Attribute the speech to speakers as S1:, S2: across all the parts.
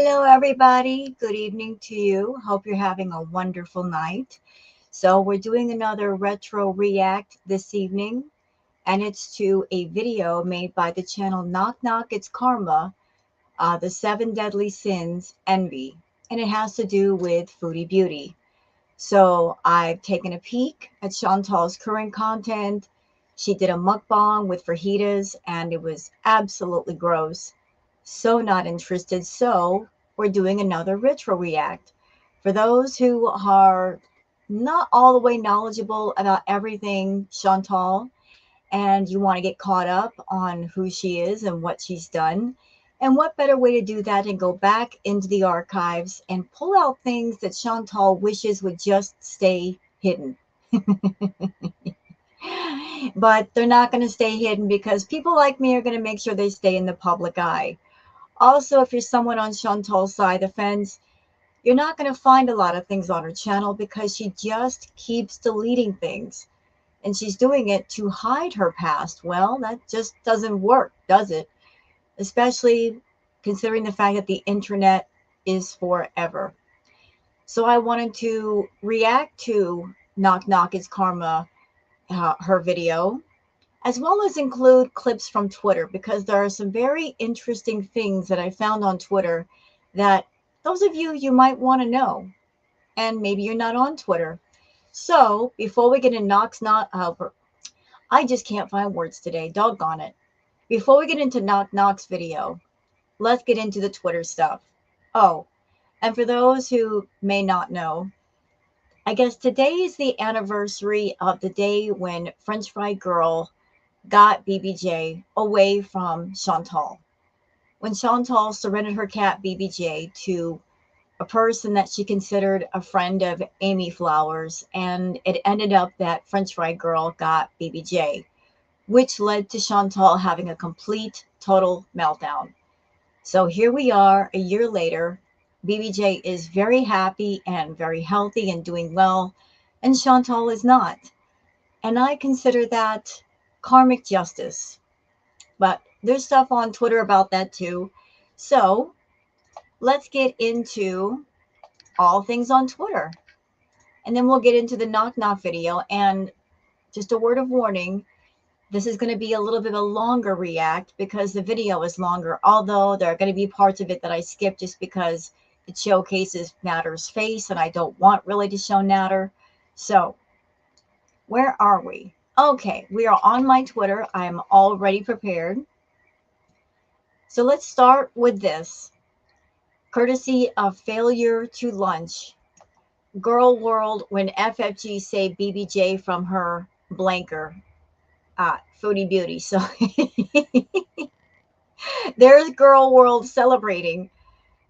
S1: Hello, everybody. Good evening to you. Hope you're having a wonderful night. So, we're doing another retro react this evening, and it's to a video made by the channel Knock Knock It's Karma, The Seven Deadly Sins, Envy. And it has to do with foodie beauty. So, I've taken a peek at Chantal's current content. She did a mukbang with fajitas, and it was absolutely gross. So not interested. So we're doing another retro react. For those who are not all the way knowledgeable about everything Chantal and you want to get caught up on who she is and what she's done, and what better way to do that than go back into the archives and pull out things that Chantal wishes would just stay hidden. But they're not going to stay hidden because people like me are going to make sure they stay in the public eye. Also, if you're someone on Chantal's side of the fence, you're not going to find a lot of things on her channel because she just keeps deleting things. And she's doing it to hide her past. Well, that just doesn't work, does it? Especially considering the fact that the internet is forever. So I wanted to react to Knock Knock It's Karma, her video, as well as include clips from Twitter, because there are some very interesting things that I found on Twitter that those of you might want to know, and maybe you're not on Twitter. So before we get into I just can't find words today, doggone it. Before we get into Knock Knock's video, let's get into the Twitter stuff. Oh, and for those who may not know, I guess today is the anniversary of the day when French Fry Girl got BBJ away from Chantal. When Chantal surrendered her cat BBJ to a person that she considered a friend of Amy Flowers, and it ended up that French Fry Girl got BBJ, which led to Chantal having a complete, total meltdown. So here we are a year later. BBJ is very happy and very healthy and doing well, and Chantal is not. And I consider that karmic justice. But there's stuff on Twitter about that too. So let's get into all things on Twitter. And then we'll get into the Knock Knock video. And just a word of warning, this is going to be a little bit of a longer react because the video is longer. Although there are going to be parts of it that I skip just because it showcases Natter's face and I don't want really to show Natter. So where are we? Okay, we are on my Twitter. I am already prepared. So let's start with this. Courtesy of Failure to Lunch. Girl World when FFG say BBJ from her blanker. Foodie Beauty. So there's Girl World celebrating.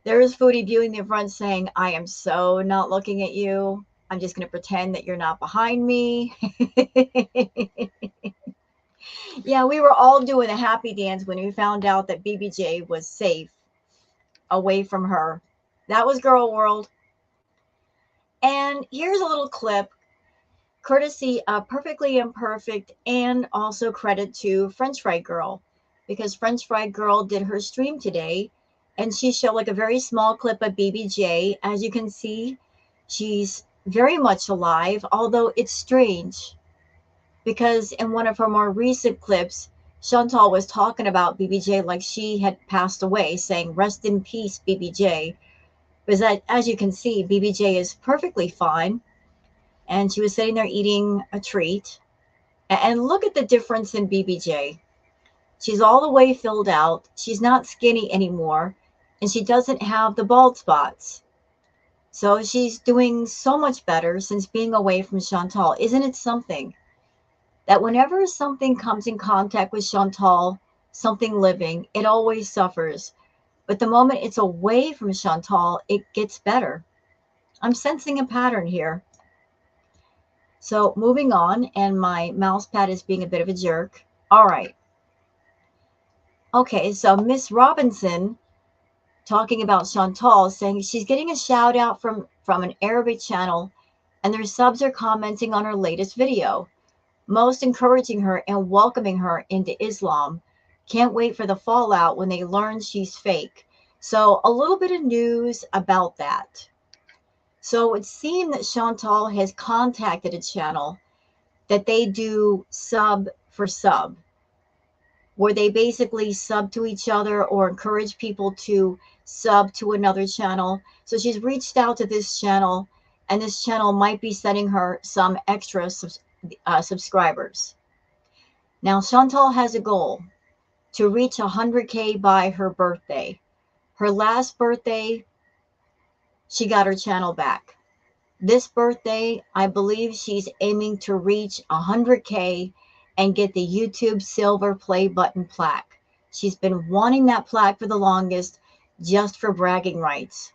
S1: There's Foodie Beauty in the front saying, I am so not looking at you. I'm just going to pretend that you're not behind me. Yeah, we were all doing a happy dance when we found out that BBJ was safe away from her. That was Girl World. And here's a little clip, courtesy of Perfectly Imperfect, and also credit to French Fry Girl, because French Fry Girl did her stream today, and she showed like a very small clip of BBJ. As you can see, she's very much alive, although it's strange because in one of her more recent clips, Chantal was talking about BBJ like she had passed away, saying, rest in peace, BBJ. Because as you can see, BBJ is perfectly fine. And she was sitting there eating a treat. And look at the difference in BBJ. She's all the way filled out. She's not skinny anymore. And she doesn't have the bald spots. So she's doing so much better since being away from Chantal. Isn't it something that whenever something comes in contact with Chantal, something living, it always suffers. But the moment it's away from Chantal, it gets better. I'm sensing a pattern here. So moving on, and my mouse pad is being a bit of a jerk. All right. Okay, so Miss Robinson talking about Chantal, saying she's getting a shout out from an Arabic channel, and their subs are commenting on her latest video, most encouraging her and welcoming her into Islam. Can't wait for the fallout when they learn she's fake. So a little bit of news about that. So it seemed that Chantal has contacted a channel that they do sub for sub, where they basically sub to each other or encourage people to sub to another channel. So she's reached out to this channel, and this channel might be sending her some extra subscribers. Now, Chantal has a goal to reach 100K by her birthday. Her last birthday, she got her channel back. This birthday, I believe she's aiming to reach 100K and get the YouTube silver play button plaque. She's been wanting that plaque for the longest, just for bragging rights.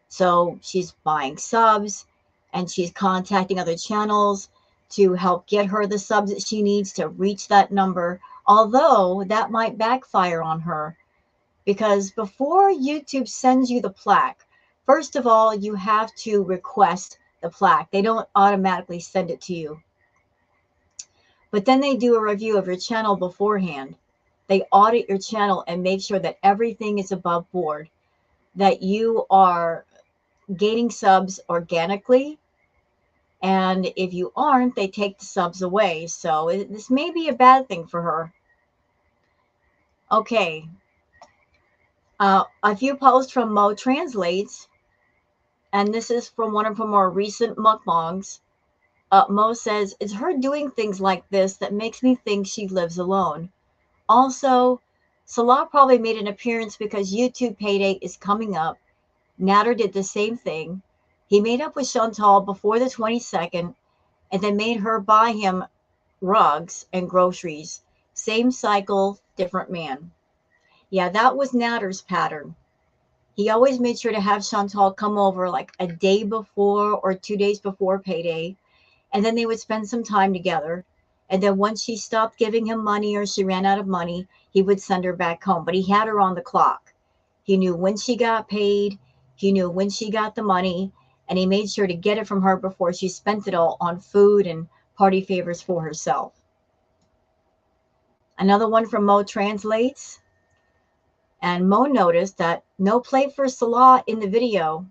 S1: So she's buying subs and she's contacting other channels to help get her the subs that she needs to reach that number. Although that might backfire on her, because before YouTube sends you the plaque, first of all, you have to request the plaque. They don't automatically send it to you. But then they do a review of your channel beforehand. They audit your channel and make sure that everything is above board, that you are gaining subs organically. And if you aren't, they take the subs away. So this may be a bad thing for her. Okay. A few posts from Mo Translates, and this is from one of her more recent mukbangs. Mo says, it's her doing things like this that makes me think she lives alone. Also, Salah probably made an appearance because YouTube payday is coming up. Nader did the same thing. He made up with Chantal before the 22nd and then made her buy him rugs and groceries. Same cycle, different man. Yeah, that was Nader's pattern. He always made sure to have Chantal come over like a day before or 2 days before payday, and then they would spend some time together. And then once she stopped giving him money or she ran out of money, he would send her back home. But he had her on the clock. He knew when she got paid, he knew when she got the money, and he made sure to get it from her before she spent it all on food and party favors for herself. Another one from Mo Translates. And Mo noticed that no plate for Salah in the video,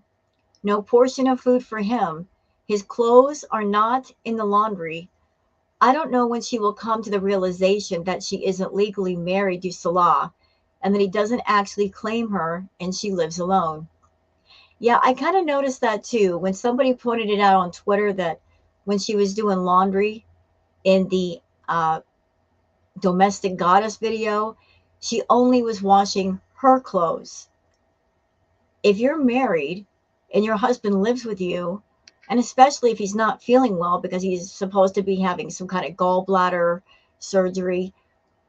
S1: no portion of food for him. His clothes are not in the laundry. I don't know when she will come to the realization that she isn't legally married to Salah and that he doesn't actually claim her and she lives alone. Yeah, I kind of noticed that too when somebody pointed it out on Twitter that when she was doing laundry in the domestic goddess video, she only was washing her clothes. If you're married and your husband lives with you, and especially if he's not feeling well because he's supposed to be having some kind of gallbladder surgery,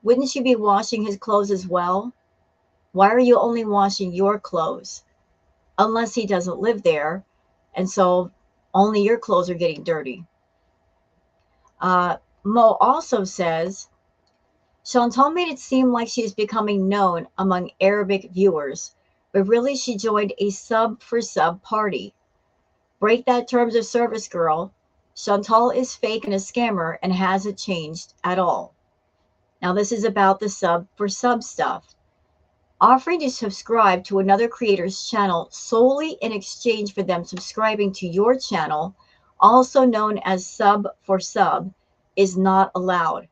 S1: wouldn't you be washing his clothes as well? Why are you only washing your clothes? Unless he doesn't live there, and so only your clothes are getting dirty. Mo also says, Chantal made it seem like she is becoming known among Arabic viewers, but really she joined a sub for sub party. Break that terms of service, girl. Chantal is fake and a scammer and hasn't changed at all. Now, this is about the sub for sub stuff. Offering to subscribe to another creator's channel solely in exchange for them subscribing to your channel, also known as sub for sub, is not allowed.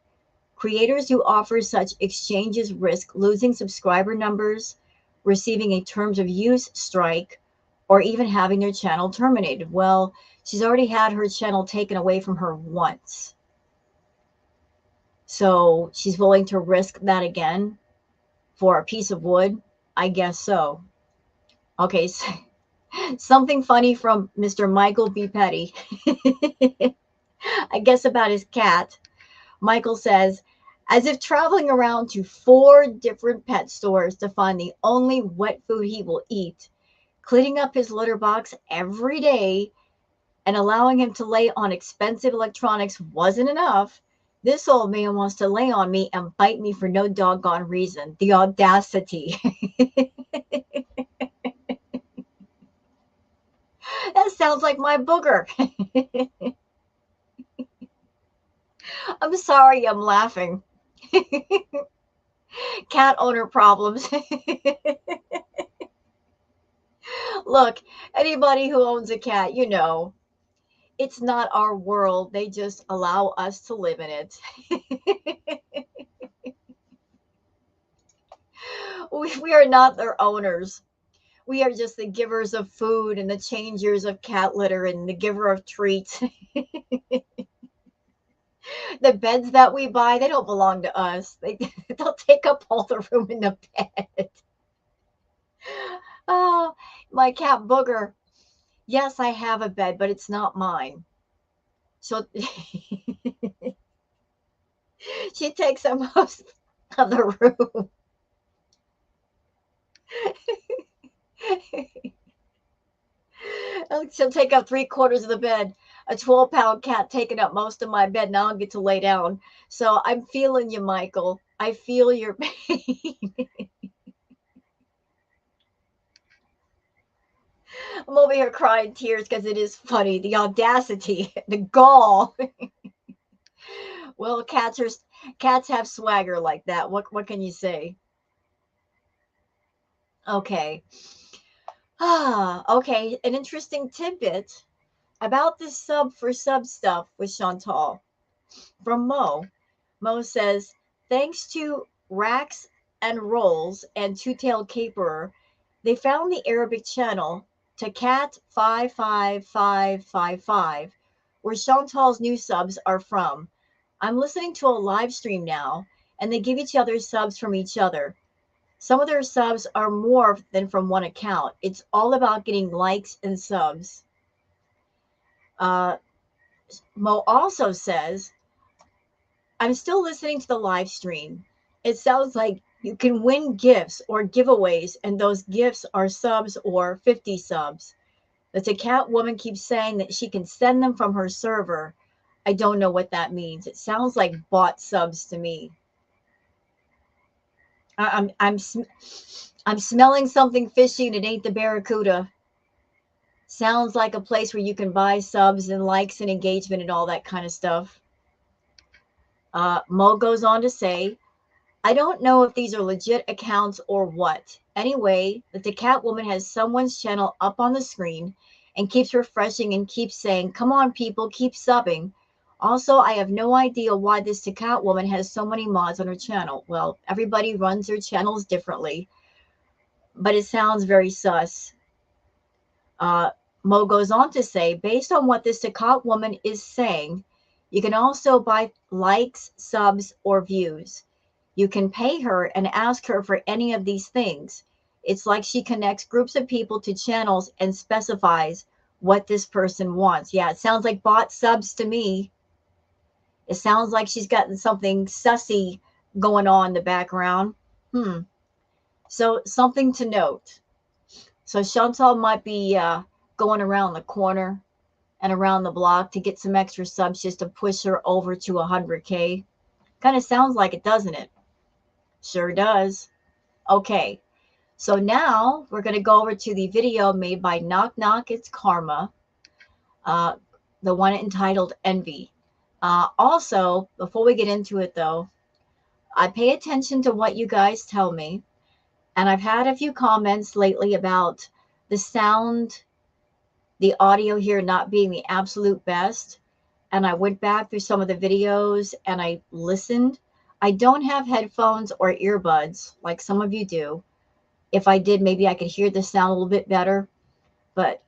S1: Creators who offer such exchanges risk losing subscriber numbers, receiving a terms of use strike, or even having their channel terminated. Well, she's already had her channel taken away from her once. So she's willing to risk that again for a piece of wood? I guess so. Okay, so something funny from Mr. Michael B. Petty. I guess about his cat. Michael says, as if traveling around to 4 different pet stores to find the only wet food he will eat, cleaning up his litter box every day, and allowing him to lay on expensive electronics wasn't enough, this old man wants to lay on me and bite me for no doggone reason. The audacity. That sounds like my booger. I'm sorry, I'm laughing. Cat owner problems. Look, anybody who owns a cat, you know, it's not our world. They just allow us to live in it. We are not their owners. We are just the givers of food and the changers of cat litter and the giver of treats. The beds that we buy, they don't belong to us. They'll take up all the room in the bed. Oh, my cat Booger. Yes, I have a bed, but it's not mine. So she takes up most of the room. She'll take up 3/4 of the bed. A 12-pound cat taking up most of my bed. Now I'll get to lay down. So I'm feeling you, Michael. I feel your pain. I'm over here crying tears because it is funny. The audacity, the gall. Well, cats have swagger like that. What can you say? Okay. Okay. An interesting tidbit about this sub for sub stuff with Chantal from Mo. Mo says, thanks to Racks and Rolls and Two Tailed Caperer, they found the Arabic channel to Cat 55555, where Chantal's new subs are from. I'm listening to a live stream now, and they give each other subs from each other. Some of their subs are more than from one account. It's all about getting likes and subs. Uh, Mo also says, I'm still listening to the live stream. It sounds like you can win gifts or giveaways, and those gifts are subs or 50 subs. The cat woman keeps saying that she can send them from her server. I don't know what that means. It sounds like bought subs to me. I'm smelling something fishy, and it ain't the Barracuda. Sounds like a place where you can buy subs and likes and engagement and all that kind of stuff. Mo goes on to say, I don't know if these are legit accounts or what. Anyway, that the Catwoman has someone's channel up on the screen and keeps refreshing and keeps saying, come on, people, keep subbing. Also, I have no idea why this Catwoman has so many mods on her channel. Well, everybody runs their channels differently, but it sounds very sus. Mo goes on to say, based on what this Catwoman is saying, you can also buy likes, subs, or views. You can pay her and ask her for any of these things. It's like she connects groups of people to channels and specifies what this person wants. Yeah, it sounds like bot subs to me. It sounds like she's gotten something sussy going on in the background. So something to note. So Chantal might be going around the corner and around the block to get some extra subs just to push her over to 100K. Kind of sounds like it, doesn't it? Sure does. Okay, so now we're going to go over to the video made by Knock Knock It's Karma, uh, the one entitled Envy. Also, before we get into it though, I pay attention to what you guys tell me, and I've had a few comments lately about the sound, the audio here not being the absolute best. And I went back through some of the videos and I listened. I don't have headphones or earbuds like some of you do. If I did, maybe I could hear the sound a little bit better. But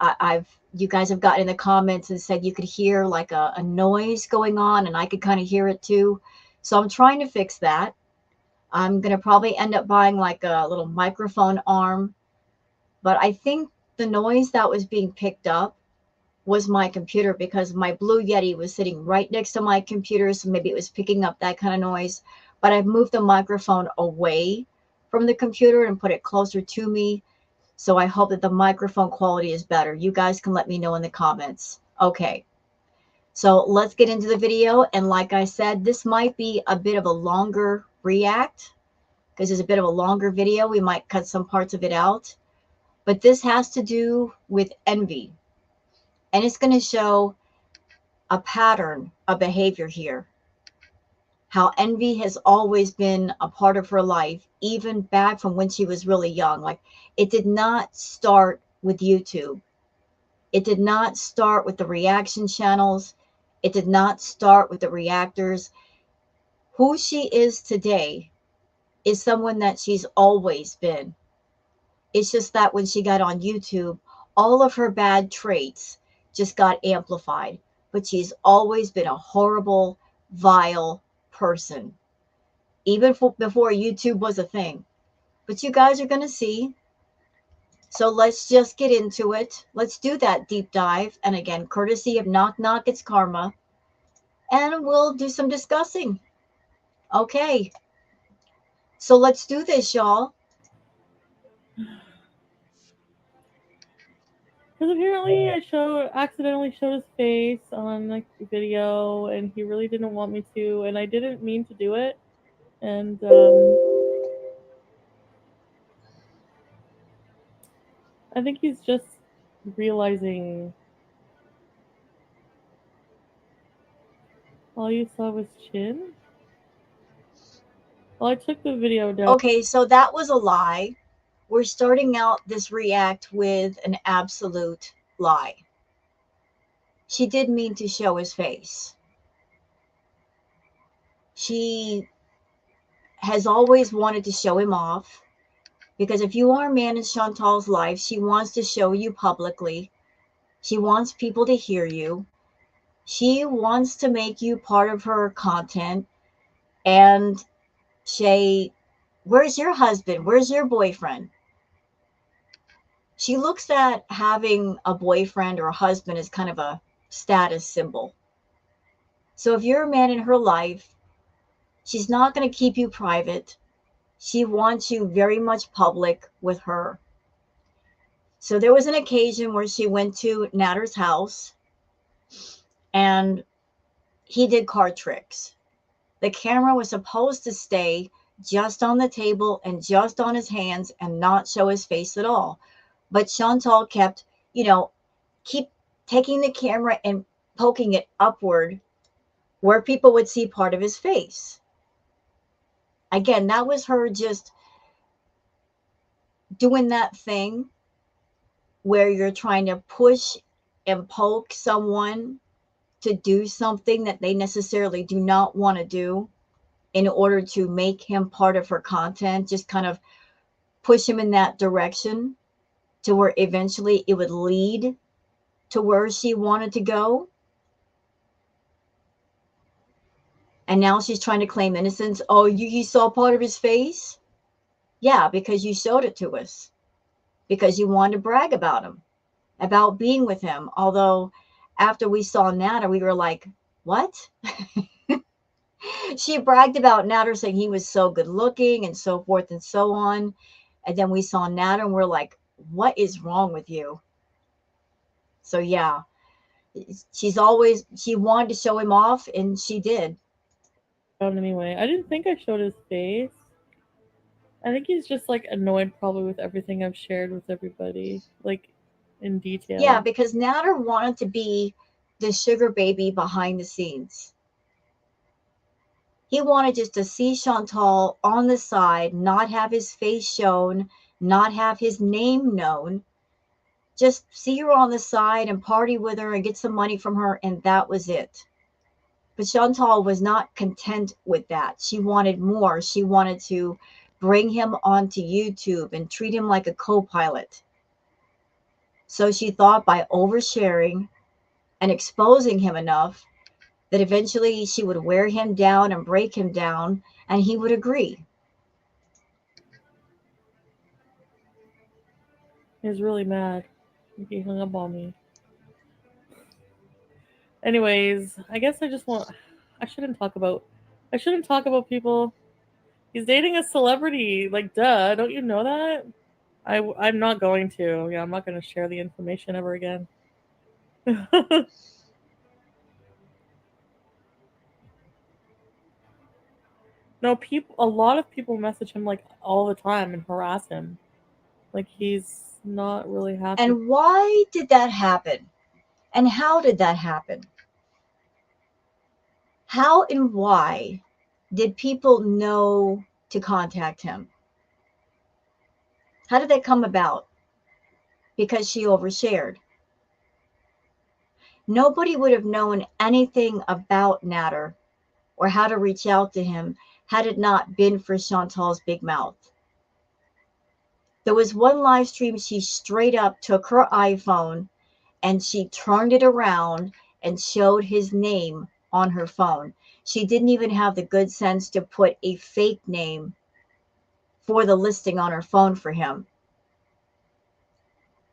S1: you guys have gotten in the comments and said you could hear like a noise going on, and I could kind of hear it too. So I'm trying to fix that. I'm going to probably end up buying like a little microphone arm. But I think the noise that was being picked up was my computer, because my Blue Yeti was sitting right next to my computer, so maybe it was picking up that kind of noise. But I've moved the microphone away from the computer and put it closer to me, so I hope that the microphone quality is better. You guys can let me know in the comments. Okay, so let's get into the video. And like I said, this might be a bit of a longer react because it's a bit of a longer video. We might cut some parts of it out, but this has to do with envy. And it's going to show a pattern of behavior here. How envy has always been a part of her life, even back from when she was really young. Like, it did not start with YouTube. It did not start with the reaction channels. It did not start with the reactors. Who she is today is someone that she's always been. It's just that when she got on YouTube, all of her bad traits just got amplified. But she's always been a horrible, vile person, even before YouTube was a thing. But you guys are going to see. So let's just get into it. Let's do that deep dive. And again, courtesy of Knock Knock, it's Karma. And we'll do some discussing. Okay. So let's do this, y'all.
S2: Because apparently I accidentally showed his face on like the video, and he really didn't want me to, and I didn't mean to do it. And I think he's just realizing all you saw was chin. Well, I took the video down.
S1: Okay, so that was a lie. We're starting out this react with an absolute lie. She did mean to show his face. She has always wanted to show him off because if you are a man in Chantal's life, she wants to show you publicly. She wants people to hear you. She wants to make you part of her content and say, where's your husband? Where's your boyfriend? She looks at having a boyfriend or a husband as kind of a status symbol. So if you're a man in her life, she's not going to keep you private. She wants you very much public with her. So there was an occasion where she went to Natter's house and he did card tricks. The camera was supposed to stay just on the table and just on his hands and not show his face at all. But Chantal kept, keep taking the camera and poking it upward where people would see part of his face. Again, that was her just doing that thing where you're trying to push and poke someone to do something that they necessarily do not want to do in order to make him part of her content, just kind of push him in that direction to where eventually it would lead to where she wanted to go. And now she's trying to claim innocence. Oh, you saw part of his face? Yeah, because you showed it to us. Because you wanted to brag about him, about being with him. Although after we saw Nana, we were like, what? She bragged about Natter saying he was so good looking and so forth and so on. And then we saw Natter and we're like, what is wrong with you? So yeah, she wanted to show him off and she did.
S2: Anyway, I didn't think I showed his face. I think he's just like annoyed probably with everything I've shared with everybody, like in
S1: Yeah,
S2: detail.
S1: because Natter wanted to be the sugar baby behind the scenes. He wanted just to see Chantal on the side, not have his face shown, not have his name known, just see her on the side and party with her and get some money from her, and that was it. But Chantal was not content with that. She wanted more. She wanted to bring him onto YouTube and treat him like a co-pilot. So she thought by oversharing and exposing him enough that eventually she would wear him down and break him down and he would agree.
S2: He was really mad. He hung up on me. Anyways, I guess I just want. I shouldn't talk about. I shouldn't talk about people. He's dating a celebrity. Like, duh. Don't you know that? I'm not going to. Yeah, I'm not going to share the information ever again. No, people. A lot of people message him like all the time and harass him. Like he's not really happy.
S1: And why did that happen? And how did that happen? How and why did people know to contact him? How did that come about? because she overshared. Nobody would have known anything about Natter or how to reach out to him had it not been for Chantal's big mouth. There was one live stream she straight up took her iPhone and she turned it around and showed his name on her phone. She didn't even have the good sense to put a fake name for the listing on her phone for him.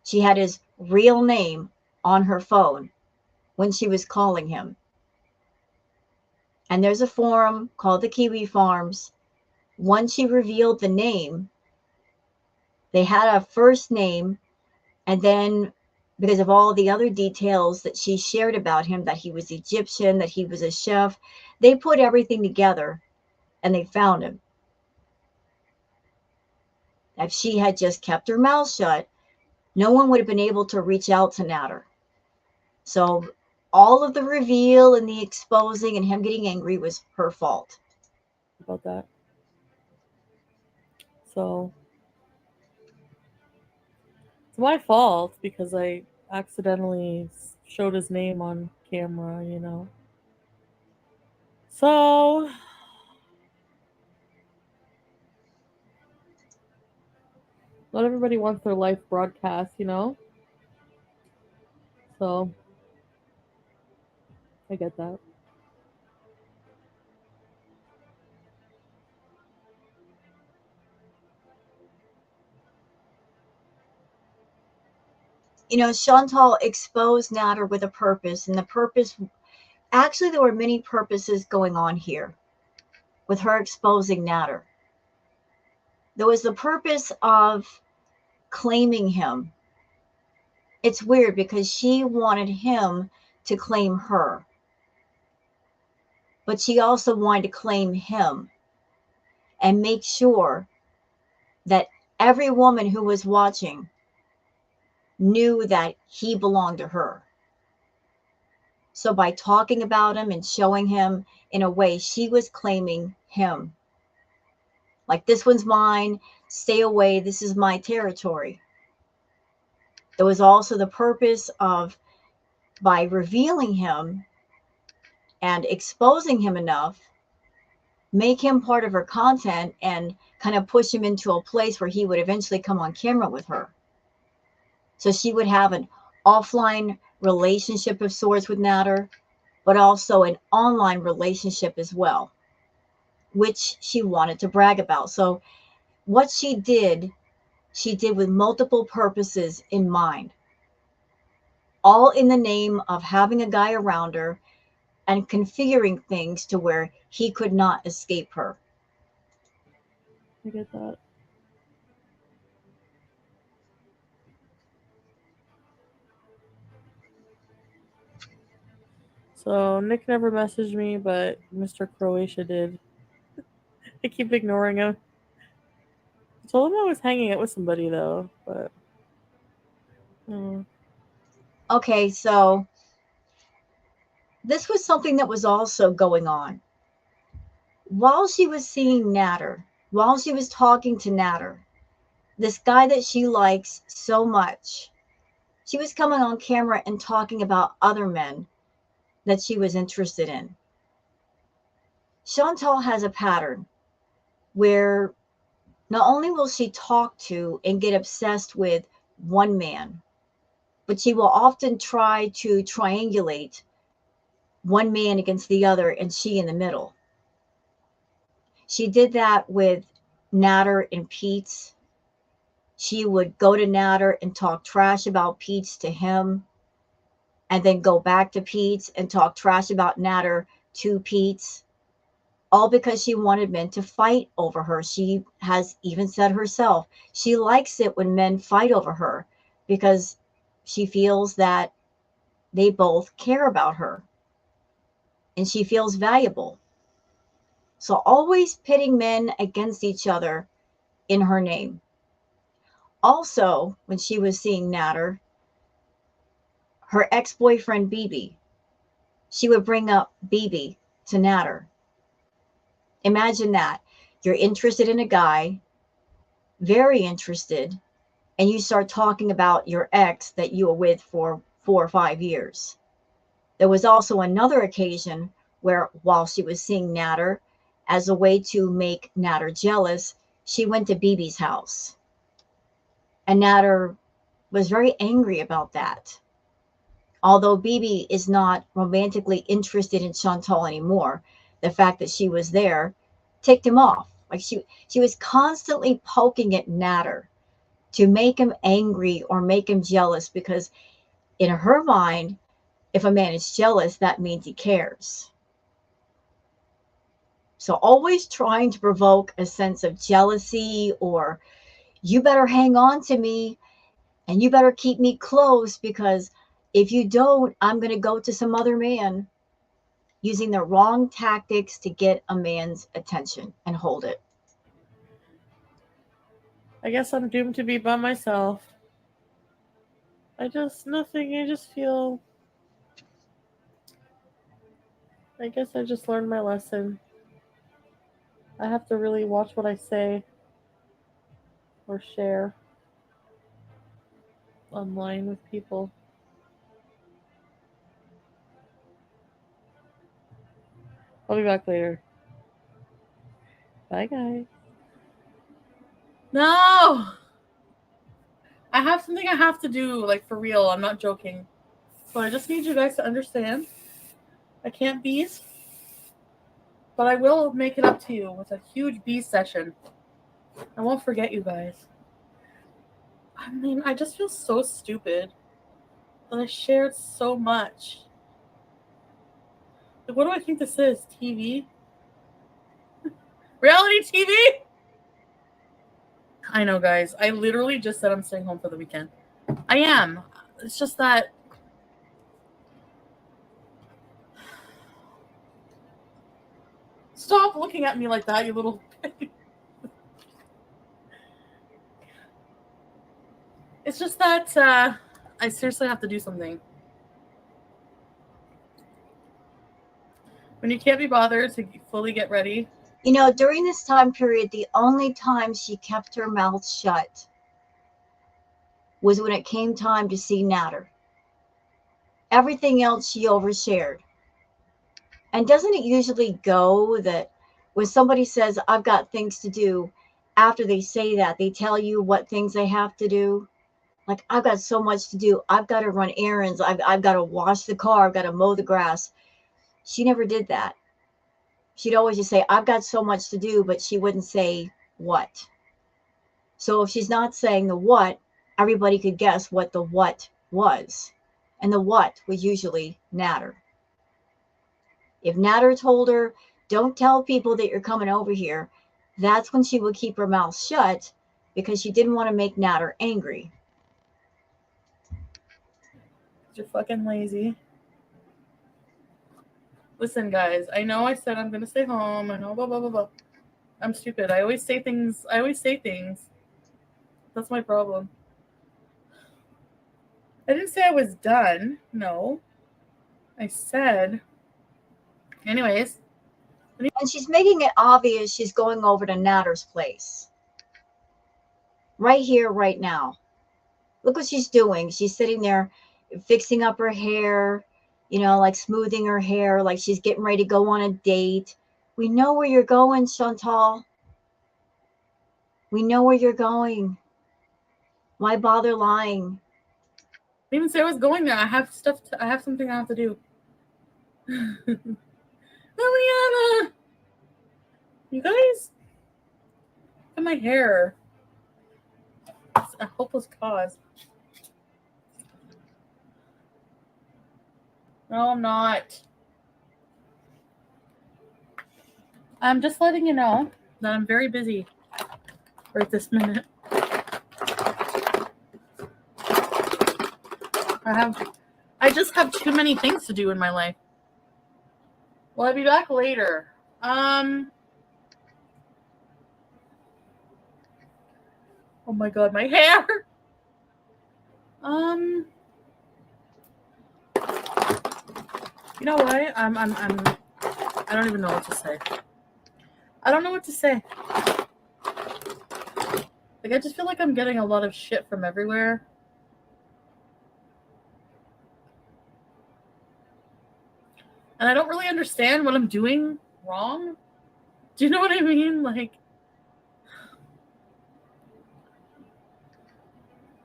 S1: She had his real name on her phone when she was calling him. And there's a forum called the Kiwi Farms. Once she revealed the name, they had a first name, and then because of all the other details that she shared about him, that he was Egyptian, that he was a chef, they put everything together and they found him. If she had just kept her mouth shut, no one would have been able to reach out to Natter. So all of the reveal and the exposing and him getting angry was her fault.
S2: About that. So it's my fault because I accidentally showed his name on camera, you know. So not everybody wants their life broadcast, you know. So I get that.
S1: You know, Chantal exposed Natter with a purpose, and the purpose, actually, there were many purposes going on here with her exposing Natter. There was the purpose of claiming him. It's weird because she wanted him to claim her, but she also wanted to claim him and make sure that every woman who was watching knew that he belonged to her. So by talking about him and showing him in a way, she was claiming him. Like, this one's mine, stay away, this is my territory. There was also the purpose of, by revealing him and exposing him enough, make him part of her content and kind of push him into a place where he would eventually come on camera with her. So she would have an offline relationship of sorts with Natter, but also an online relationship as well, which she wanted to brag about. So what she did with multiple purposes in mind, all in the name of having a guy around her and configuring things to where he could not escape her.
S2: I get that. So Nick never messaged me, but Mr. Croatia did. I keep ignoring him. I told him I was hanging out with somebody though, but
S1: Okay, so this was something that was also going on. While she was seeing Natter, while she was talking to Natter, this guy that she likes so much, she was coming on camera and talking about other men that she was interested in. Chantal has a pattern where not only will she talk to and get obsessed with one man, but she will often try to triangulate one man against the other and she in the middle. She did that with Natter and Pete's. She would go to Natter and talk trash about Pete's to him, and then go back to Pete's and talk trash about Natter to Pete's, all because she wanted men to fight over her. She has even said herself, she likes it when men fight over her because she feels that they both care about her and she feels valuable. So always pitting men against each other in her name. Also, when she was seeing Natter, her ex-boyfriend BB, she would bring up BB to Natter. Imagine that. You're interested in a guy, very interested, and you start talking about your ex that you were with for 4 or 5 years. There was also another occasion where, while she was seeing Natter, as a way to make Natter jealous, she went to BB's house. And Natter was very angry about that. Although BB is not romantically interested in Chantal anymore, the fact that she was there ticked him off. Like she was constantly poking at Natter to make him angry or make him jealous, because in her mind, if a man is jealous, that means he cares. So always trying to provoke a sense of jealousy, or you better hang on to me and you better keep me close, because if you don't, I'm going to go to some other man. Using the wrong tactics to get a man's attention and hold it.
S2: I guess I'm doomed to be by myself. Nothing. I just feel. I guess I just learned my lesson. I have to really watch what I say or share online with people. I'll be back later. Bye, guys. No! I have something I have to do, like for real. I'm not joking. So I just need you guys to understand. I can't bees, but I will make it up to you with a huge bee session. I won't forget you guys. I mean, I just feel so stupid that I shared so much. Like, what do I think this is? TV? Reality TV? I know, guys. I literally just said I'm staying home for the weekend. I am. It's just that stop looking at me like that, you little. It's just that I seriously have to do something. When you can't be bothered to fully get ready.
S1: You know, during this time period, the only time she kept her mouth shut was when it came time to see Natter. Everything else she overshared. And doesn't it usually go that when somebody says, I've got things to do, after they say that, they tell you what things they have to do? Like, I've got so much to do. I've got to run errands. I've got to wash the car. I've got to mow the grass. She never did that. She'd always just say, I've got so much to do, but she wouldn't say what. So if she's not saying the what, everybody could guess what the what was. And the what was usually Natter. If Natter told her, don't tell people that you're coming over here, that's when she would keep her mouth shut, because she didn't want to make Natter angry.
S2: You're fucking lazy. Listen, guys, I know I said I'm gonna stay home. I know, blah, blah, blah, blah. I'm stupid. I always say things. That's my problem. I didn't say I was done. No. I said. Anyways.
S1: And she's making it obvious she's going over to Natter's place. Right here, right now. Look what she's doing. She's sitting there fixing up her hair, like smoothing her hair, like she's getting ready to go on a date. We know where you're going, Chantal. We know where you're going. Why bother lying?
S2: I didn't even say I was going there. I have something I have to do. Liliana! You guys? Look at my hair. It's a hopeless cause. No, I'm not. I'm just letting you know that I'm very busy right this minute. I just have too many things to do in my life. Will I be back later? Oh my god, my hair. You know what? I don't even know what to say. I don't know what to say. Like, I just feel like I'm getting a lot of shit from everywhere. And I don't really understand what I'm doing wrong. Do you know what I mean? Like,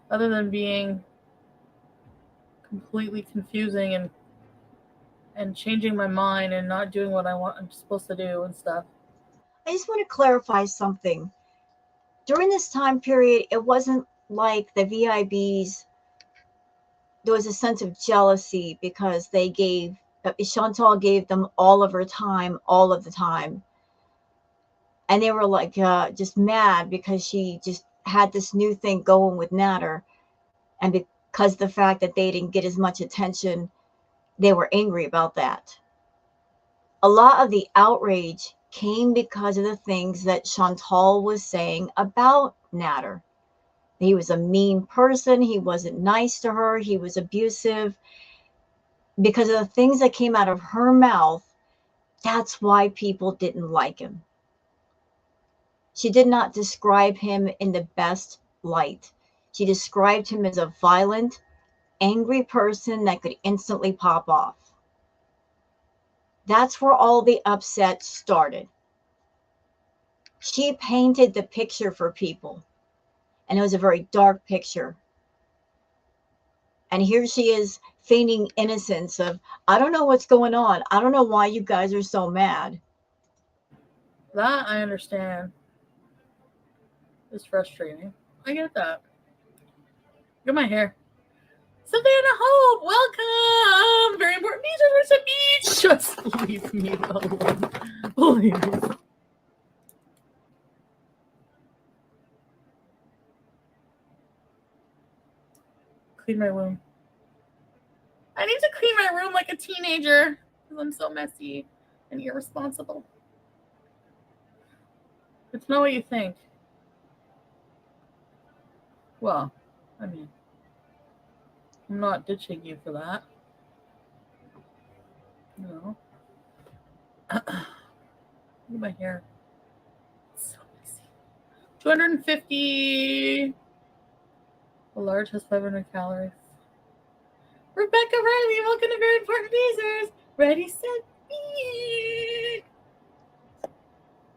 S2: other than being completely confusing and changing my mind and not doing what I'm supposed to do and stuff.
S1: I just want to clarify something. During this time period, it wasn't like the VIBs, there was a sense of jealousy because Chantal gave them all of her time, all of the time. And they were like just mad because she just had this new thing going with Natter. And because of the fact that they didn't get as much attention, they were angry about that. A lot of the outrage came because of the things that Chantal was saying about Natter. He was a mean person. He wasn't nice to her. He was abusive. Because of the things that came out of her mouth, that's why people didn't like him. She did not describe him in the best light. She described him as a violent, angry person that could instantly pop off. That's where all the upset started. She painted the picture for people, and it was a very dark picture. And here she is feigning innocence of, I don't know what's going on. I don't know why you guys are so mad.
S2: That I understand. It's frustrating. I get that. Look at my hair. Savannah Hope, welcome! Very important beach. Just leave me alone. Please. Clean my room. I need to clean my room like a teenager because I'm so messy and irresponsible. It's not what you think. Well, I mean, I'm not ditching you for that. You know. Look at my hair. It's so messy. 250. A large has 500 calories. Rebecca Riley, welcome to Very Important Beezers. Ready, set, be.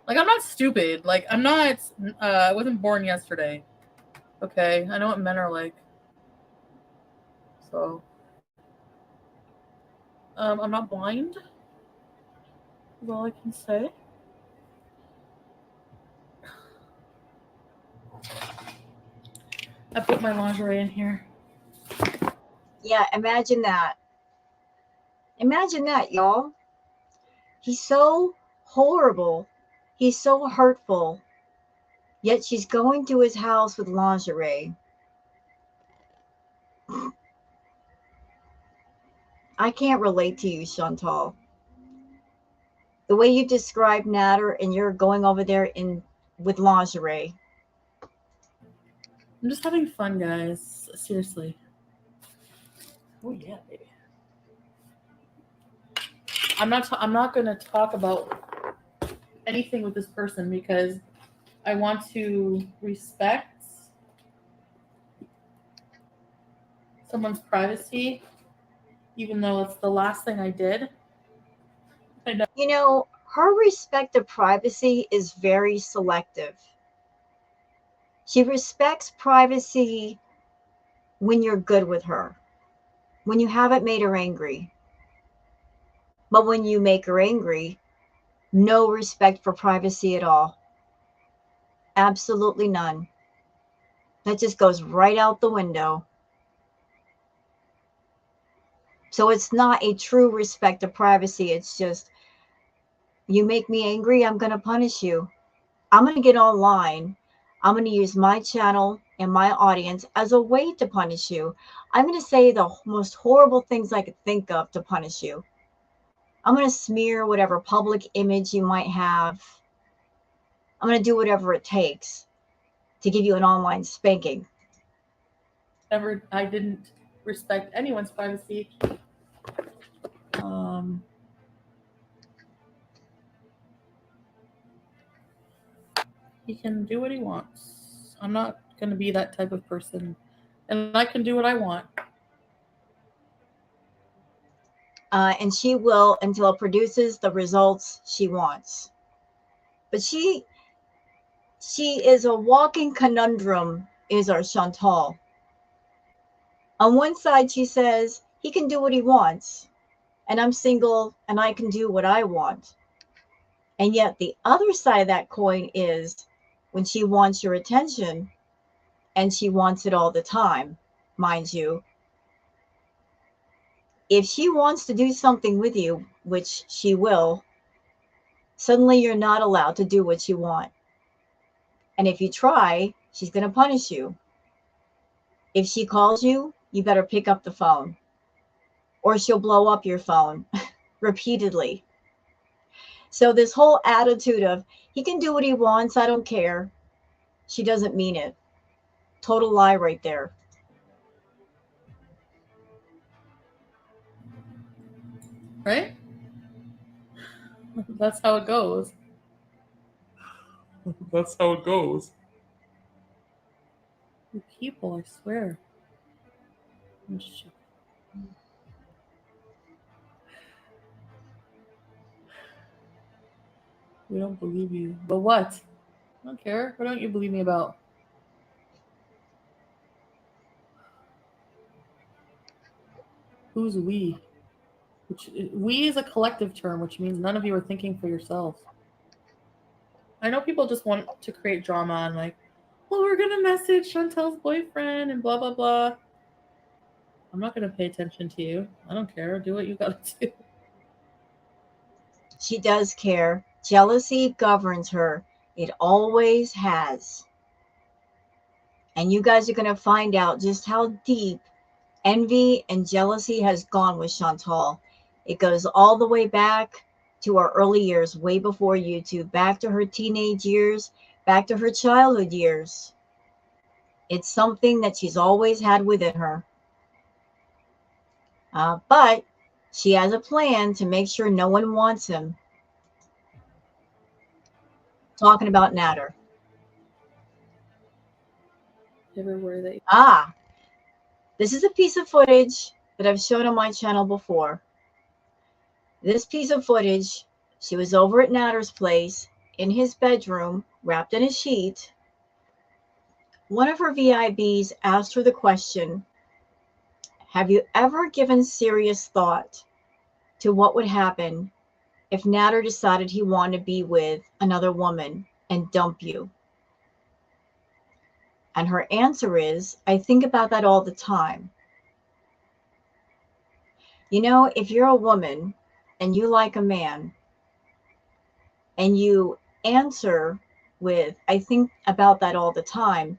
S2: Like, I'm not stupid. Like, I'm not, I wasn't born yesterday. Okay? I know what men are like. So, I'm not blind. Is all I can say. I put my lingerie in here.
S1: Yeah, imagine that. Imagine that, y'all. He's so horrible. He's so hurtful. Yet she's going to his house with lingerie. I can't relate to you, Chantal. The way you describe Natter and you're going over there in with lingerie.
S2: I'm just having fun, guys. Seriously. Oh yeah, baby. I'm not going to talk about anything with this person because I want to respect someone's privacy, even though it's the last thing I did. I know.
S1: You know, her respect of privacy is very selective. She respects privacy when you're good with her, when you haven't made her angry. But when you make her angry, no respect for privacy at all. Absolutely none. That just goes right out the window. So it's not a true respect of privacy. It's just, you make me angry, I'm going to punish you. I'm going to get online. I'm going to use my channel and my audience as a way to punish you. I'm going to say the most horrible things I could think of to punish you. I'm going to smear whatever public image you might have. I'm going to do whatever it takes to give you an online spanking.
S2: I didn't respect anyone's privacy. He can do what he wants. I'm not going to be that type of person. And I can do what I want.
S1: And she will until it produces the results she wants. But she is a walking conundrum, is our Chantal. On one side, she says he can do what he wants, and I'm single and I can do what I want. And yet, the other side of that coin is when she wants your attention, and she wants it all the time, mind you. If she wants to do something with you, which she will, suddenly you're not allowed to do what you want. And if you try, she's going to punish you. If she calls you, you better pick up the phone, or she'll blow up your phone repeatedly. So, this whole attitude of he can do what he wants, I don't care, she doesn't mean it. Total lie right there.
S2: Right? That's how it goes. That's how it goes. You people, I swear. We don't believe you. But what? I don't care. What don't you believe me about? Who's we? Which we is a collective term, which means none of you are thinking for yourselves. I know people just want to create drama and like, well, we're gonna message Chantel's boyfriend and blah blah blah. I'm not gonna pay attention to you. I don't care. Do what you gotta do.
S1: She does care. Jealousy governs her. It always has. And you guys are going to find out just how deep envy and jealousy has gone with Chantal. It goes all the way back to our early years, way before YouTube, back to her teenage years, back to her childhood years. It's something that she's always had within her. But she has a plan to make sure no one wants him. Talking about Natter.
S2: Everywhere that
S1: Ah, this is a piece of footage that I've shown on my channel before. This piece of footage, she was over at Natter's place in his bedroom, wrapped in a sheet. One of her VIBs asked her the question, have you ever given serious thought to what would happen if Natter decided he wanted to be with another woman and dump you? And her answer is, I think about that all the time. You know, if you're a woman and you like a man and you answer with, I think about that all the time,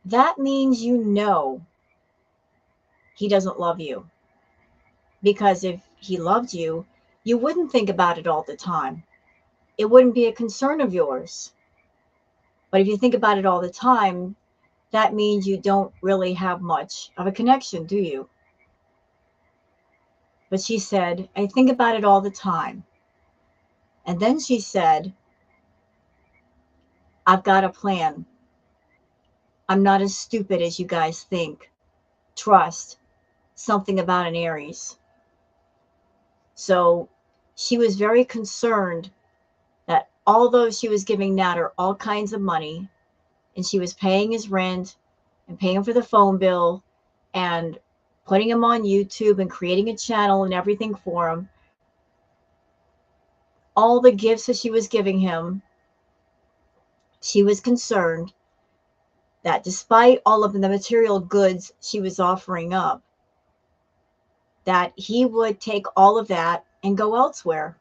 S1: that means you know he doesn't love you. Because if he loved you, you wouldn't think about it all the time. It wouldn't be a concern of yours. But if you think about it all the time, that means you don't really have much of a connection, do you? But she said, I think about it all the time. And then she said, I've got a plan. I'm not as stupid as you guys think. Trust. Something about an Aries. So she was very concerned that although she was giving Natter all kinds of money and she was paying his rent and paying for the phone bill and putting him on YouTube and creating a channel and everything for him, all the gifts that she was giving him, she was concerned that despite all of the material goods she was offering up, that he would take all of that and go elsewhere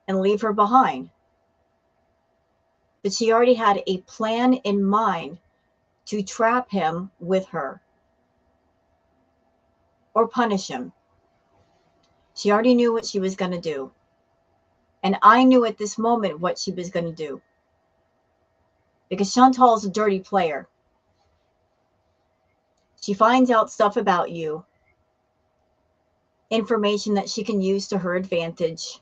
S1: and leave her behind. But she already had a plan in mind to trap him with her or punish him. She already knew what she was going to do. And I knew at this moment what she was going to do. Because Chantal's a dirty player. She finds out stuff about you, information that she can use to her advantage.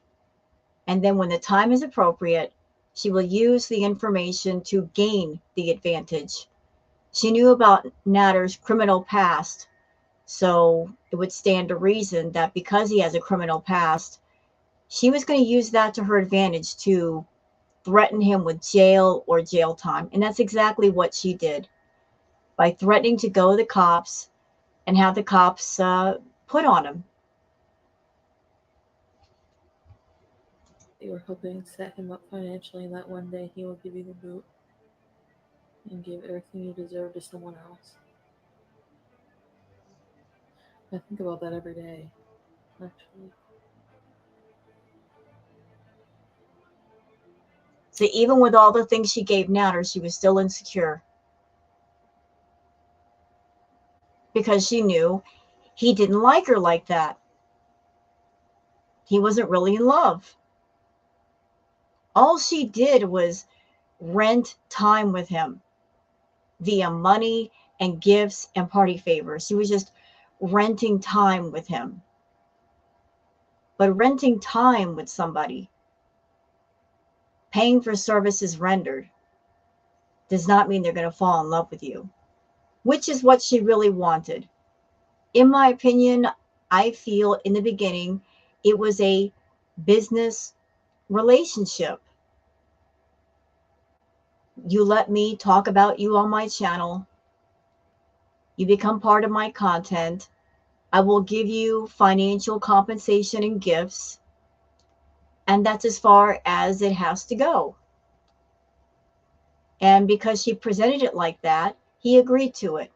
S1: And then when the time is appropriate, She will use the information to gain the advantage. She knew about Natter's criminal past, so it would stand to reason that because he has a criminal past, she was going to use that to her advantage to threaten him with jail or jail time. And that's exactly what she did by threatening to go to the cops and have the cops put on him.
S2: They were hoping to set him up financially, and that one day he will give you the boot and give everything you deserve to someone else. I think about that every day, actually.
S1: So even with all the things she gave Natter, she was still insecure because she knew he didn't like her like that. He wasn't really in love. All she did was rent time with him via money and gifts and party favors. She was just renting time with him. But renting time with somebody, paying for services rendered, does not mean they're going to fall in love with you, which is what she really wanted. In my opinion, I feel in the beginning it was a business relationship. You let me talk about you on my channel. You become part of my content. I will give you financial compensation and gifts. And that's as far as it has to go. And because she presented it like that, he agreed to it.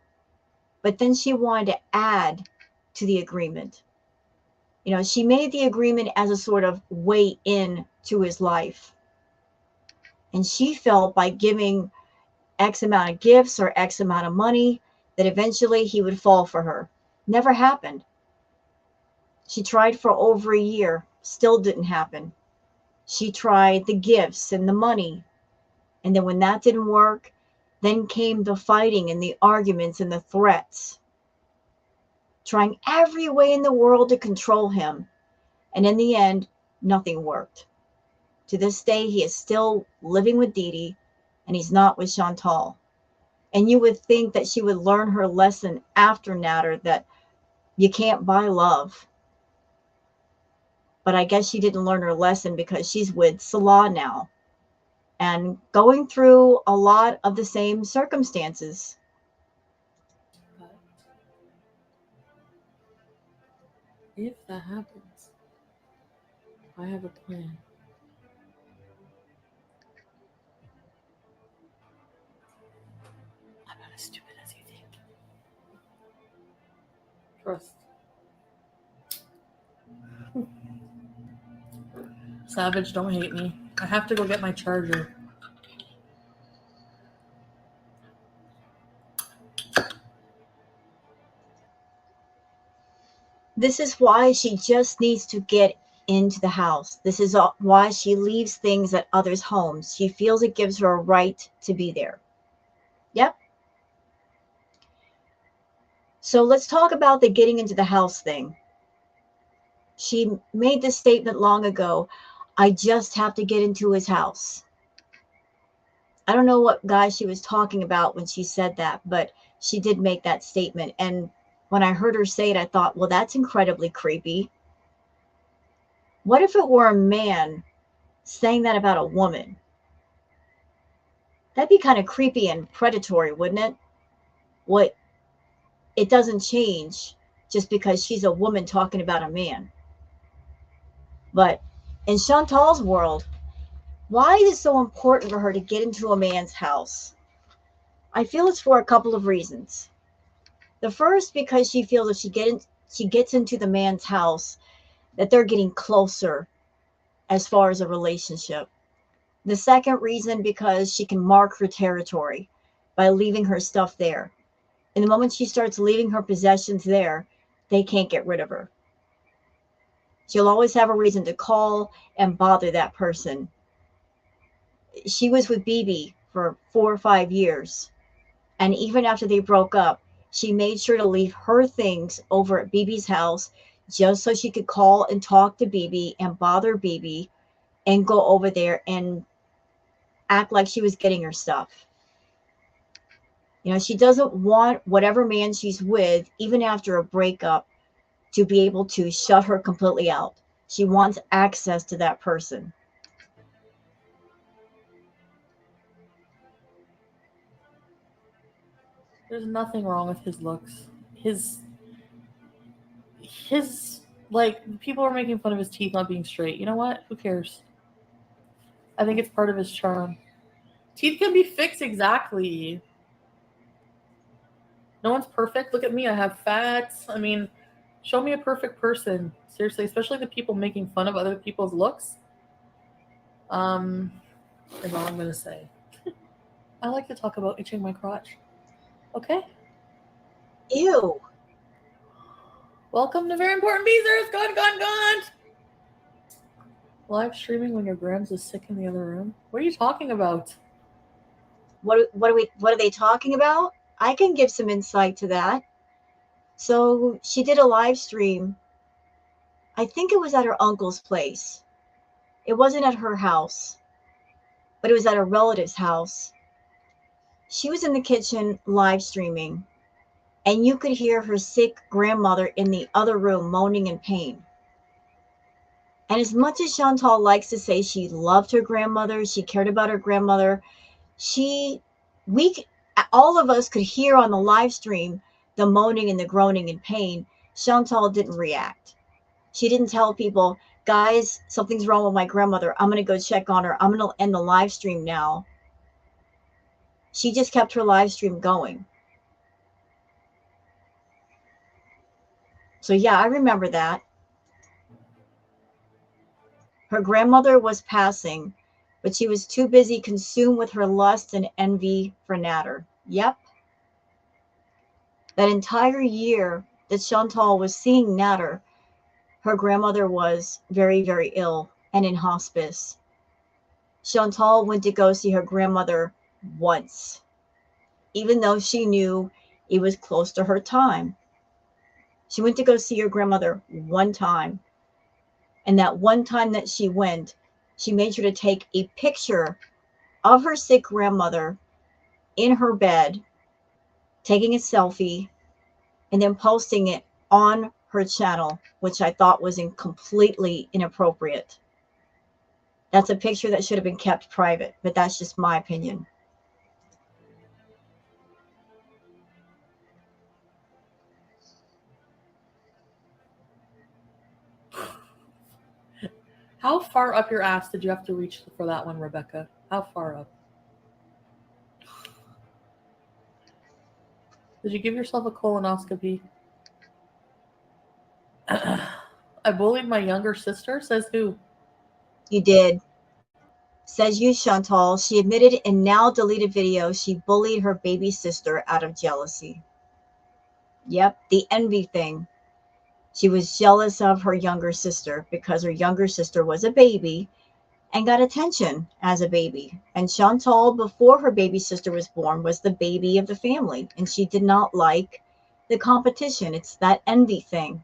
S1: But then she wanted to add to the agreement. You know, she made the agreement as a sort of way in to his life. And she felt by giving X amount of gifts or X amount of money that eventually he would fall for her. Never happened. She tried for over a year, still didn't happen. She tried the gifts and the money. And then when that didn't work, then came the fighting and the arguments and the threats, trying every way in the world to control him. And in the end, nothing worked. To this day, he is still living with Dee Dee, and he's not with Chantal. And you would think that she would learn her lesson after Natter that you can't buy love. But I guess she didn't learn her lesson because she's with Salah now and going through a lot of the same circumstances.
S2: But if that happens, I have a plan. I'm not as stupid as you think. Trust. Savage, don't hate me. I have to go get my charger.
S1: This is why she just needs to get into the house. This is why she leaves things at others' homes. She feels it gives her a right to be there. Yep. So let's talk about the getting into the house thing. She made this statement long ago. I just have to get into his house. I don't know what guy she was talking about when she said that, but she did make that statement. And when I heard her say it, I thought, well, that's incredibly creepy. What if it were a man saying that about a woman? That'd be kind of creepy and predatory, wouldn't it? What it doesn't change just because she's a woman talking about a man. But in Chantal's world, why is it so important for her to get into a man's house? I feel it's for a couple of reasons. The first, because she feels if she gets into the man's house, that they're getting closer as far as a relationship. The second reason, because she can mark her territory by leaving her stuff there. And the moment she starts leaving her possessions there, they can't get rid of her. She'll always have a reason to call and bother that person. She was with BB for 4 or 5 years. And even after they broke up, she made sure to leave her things over at BB's house just so she could call and talk to BB and bother BB and go over there and act like she was getting her stuff. You know, she doesn't want whatever man she's with, even after a breakup, to be able to shut her completely out. She wants access to that person.
S2: There's nothing wrong with his looks. His like people are making fun of his teeth not being straight. You know what? Who cares? I think it's part of his charm. Teeth can be fixed exactly. No one's perfect. Look at me. I have fats. I mean, show me a perfect person. Seriously, especially the people making fun of other people's looks. Um, is all I'm gonna say. I like to talk about itching my crotch. Okay.
S1: Ew.
S2: Welcome to Very Important Beezers. Gone. Live streaming when your grams is sick in the other room. What are you talking about?
S1: What are they talking about? I can give some insight to that. So she did a live stream. I think it was at her uncle's place. It wasn't at her house, but it was at a relative's house. She was in the kitchen live streaming, and you could hear her sick grandmother in the other room moaning in pain. And as much as Chantal likes to say she loved her grandmother, she cared about her grandmother, she, we, all of us could hear on the live stream the moaning and the groaning in pain. Chantal didn't react. She didn't tell people, guys, something's wrong with my grandmother. I'm going to go check on her. I'm going to end the live stream now. She just kept her live stream going. So, yeah, I remember that. Her grandmother was passing, but she was too busy consumed with her lust and envy for Natter. Yep. That entire year that Chantal was seeing Natter, her grandmother was very, very ill and in hospice. Chantal went to go see her grandmother once, even though she knew it was close to her time. She went to go see her grandmother one time. And that one time that she went, she made sure to take a picture of her sick grandmother in her bed, taking a selfie, and then posting it on her channel, which I thought was completely inappropriate. That's a picture that should have been kept private, but that's just my opinion.
S2: How far up your ass did you have to reach for that one, Rebecca? How far up? Did you give yourself a colonoscopy? I bullied my younger sister, says who?
S1: You did. Says you, Chantal. She admitted in now deleted video she bullied her baby sister out of jealousy. Yep, the envy thing. She was jealous of her younger sister because her younger sister was a baby and got attention as a baby. And Chantal, before her baby sister was born, was the baby of the family. And she did not like the competition. It's that envy thing.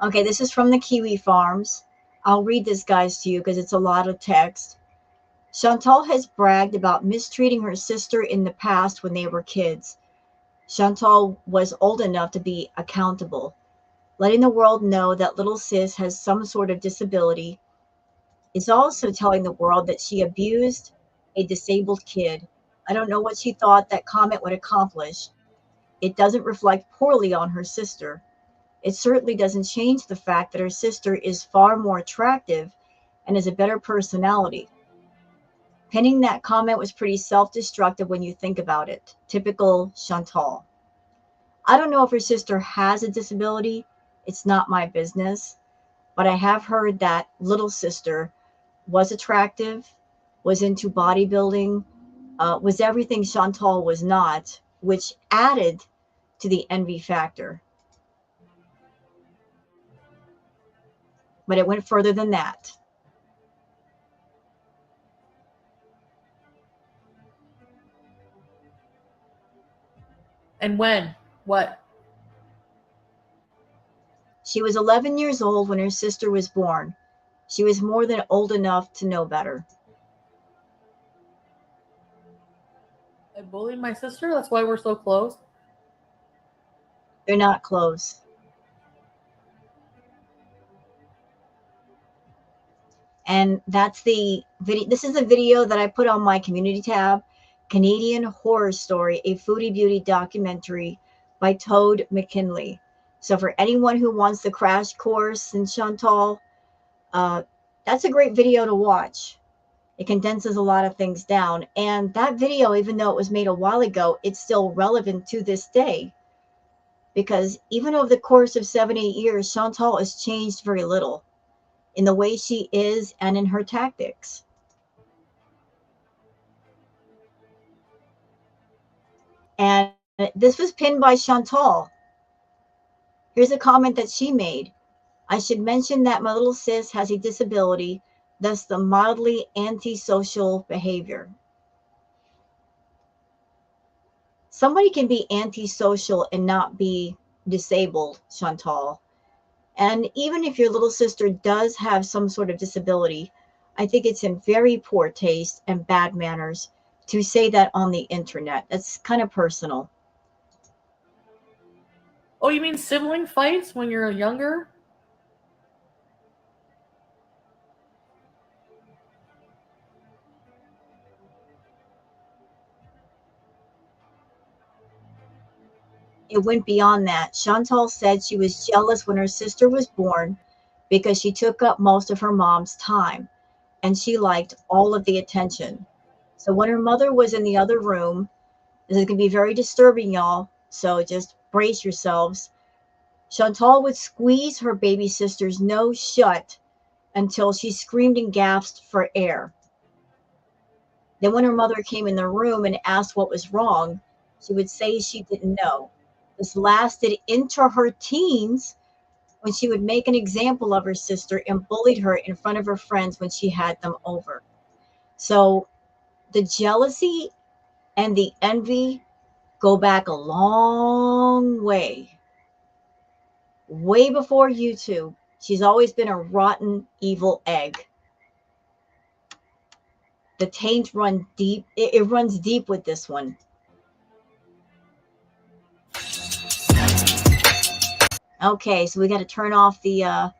S1: Okay, this is from the Kiwi Farms. I'll read this, guys, to you because it's a lot of text. Chantal has bragged about mistreating her sister in the past when they were kids. Chantal was old enough to be accountable. Letting the world know that little sis has some sort of disability is also telling the world that she abused a disabled kid. I don't know what she thought that comment would accomplish. It doesn't reflect poorly on her sister. It certainly doesn't change the fact that her sister is far more attractive and has a better personality. Penning that comment was pretty self destructive when you think about it. Typical Chantal. I don't know if her sister has a disability. It's not my business. but I have heard that little sister was attractive, was into bodybuilding, was everything Chantal was not, which added to the envy factor. But it went further than that.
S2: And when? What?
S1: She was 11 years old when her sister was born. She was more than old enough to know better.
S2: I bullied my sister? That's why we're so close?
S1: They're not close. And that's the video. This is a video that I put on my community tab, Canadian Horror Story, a foodie beauty documentary by Toad McKinley. So for anyone who wants the crash course in Chantal, uh, that's a great video to watch. It condenses a lot of things down. And that video, even though it was made a while ago, it's still relevant to this day. Because even over the course of 7, 8 years, Chantal has changed very little in the way she is and in her tactics. And this was pinned by Chantal. Here's a comment that she made. I should mention that my little sis has a disability, thus the mildly antisocial behavior. Somebody can be antisocial and not be disabled, Chantal. And even if your little sister does have some sort of disability, I think it's in very poor taste and bad manners to say that on the internet. That's kind of personal.
S2: Oh, you mean sibling fights when you're younger?
S1: It went beyond that. Chantal said she was jealous when her sister was born because she took up most of her mom's time and she liked all of the attention. So when her mother was in the other room, this is going to be very disturbing, y'all. So just brace yourselves. Chantal would squeeze her baby sister's nose shut until she screamed and gasped for air. Then, when her mother came in the room and asked what was wrong, she would say she didn't know. This lasted into her teens when she would make an example of her sister and bullied her in front of her friends when she had them over. So, the jealousy and the envy go back a long way. Way before YouTube. She's always been a rotten, evil egg. The taint run deep. It runs deep with this one. Okay, so we got to turn off the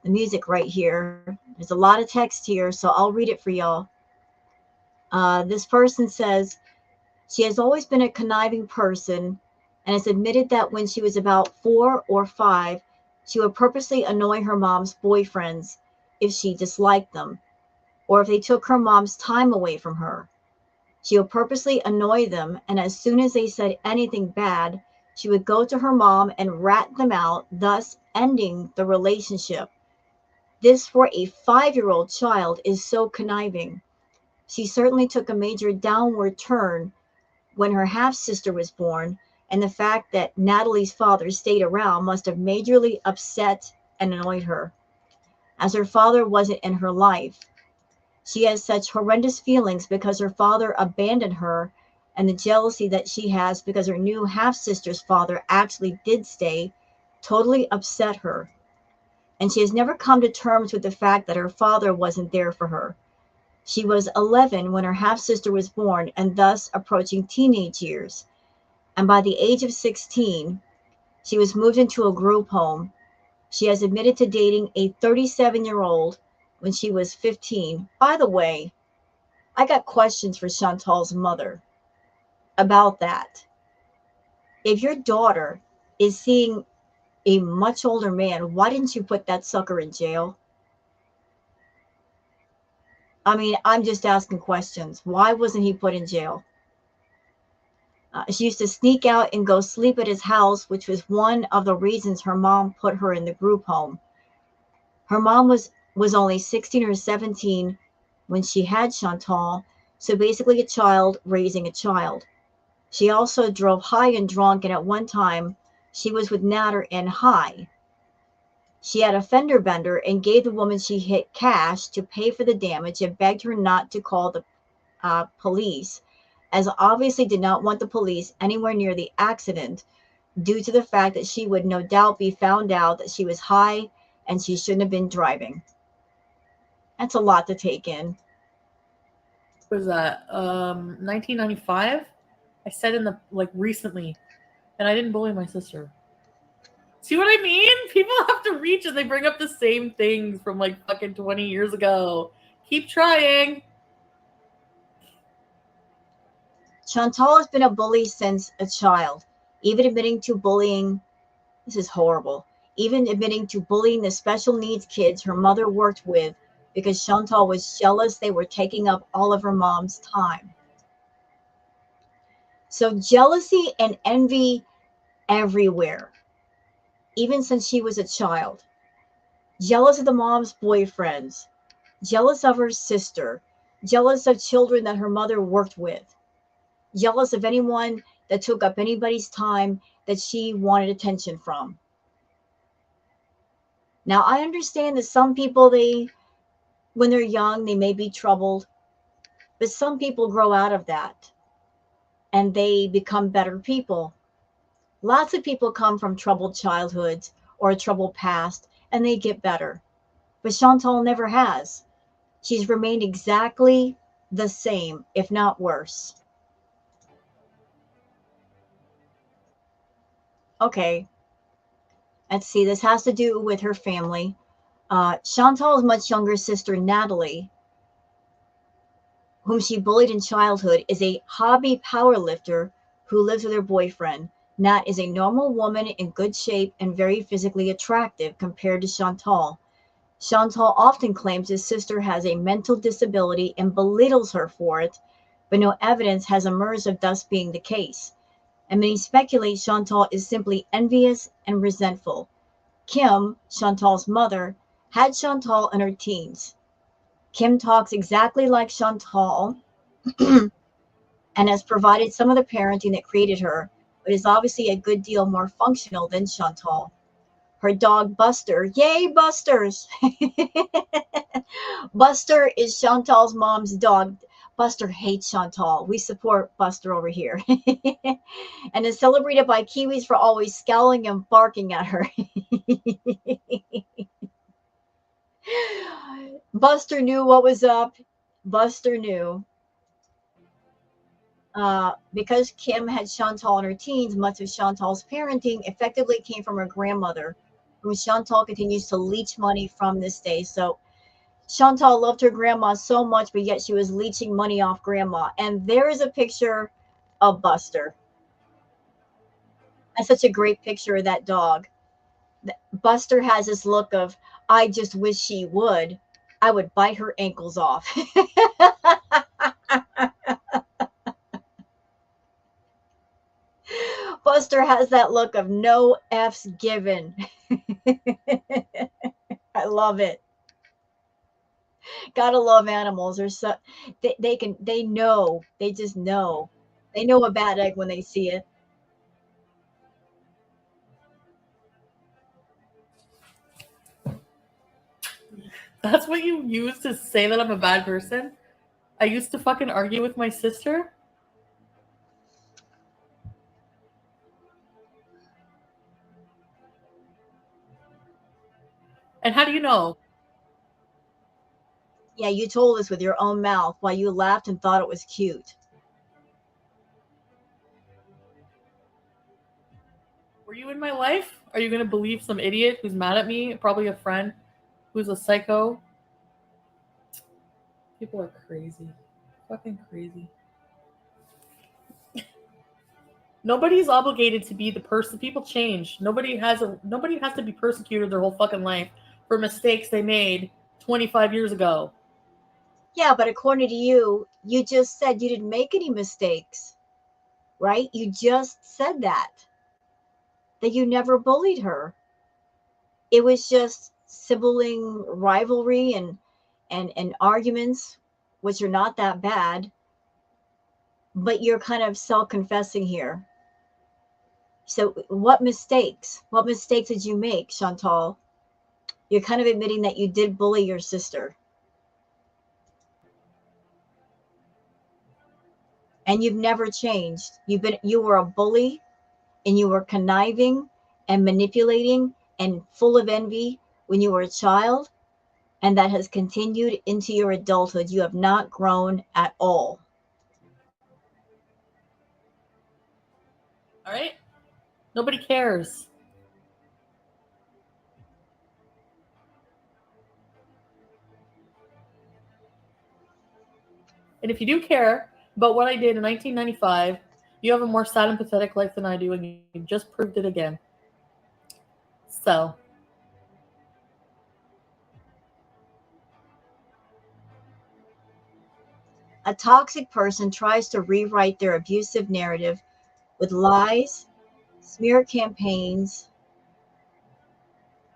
S1: music right here. There's a lot of text here, so I'll read it for y'all. This person says she has always been a conniving person and has admitted that when she was about 4 or 5, she would purposely annoy her mom's boyfriends if she disliked them or if they took her mom's time away from her. She would purposely annoy them, and as soon as they said anything bad, she would go to her mom and rat them out, thus ending the relationship. This, for a 5-year-old child, is so conniving. She certainly took a major downward turn when her half sister was born, and the fact that Natalie's father stayed around must have majorly upset and annoyed her, as her father wasn't in her life. She has such horrendous feelings because her father abandoned her, and the jealousy that she has because her new half sister's father actually did stay totally upset her. And she has never come to terms with the fact that her father wasn't there for her. She was 11 when her half sister was born and thus approaching teenage years. And by the age of 16, she was moved into a group home. She has admitted to dating a 37-year-old when she was 15. By the way, I got questions for Chantal's mother about that. If your daughter is seeing a much older man, why didn't you put that sucker in jail? I mean, I'm just asking questions. Why wasn't he put in jail? She used to sneak out and go sleep at his house, which was one of the reasons her mom put her in the group home. Her mom was only 16 or 17 when she had Chantal, so basically a child raising a child. She also drove high and drunk, and at one time she was with Natter and high. She had a fender bender and gave the woman she hit cash to pay for the damage and begged her not to call the police, as obviously did not want the police anywhere near the accident due to the fact that she would no doubt be found out that she was high and she shouldn't have been driving. That's a lot to take in.
S2: What was that? 1995. I said in the like recently, and I didn't bully my sister. See what I mean? People have to reach and they bring up the same things from like fucking 20 years ago. Keep trying.
S1: Chantal has been a bully since a child, even admitting to bullying. This is horrible. Even admitting to bullying the special needs kids her mother worked with because Chantal was jealous they were taking up all of her mom's time. So jealousy and envy everywhere, even since she was a child. Jealous of the mom's boyfriends, jealous of her sister, jealous of children that her mother worked with, jealous of anyone that took up anybody's time that she wanted attention from. Now, I understand that some people, when they're young, they may be troubled, but some people grow out of that and they become better people. Lots of people come from troubled childhoods or a troubled past and they get better. But Chantal never has. She's remained exactly the same, if not worse. Okay, let's see. This has to do with her family. Chantal's much younger sister, Natalie, whom she bullied in childhood, is a hobby powerlifter who lives with her boyfriend. Nat is a normal woman in good shape and very physically attractive compared to Chantal. Chantal often claims his sister has a mental disability and belittles her for it, but no evidence has emerged of thus being the case. And many speculate Chantal is simply envious and resentful. Kim, Chantal's mother, had Chantal in her teens. Kim talks exactly like Chantal and has provided some of the parenting that created her, but is obviously a good deal more functional than Chantal. Her dog Buster, yay Busters! Buster is Chantal's mom's dog. Buster hates Chantal. We support Buster over here. And is celebrated by Kiwis for always scowling and barking at her. Buster knew what was up. Buster knew. Because Kim had Chantal in her teens, much of Chantal's parenting effectively came from her grandmother, whom Chantal continues to leech money from this day. So Chantal loved her grandma so much, but yet she was leeching money off grandma. And there is a picture of Buster. That's such a great picture of that dog. Buster has this look of, I just wish she would. I would bite her ankles off. Buster has that look of no F's given. I love it. Gotta love animals. They're so they just know. They know a bad egg when they see it.
S2: That's what you use to say that I'm a bad person? I used to fucking argue with my sister. And how do you know?
S1: Yeah, you told us with your own mouth while you laughed and thought it was cute.
S2: Were you in my life? Are you gonna believe some idiot who's mad at me? Probably a friend who's a psycho. People are crazy. Fucking crazy. Nobody's obligated to be the person. People change. Nobody has to be persecuted their whole fucking life for mistakes they made 25 years ago.
S1: Yeah, but according to you, you just said you didn't make any mistakes, right? You just said that you never bullied her. It was just sibling rivalry and arguments, which are not that bad, but you're kind of self-confessing here. So what mistakes did you make, Chantal? You're kind of admitting that you did bully your sister, and you've never changed. You were a bully, and you were conniving and manipulating and full of envy when you were a child, and that has continued into your adulthood. You have not grown at all.
S2: All right? Nobody cares. And if you do care about what I did in 1995, you have a more sad and pathetic life than I do, and you just proved it again. So,
S1: A toxic person tries to rewrite their abusive narrative with lies, smear campaigns,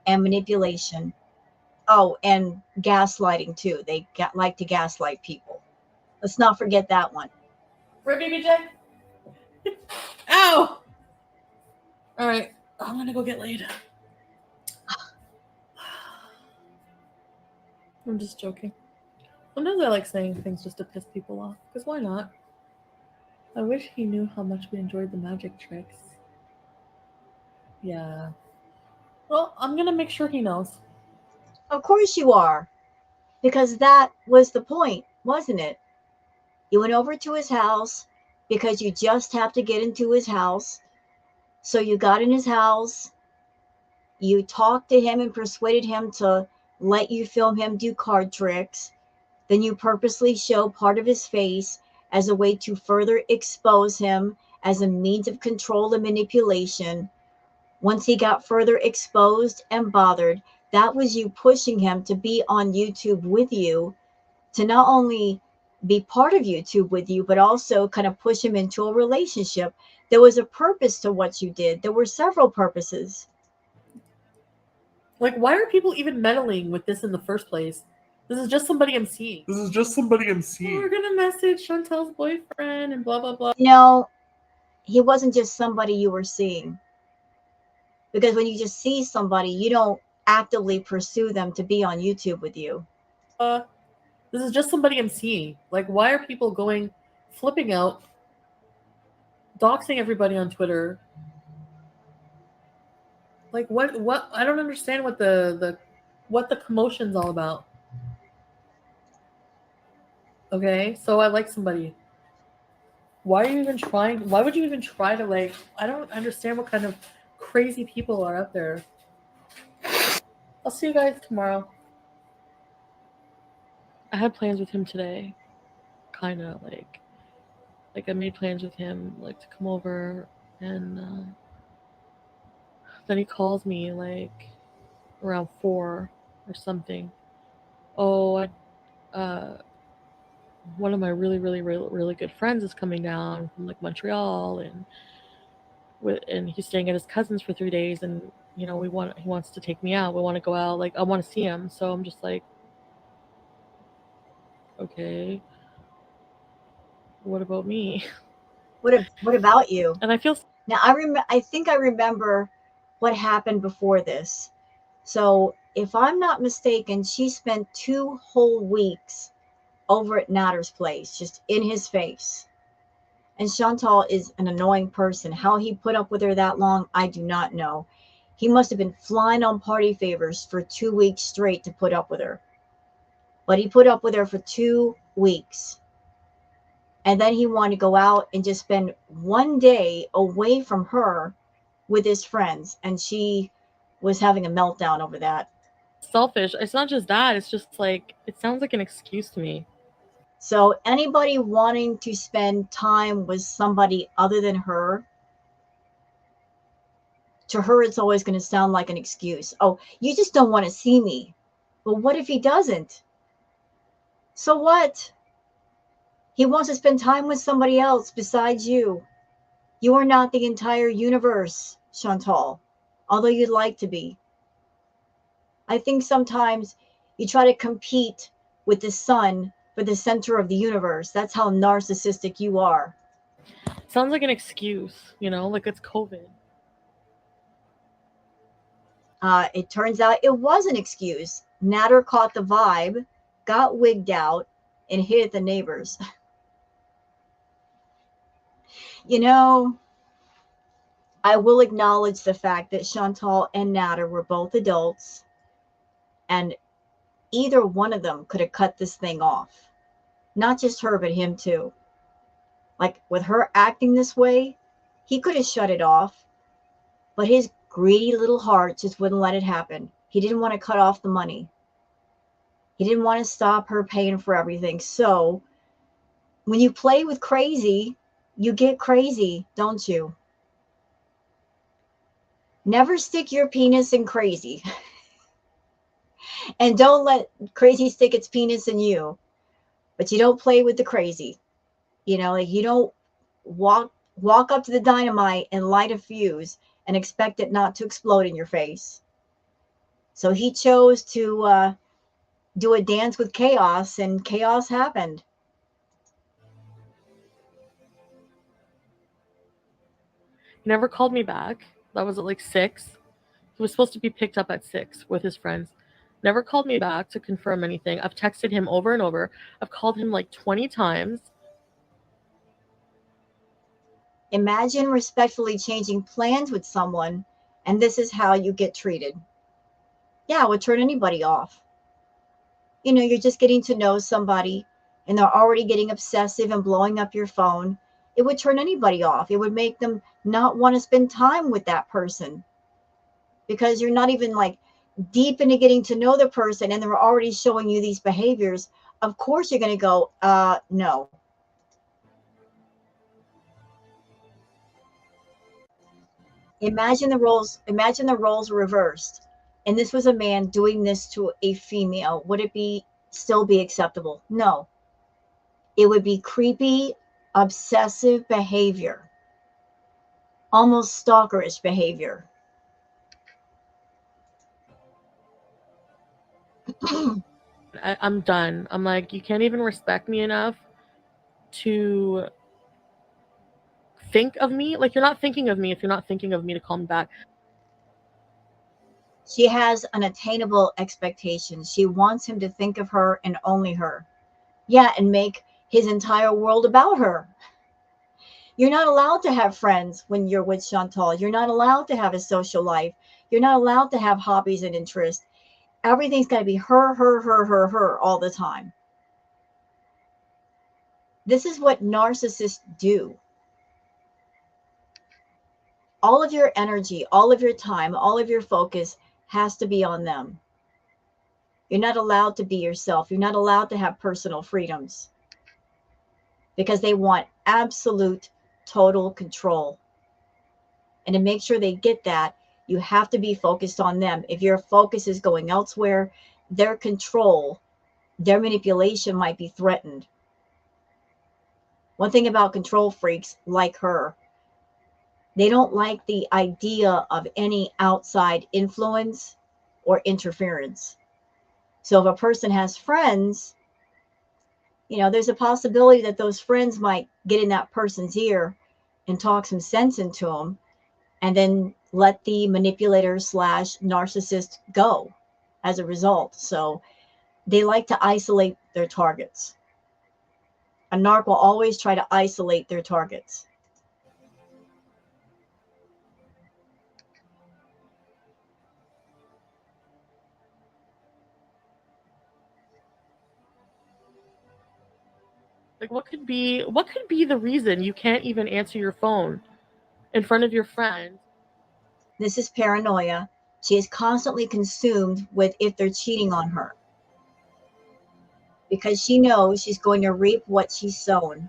S1: and manipulation. Oh, and gaslighting too. Like to gaslight people. Let's not forget that one.
S2: right, baby J? Ow! All right, I'm gonna go get laid. I'm just joking. Sometimes I like saying things just to piss people off, because why not? I wish he knew how much we enjoyed the magic tricks. Yeah. Well, I'm gonna make sure he knows.
S1: Of course you are, because that was the point, wasn't it? You went over to his house because you just have to get into his house. So you got in his house, you talked to him and persuaded him to let you film him do card tricks. Then you purposely show part of his face as a way to further expose him as a means of control and manipulation. Once he got further exposed and bothered, that was you pushing him to be on YouTube with you, to not only be part of YouTube with you, but also kind of push him into a relationship. There was a purpose to what you did. There were several purposes.
S2: Like, why are people even meddling with this in the first place? This is just somebody I'm seeing.
S3: This is just somebody I'm seeing.
S2: We're gonna message Chantel's boyfriend and blah blah blah.
S1: No, he wasn't just somebody you were seeing. Because when you just see somebody, you don't actively pursue them to be on YouTube with you.
S2: This is just somebody I'm seeing. Like, why are people going flipping out, doxing everybody on Twitter? Like, what? I don't understand what the commotion's all about. Okay, so I like somebody. Why are you even trying? Why would you even try to, like? I don't understand what kind of crazy people are out there. I'll see you guys tomorrow. I had plans with him today, kind of like I made plans with him like to come over, and then he calls me like around 4 or something. Oh, one of my really good friends is coming down from like Montreal, and he's staying at his cousin's for 3 days, and he wants to take me out. We want to go out. Like, I want to see him. So I'm just like, okay, what about me?
S1: What about you?
S2: And I feel
S1: Now I think I remember what happened before this. So if I'm not mistaken, she spent 2 whole weeks over at Natter's place, just in his face. And Chantal is an annoying person. How he put up with her that long, I do not know. He must have been flying on party favors for 2 weeks straight to put up with her. But he put up with her for 2 weeks. And then he wanted to go out and just spend one day away from her with his friends. And she was having a meltdown over that.
S2: selfish. It's not just that. It's just like, it sounds like an excuse to me.
S1: So anybody wanting to spend time with somebody other than her, to her, it's always going to sound like an excuse. Oh, you just don't want to see me. Well, what if he doesn't? So what? He wants to spend time with somebody else besides you. You are not the entire universe, Chantal, although you'd like to be. I think sometimes you try to compete with the sun for the center of the universe. That's how narcissistic you are.
S2: Sounds like an excuse, like it's COVID.
S1: It turns out it was an excuse. Natter caught the vibe, got wigged out, and hit at the neighbors. You know, I will acknowledge the fact that Chantal and Natter were both adults, and either one of them could have cut this thing off. Not just her, but him too. Like with her acting this way, he could have shut it off, but his greedy little heart just wouldn't let it happen. He didn't want to cut off the money. He didn't want to stop her paying for everything. So when you play with crazy, you get crazy, don't you? Never stick your penis in crazy. And don't let crazy stick its penis in you. But you don't play with the crazy. Like you don't walk up to the dynamite and light a fuse and expect it not to explode in your face. So he chose to do a dance with chaos, and chaos happened.
S2: He never called me back. That was at like 6. He was supposed to be picked up at 6 with his friends. Never called me back to confirm anything. I've texted him over and over. I've called him like 20 times.
S1: Imagine respectfully changing plans with someone, and this is how you get treated. Yeah, it would turn anybody off. You're just getting to know somebody, and they're already getting obsessive and blowing up your phone. It would turn anybody off. It would make them not want to spend time with that person because you're not even like deep into getting to know the person and they're already showing you these behaviors. Of course, you're going to go, no. Imagine the roles reversed, and this was a man doing this to a female. Would it be still be acceptable? No. It would be creepy, obsessive behavior, almost stalkerish behavior.
S2: I'm done. I'm like, you can't even respect me enough to think of me. Like, you're not thinking of me if you're not thinking of me to call me back.
S1: She has unattainable expectations. She wants him to think of her and only her. Yeah, and make his entire world about her. You're not allowed to have friends when you're with Chantal. You're not allowed to have a social life. You're not allowed to have hobbies and interests. Everything's got to be her, her, her, her, her all the time. This is what narcissists do. All of your energy, all of your time, all of your focus has to be on them. You're not allowed to be yourself. You're not allowed to have personal freedoms because they want absolute, total control. And to make sure they get that, you have to be focused on them. If your focus is going elsewhere, their control, their manipulation might be threatened. One thing about control freaks like her, they don't like the idea of any outside influence or interference. So if a person has friends, there's a possibility that those friends might get in that person's ear and talk some sense into them and then let the manipulator slash narcissist go as a result. So they like to isolate their targets. A narc will always try to isolate their targets.
S2: Like, what could be the reason you can't even answer your phone in front of your friends?
S1: This is paranoia. She is constantly consumed with if they're cheating on her because she knows she's going to reap what she's sown.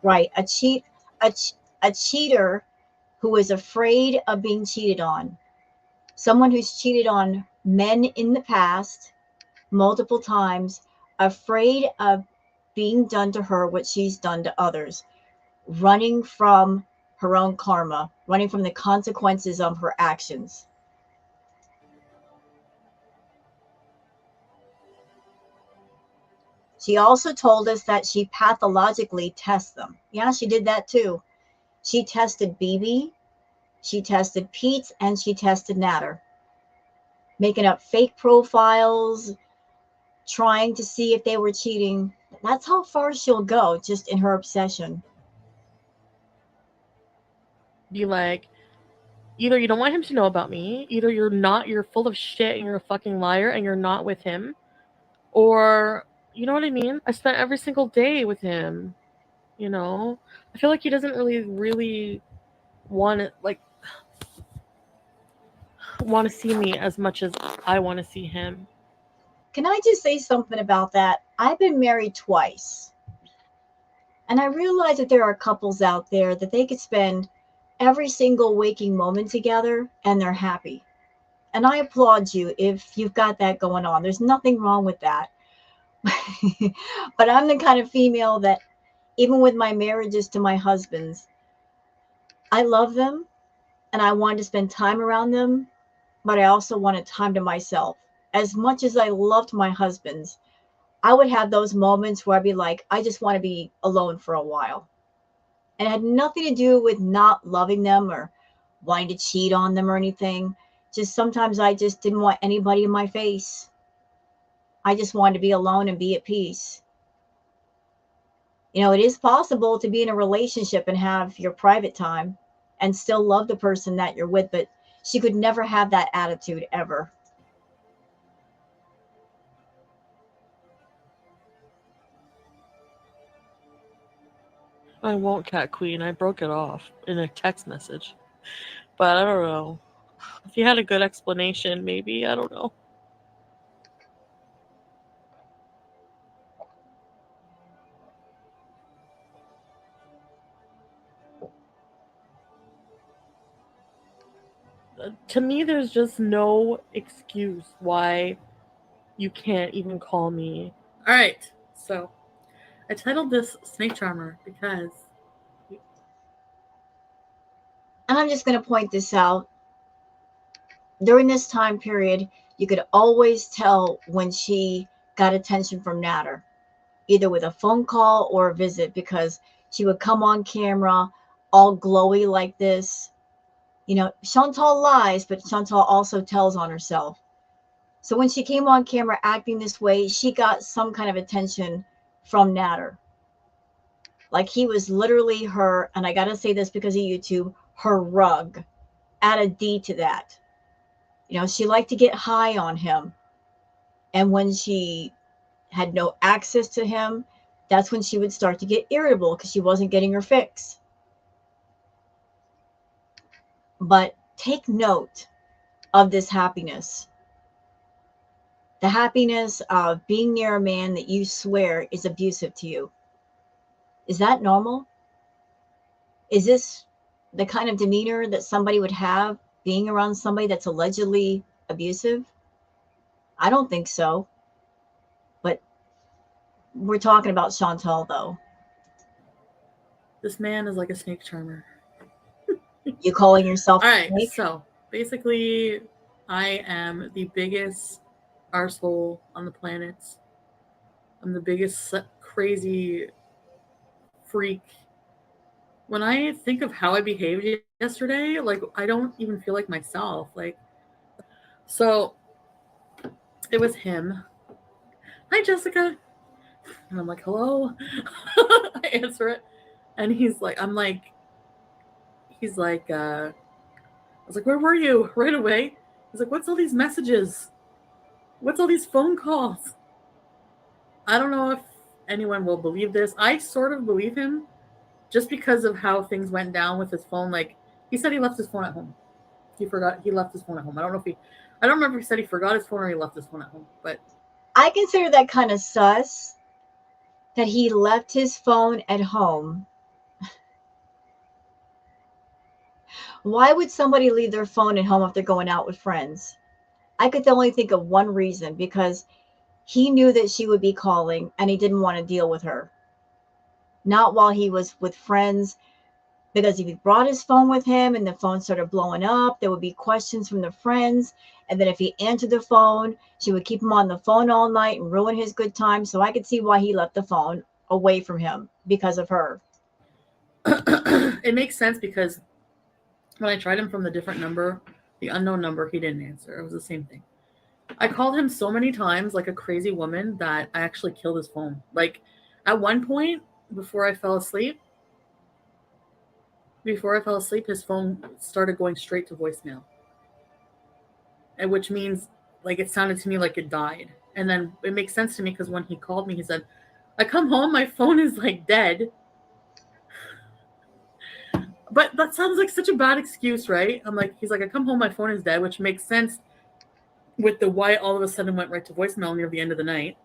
S1: Right. A, a cheater who is afraid of being cheated on. Someone who's cheated on men in the past multiple times, afraid of being done to her what she's done to others, running from her own karma, running from the consequences of her actions. She also told us that she pathologically tests them. Yeah, she did that too. She tested BB, she tested Pete's, and she tested Natter, making up fake profiles, trying to see if they were cheating. That's how far she'll go just in her obsession.
S2: Be like, either you don't want him to know about me, either you're full of shit and you're a fucking liar and you're not with him, or you know what I mean? I spent every single day with him, you know? I feel like he doesn't really want to want to see me as much as I want to see him.
S1: Can I just say something about that? I've been married twice, and I realize that there are couples out there that they could spend every single waking moment together and they're happy. And I applaud you if you've got that going on. There's nothing wrong with that. But I'm the kind of female that, even with my marriages to my husbands, I love them and I wanted to spend time around them, but I also wanted time to myself. As much as I loved my husbands, I would have those moments where I'd be like, I just want to be alone for a while. And it had nothing to do with not loving them or wanting to cheat on them or anything. Just sometimes I just didn't want anybody in my face. I just wanted to be alone and be at peace. It is possible to be in a relationship and have your private time and still love the person that you're with, but she could never have that attitude ever.
S2: I won't, Cat Queen. I broke it off in a text message. But I don't know. If you had a good explanation, maybe. I don't know. To me, there's just no excuse why you can't even call me. All right. So I titled this Snake Charmer because
S1: And I'm just going to point this out. During this time period, you could always tell when she got attention from Natter, either with a phone call or a visit, because she would come on camera all glowy like this. Chantal lies, but Chantal also tells on herself. So when she came on camera acting this way, she got some kind of attention from Natter. Like he was literally her, and I got to say this because of YouTube, her rug. Add a D to that. She liked to get high on him. And when she had no access to him, that's when she would start to get irritable because she wasn't getting her fix. But take note of this happiness, the happiness of being near a man that you swear is abusive to you. Is that normal? Is this the kind of demeanor that somebody would have being around somebody that's allegedly abusive? I don't think so. But we're talking about Chantal, though.
S2: this man is like a snake charmer.
S1: You calling yourself
S2: All
S1: a
S2: right.
S1: snake?
S2: So basically, I am the biggest arsehole on the planet. I'm the biggest crazy freak. When I think of how I behaved yesterday, like I don't even feel like myself. So it was him. Hi, Jessica. And I'm like, hello. I answer it, and he's like, I was like, where were you? Right away. He's like, what's all these messages? What's all these phone calls? I don't know if anyone will believe this. I sort of believe him just because of how things went down with his phone. Like he said he left his phone at home. He left his phone at home. I don't remember if he said he forgot his phone or he left his phone at home. But
S1: I consider that kind of sus that he left his phone at home. Why would somebody leave their phone at home if they're going out with friends? I could only think of one reason, because he knew that she would be calling and he didn't want to deal with her. Not while he was with friends, because if he brought his phone with him and the phone started blowing up, there would be questions from the friends. And then if he answered the phone, she would keep him on the phone all night and ruin his good time. So I could see why he left the phone away from him because of her.
S2: It makes sense because when I tried him from the different number, the unknown number, he didn't answer. It was the same thing. I called him so many times like a crazy woman that I actually killed his phone. Like at one point before I fell asleep, his phone started going straight to voicemail. And which means like it sounded to me like it died. And then it makes sense to me because when he called me, he said, "I come home, my phone is like dead." But that sounds like such a bad excuse, right? I'm like, he's like, "I come home, my phone is dead," which makes sense with the why all of a sudden went right to voicemail near the end of the night.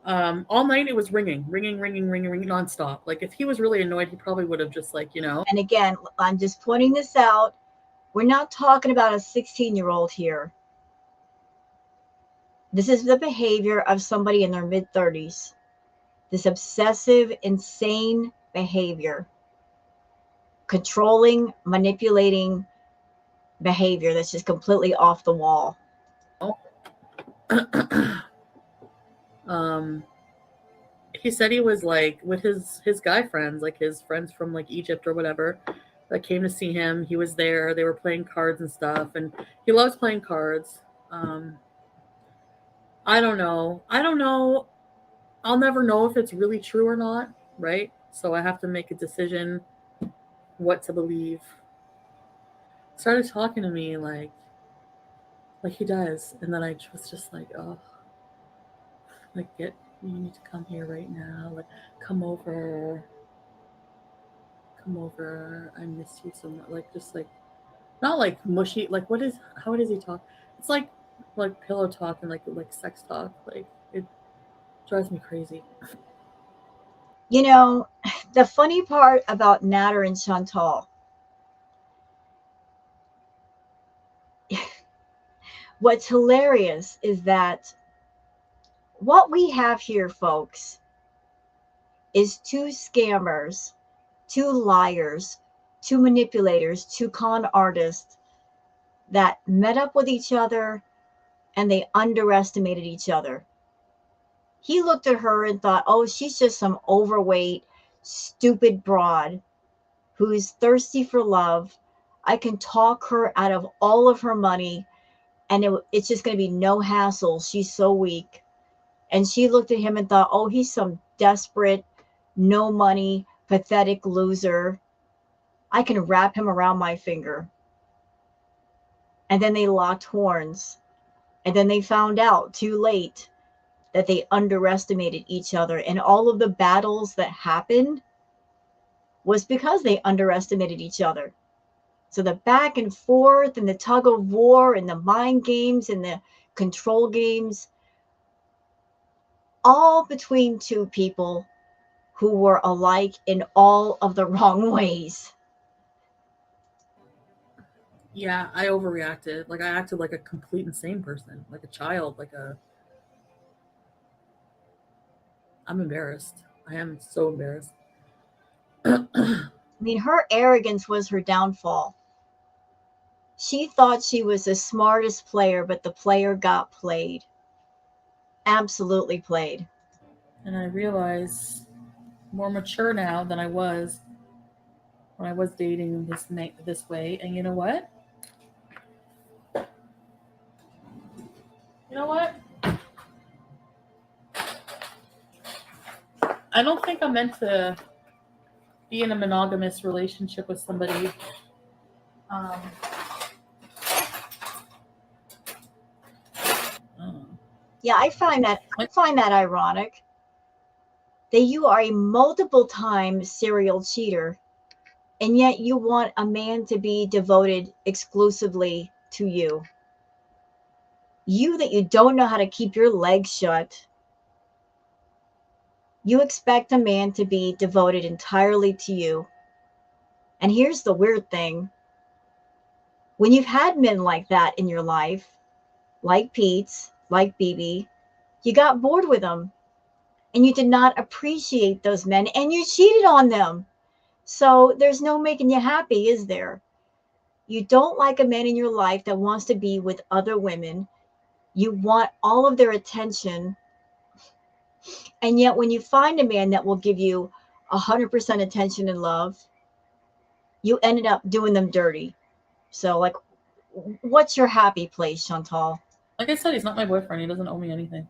S2: All night it was ringing, ringing, ringing, ringing, ringing nonstop. Like if he was really annoyed, he probably would have just like.
S1: And again, I'm just pointing this out. We're not talking about a 16-year-old here. This is the behavior of somebody in their mid 30s. This obsessive, insane behavior, controlling, manipulating behavior that's just completely off the wall.
S2: um, he said he was like with his guy friends, like his friends from like Egypt or whatever, that came to see him. He was there. They were playing cards and stuff, and he loves playing cards. Um, I don't know. I don't know. I'll never know if it's really true or not, right? So I have to make a decision what to believe. Started talking to me like he does, and then I was just like, oh, like get you need to come here right now, like come over, come over. I miss you so much. Like just like not like mushy. Like what is how does he talk? It's like pillow talk and like sex talk. Like it drives me crazy.
S1: You know, the funny part about Natter and Chantal, what's hilarious is that what we have here, folks, is two scammers, two liars, two manipulators, two con artists that met up with each other and they underestimated each other. He looked at her and thought, oh, she's just some overweight, stupid broad who's thirsty for love. I can talk her out of all of her money and it's just going to be no hassle. She's so weak. And she looked at him and thought, oh, he's some desperate, no money, pathetic loser. I can wrap him around my finger. And then they locked horns. And then they found out too late that they underestimated each other. And all of the battles that happened was because they underestimated each other. So the back and forth and the tug of war and the mind games and the control games, all between two people who were alike in all of the wrong ways.
S2: Yeah, I overreacted. Like I acted like a complete insane person, like a child, like a. I'm embarrassed. I am so embarrassed.
S1: I mean, her arrogance was her downfall. She thought she was the smartest player, but the player got played. Absolutely played.
S2: And I realize more mature now than I was when I was dating this way. And you know what? You know what? I don't think I'm meant to be in a monogamous relationship with somebody. Um, uh,
S1: Yeah, I find that ironic that you are a multiple time serial cheater and yet you want a man to be devoted exclusively to you. You that you don't know how to keep your legs shut. You expect a man to be devoted entirely to you. And here's the weird thing. When you've had men like that in your life, like Pete's, like BB, you got bored with them and you did not appreciate those men and you cheated on them. So there's no making you happy, is there? You don't like a man in your life that wants to be with other women. You want all of their attention. And yet, when you find a man that will give you 100% attention and love, you ended up doing them dirty. So, like, what's your happy place, Chantal?
S2: Like I said, he's not my boyfriend. He doesn't owe me anything.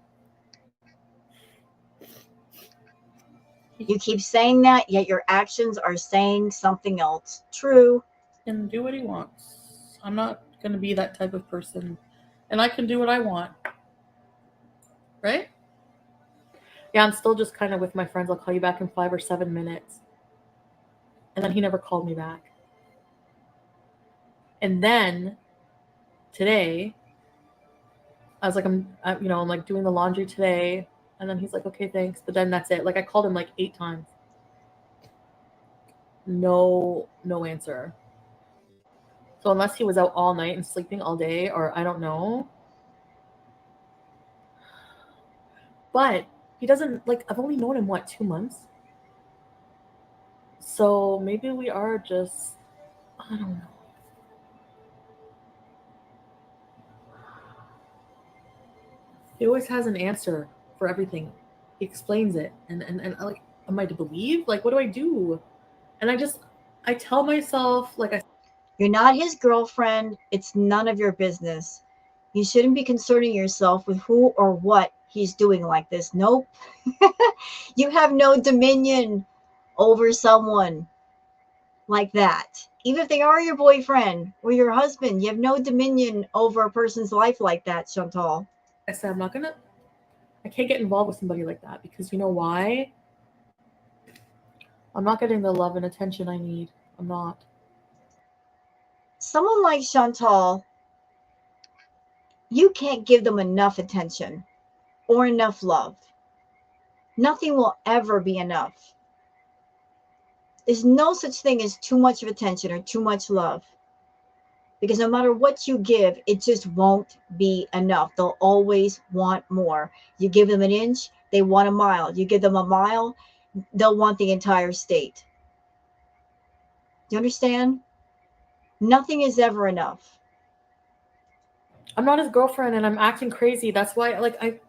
S1: You keep saying that, yet your actions are saying something else. True.
S2: He can do what he wants. I'm not going to be that type of person. And I can do what I want. Right? Yeah, I'm still just kind of with my friends. I'll call you back in 5 or 7 minutes. And then he never called me back. And then today, I was like, I'm like doing the laundry today. And then he's like, okay, thanks. But then that's it. Like I called him like 8 times. No answer. So unless he was out all night and sleeping all day, or I don't know. But he doesn't, like, I've only known him, what, 2 months? So maybe we are just, I don't know. He always has an answer for everything. He explains it. And like, am I to believe? Like, what do I do? And I tell myself, like,
S1: You're not his girlfriend. It's none of your business. You shouldn't be concerning yourself with who or what he's doing like this. Nope. You have no dominion over someone like that. Even if they are your boyfriend or your husband, you have no dominion over a person's life like that, Chantal.
S2: I said, I can't get involved with somebody like that because you know why? I'm not getting the love and attention I need. I'm not.
S1: Someone like Chantal, you can't give them enough attention or enough love. Nothing will ever be enough. There's no such thing as too much of attention or too much love. Because no matter what you give, it just won't be enough. They'll always want more. You give them an inch, they want a mile. You give them a mile, they'll want the entire state. Do you understand? Nothing is ever enough.
S2: I'm not his girlfriend and I'm acting crazy. That's why, like,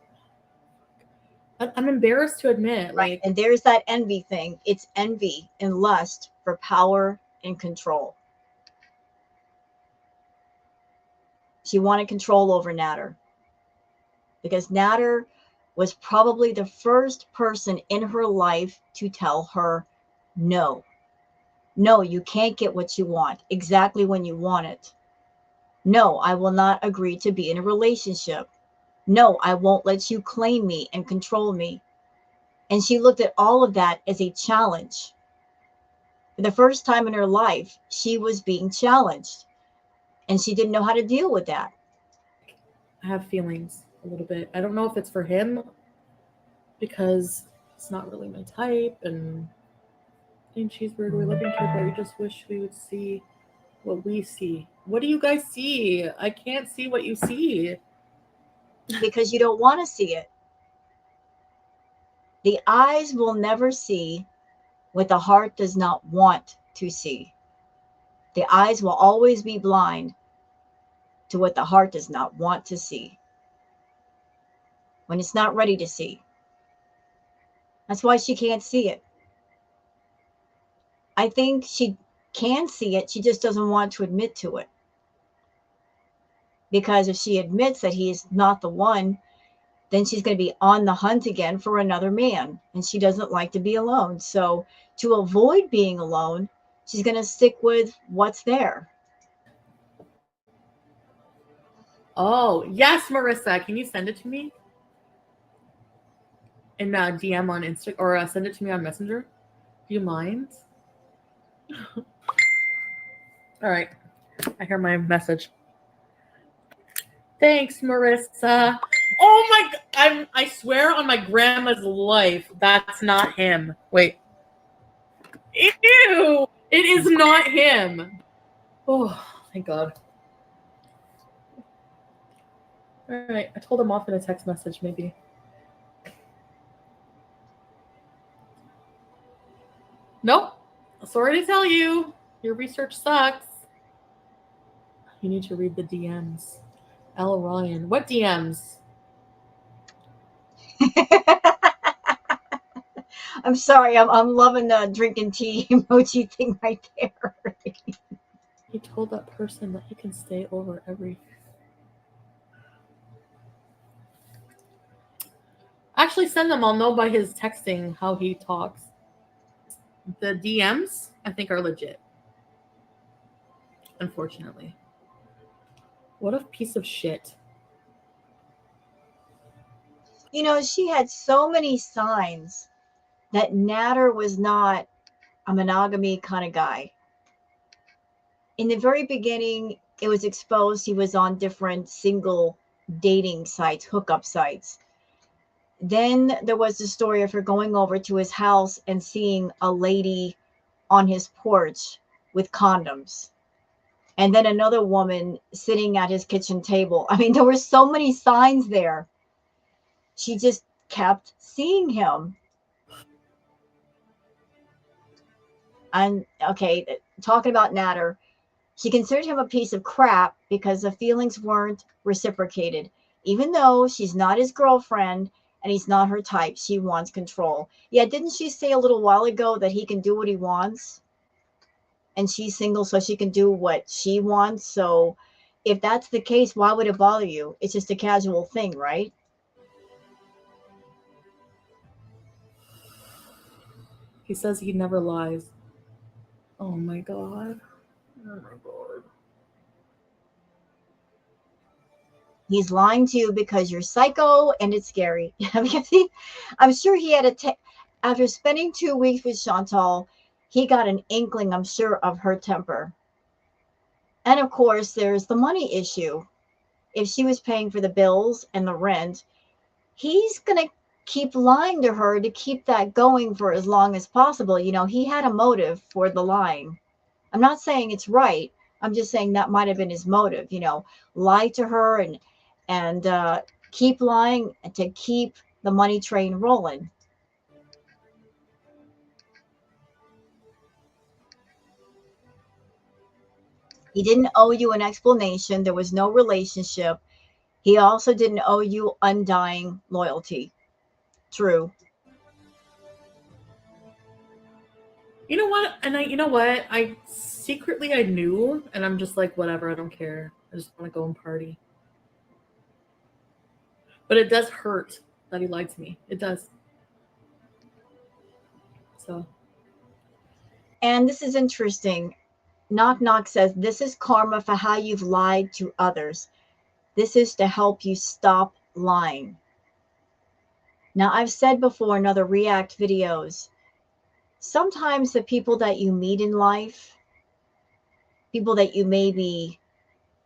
S2: I'm embarrassed to admit,
S1: Right.
S2: like,
S1: And there's that envy thing. It's envy and lust for power and control. She wanted control over Natter because Natter was probably the first person in her life to tell her no. No, you can't get what you want exactly when you want it. No, I will not agree to be in a relationship. No, I won't let you claim me and control me. And she looked at all of that as a challenge. For the first time in her life, she was being challenged and she didn't know how to deal with that.
S2: I have feelings a little bit. I don't know if it's for him because it's not really my type and cheeseburger, we live in kid, but we just wish we would see what we see. What do you guys see? I can't see what you see.
S1: Because you don't want to see it. The eyes will never see what the heart does not want to see. The eyes will always be blind to what the heart does not want to see when it's not ready to see. That's why she can't see it. I think she can see it, she just doesn't want to admit to it. Because if she admits that he is not the one, then she's going to be on the hunt again for another man. And she doesn't like to be alone. So to avoid being alone, she's going to stick with what's there.
S2: Oh, yes, Marissa. Can you send it to me? In DM on Insta or send it to me on Messenger? Do you mind? All right. I hear my message. Thanks, Marissa. Oh my I swear on my grandma's life, that's not him. Wait. Ew! It is not him. Oh, thank God. All right. I told him off in a text message, maybe. Nope. Sorry to tell you. Your research sucks. You need to read the DMs. L. Ryan. What DMs?
S1: I'm sorry, I'm loving the drinking tea emoji thing right there.
S2: He told that person that he can stay over every. Actually, send them. I'll know by his texting how he talks. The DMs, I think, are legit, unfortunately. What a piece of shit.
S1: You know, she had so many signs that Natter was not a monogamy kind of guy. In the very beginning, it was exposed he was on different single dating sites, hookup sites. Then there was the story of her going over to his house and seeing a lady on his porch with condoms. And then another woman sitting at his kitchen table. I mean, there were so many signs there. She just kept seeing him. And okay, talking about Natter, she considered him a piece of crap because the feelings weren't reciprocated. Even though she's not his girlfriend and he's not her type, she wants control. Yeah, didn't she say a little while ago that he can do what he wants? And she's single, so she can do what she wants. So if that's the case, why would it bother you? It's just a casual thing, right?
S2: He says he never lies. Oh my god. Oh my god.
S1: He's lying to you because you're psycho and it's scary. Because I'm sure he had after spending 2 weeks with Chantal, he got an inkling, I'm sure, of her temper. And of course, there's the money issue. If she was paying for the bills and the rent, he's going to keep lying to her to keep that going for as long as possible. You know, he had a motive for the lying. I'm not saying it's right. I'm just saying that might have been his motive, you know, lie to her and keep lying to keep the money train rolling. He didn't owe you an explanation. There was no relationship. He also didn't owe you undying loyalty. True.
S2: You know what? And you know what? I secretly I knew, and I'm just like, whatever. I don't care. I just want to go and party. But it does hurt that he lied to me. It does. So
S1: And this is interesting. Knock Knock says this is karma for how you've lied to others. This is to help you stop lying. Now, I've said before in other React videos, sometimes the people that you meet in life, people that you may be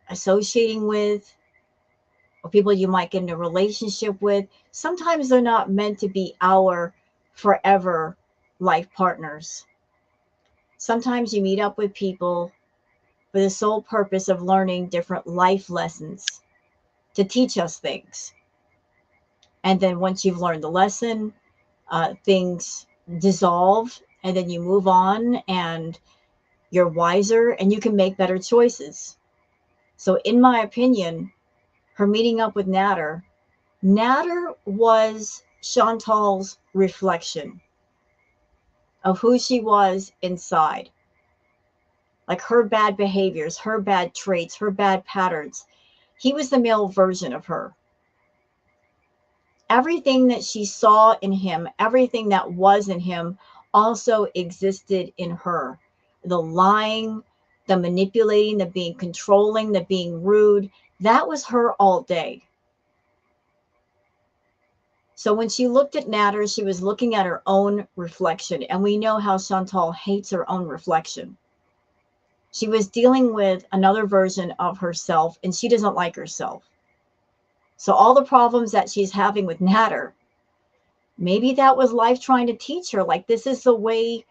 S1: associating with, or people you might get in a relationship with, sometimes they're not meant to be our forever life partners. Sometimes you meet up with people for the sole purpose of learning different life lessons to teach us things. And then once you've learned the lesson, things dissolve and then you move on and you're wiser and you can make better choices. So, in my opinion, her meeting up with Natter was Chantal's reflection of who she was inside, like her bad behaviors, her bad traits, her bad patterns. He was the male version of her. Everything that she saw in him, everything that was in him, also existed in her. The lying, the manipulating, the being controlling, the being rude, that was her all day. So when she looked at Natter, she was looking at her own reflection. And we know how Chantal hates her own reflection. She was dealing with another version of herself, and she doesn't like herself. So all the problems that she's having with Natter, maybe that was life trying to teach her, like, this is the way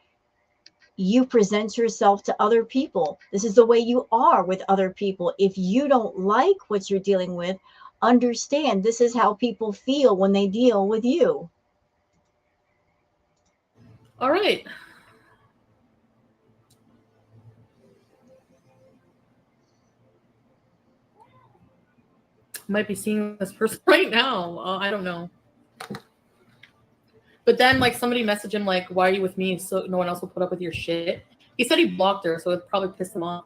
S1: you present yourself to other people. This is the way you are with other people. If you don't like what you're dealing with, understand this is how people feel when they deal with you.
S2: all right. might be seeing this person right now. I don't know. But then, like, somebody messaged him, like, "Why are you with me? So no one else will put up with your shit." He said he blocked her, so it probably pissed him off.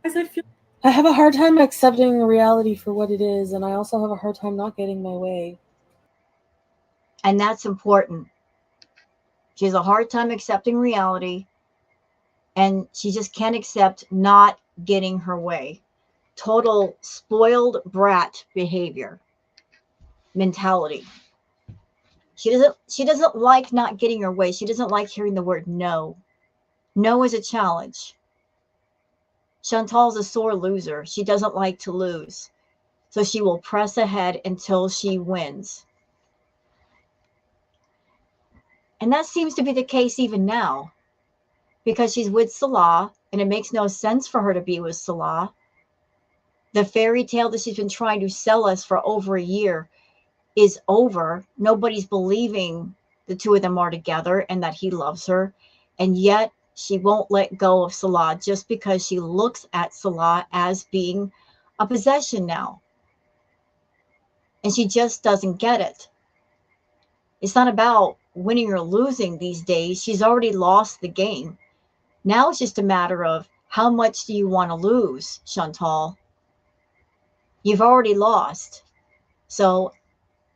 S2: I have a hard time accepting reality for what it is, and I also have a hard time not getting my way.
S1: And that's important. She has a hard time accepting reality, and she just can't accept not getting her way. Total spoiled brat behavior, mentality. She doesn't like not getting her way. She doesn't like hearing the word no. No is a challenge. Chantal's a sore loser. She doesn't like to lose. So she will press ahead until she wins. And that seems to be the case even now, because she's with Salah, and it makes no sense for her to be with Salah. The fairy tale that she's been trying to sell us for over a year is over. Nobody's believing the two of them are together and that he loves her. And yet she won't let go of Salah just because she looks at Salah as being a possession now. And she just doesn't get it. It's not about winning or losing these days. She's already lost the game. Now it's just a matter of how much do you want to lose, Chantal? You've already lost. So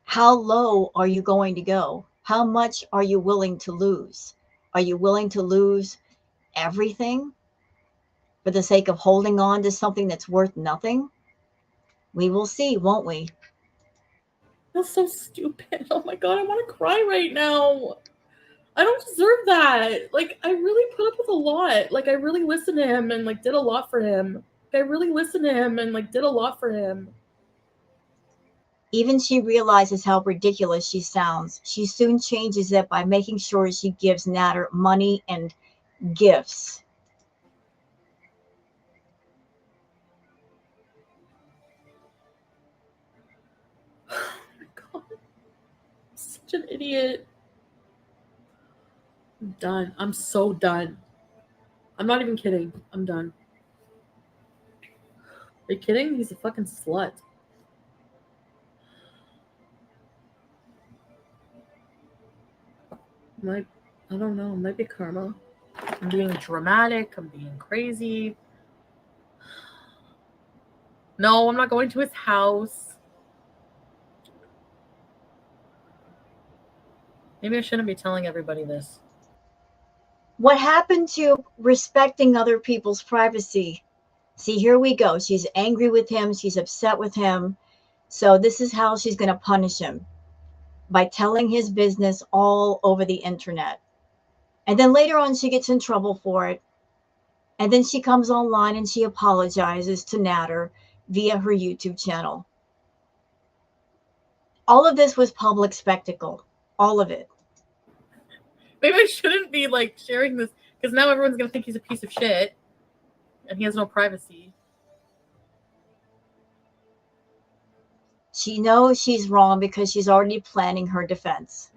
S1: how low are you going to go? How much are you willing to lose? Are you willing to lose everything for the sake of holding on to something that's worth nothing? We will see, won't we?
S2: That's so stupid. Oh my god, I want to cry right now. I don't deserve that. Like, I really put up with a lot. Like, I really listened to him and, like, did a lot for him. I really listened to him and, like, did a lot for him.
S1: Even she realizes how ridiculous she sounds. She soon changes it by making sure she gives Natter money and gifts.
S2: Oh my god. I'm such an idiot. I'm done. I'm so done. I'm not even kidding. I'm done. Are you kidding? He's a fucking slut. Might, I don't know. Might be karma. I'm being dramatic. I'm being crazy. No, I'm not going to his house. Maybe I shouldn't be telling everybody this.
S1: What happened to respecting other people's privacy? See, here we go. She's angry with him. She's upset with him. So this is how she's going to punish him, by telling his business all over the internet. And then later on, she gets in trouble for it. And then she comes online and she apologizes to Natter via her YouTube channel. All of this was public spectacle. All of it.
S2: Maybe I shouldn't be, like, sharing this, because now everyone's going to think he's a piece of shit and he has no privacy.
S1: She knows she's wrong because she's already planning her defense.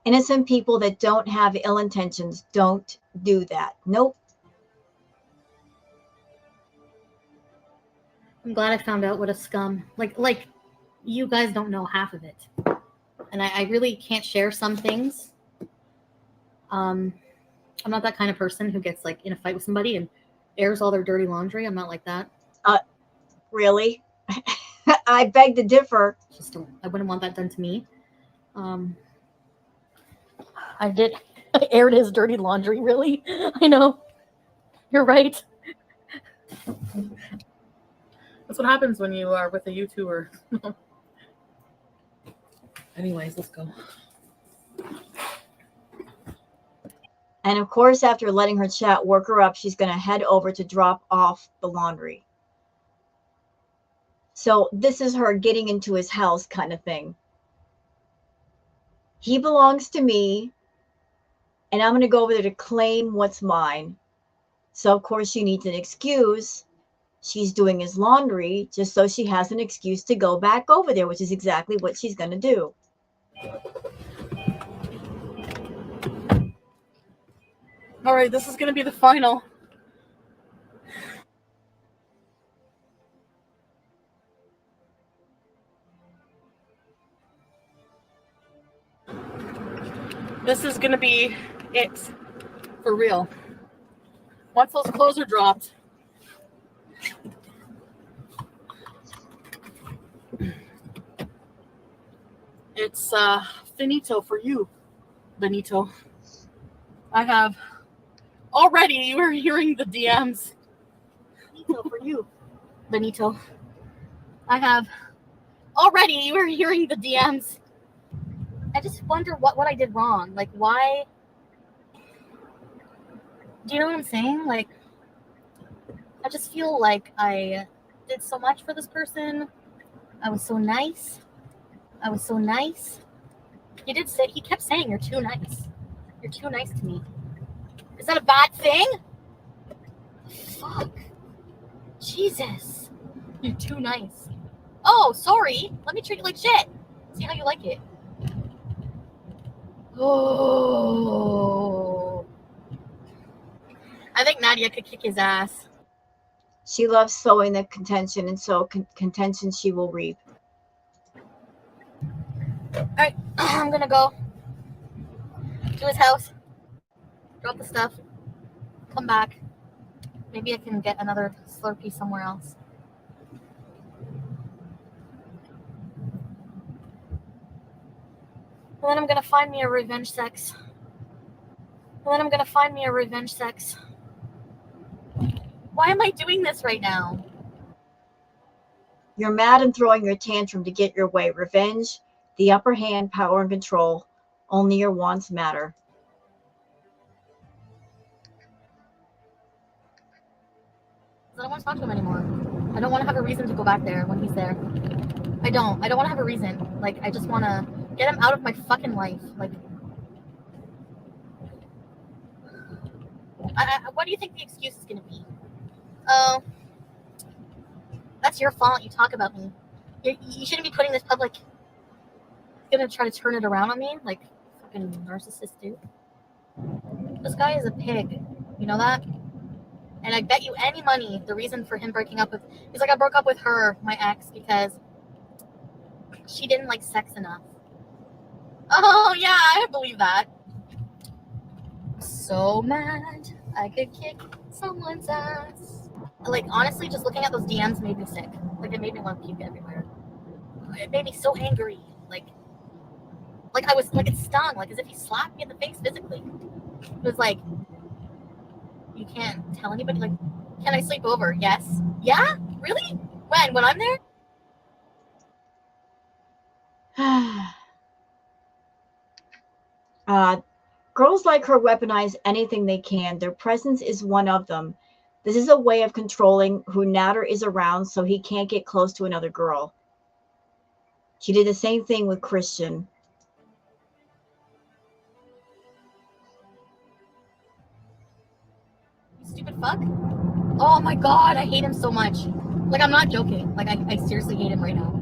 S1: Innocent people that don't have ill intentions don't do that. Nope.
S3: I'm glad I found out what a scum. Like you guys don't know half of it. And I really can't share some things. I'm not that kind of person who gets, like, in a fight with somebody and airs all their dirty laundry. I'm not like that.
S1: Really? I beg to differ.
S3: I wouldn't want that done to me. I did. I aired his dirty laundry, really? I know. You're right.
S2: That's what happens when you are with a YouTuber. Anyways, let's go.
S1: And of course, after letting her chat work her up, she's going to head over to drop off the laundry. So this is her getting into his house kind of thing. He belongs to me, and I'm going to go over there to claim what's mine. So, of course, she needs an excuse. She's doing his laundry just so she has an excuse to go back over there, which is exactly what she's going to do.
S2: All right, this is going to be the final. This is going to be it for real. Once those clothes are dropped, it's finito for you, Benito. I have already, you are hearing the DMs. Finito for you, Benito. I have already, you are hearing the DMs. I just wonder what I did wrong. Like, why? Do you know what I'm saying? Like, I just feel like I did so much for this person. I was so nice. I was so nice. He kept saying, you're too nice. You're too nice to me. Is that a bad thing? Fuck. Jesus. You're too nice. Oh, sorry. Let me treat you like shit. See how you like it. Oh. I think Nadia could kick his ass.
S1: She loves sowing the contention, and so contention she will reap.
S3: All right, I'm gonna go to his house, drop the stuff, come back. Maybe I can get another Slurpee somewhere else. And then I'm gonna find me a revenge sex. Why am I doing this right now?
S1: You're mad and throwing your tantrum to get your way. Revenge, the upper hand, power and control. Only your wants matter.
S3: I don't want to talk to him anymore. I don't want to have a reason to go back there when he's there. I don't want to have a reason. Like, I just want to get him out of my fucking life. Like, what do you think the excuse is going to be? Oh, that's your fault. You talk about me. You shouldn't be putting this public. He's going to try to turn it around on me, like fucking narcissist dude. This guy is a pig. You know that? And I bet you any money the reason for him breaking up with... He's like, I broke up with her, my ex, because she didn't like sex enough. Oh, yeah, I believe that. So mad I could kick someone's ass. Like, honestly, just looking at those DMs made me sick. Like, it made me want to puke everywhere. It made me so angry. Like I was, like, it stung. Like, as if he slapped me in the face physically. It was like, you can't tell anybody, like, can I sleep over? Yes. Yeah? Really? When I'm there?
S1: Girls like her weaponize anything they can. Their presence is one of them. This is a way of controlling who Natter is around so he can't get close to another girl. She did the same thing with Christian.
S3: You stupid fuck. Oh my god, I hate him so much. Like, I'm not joking. Like, I seriously hate him right now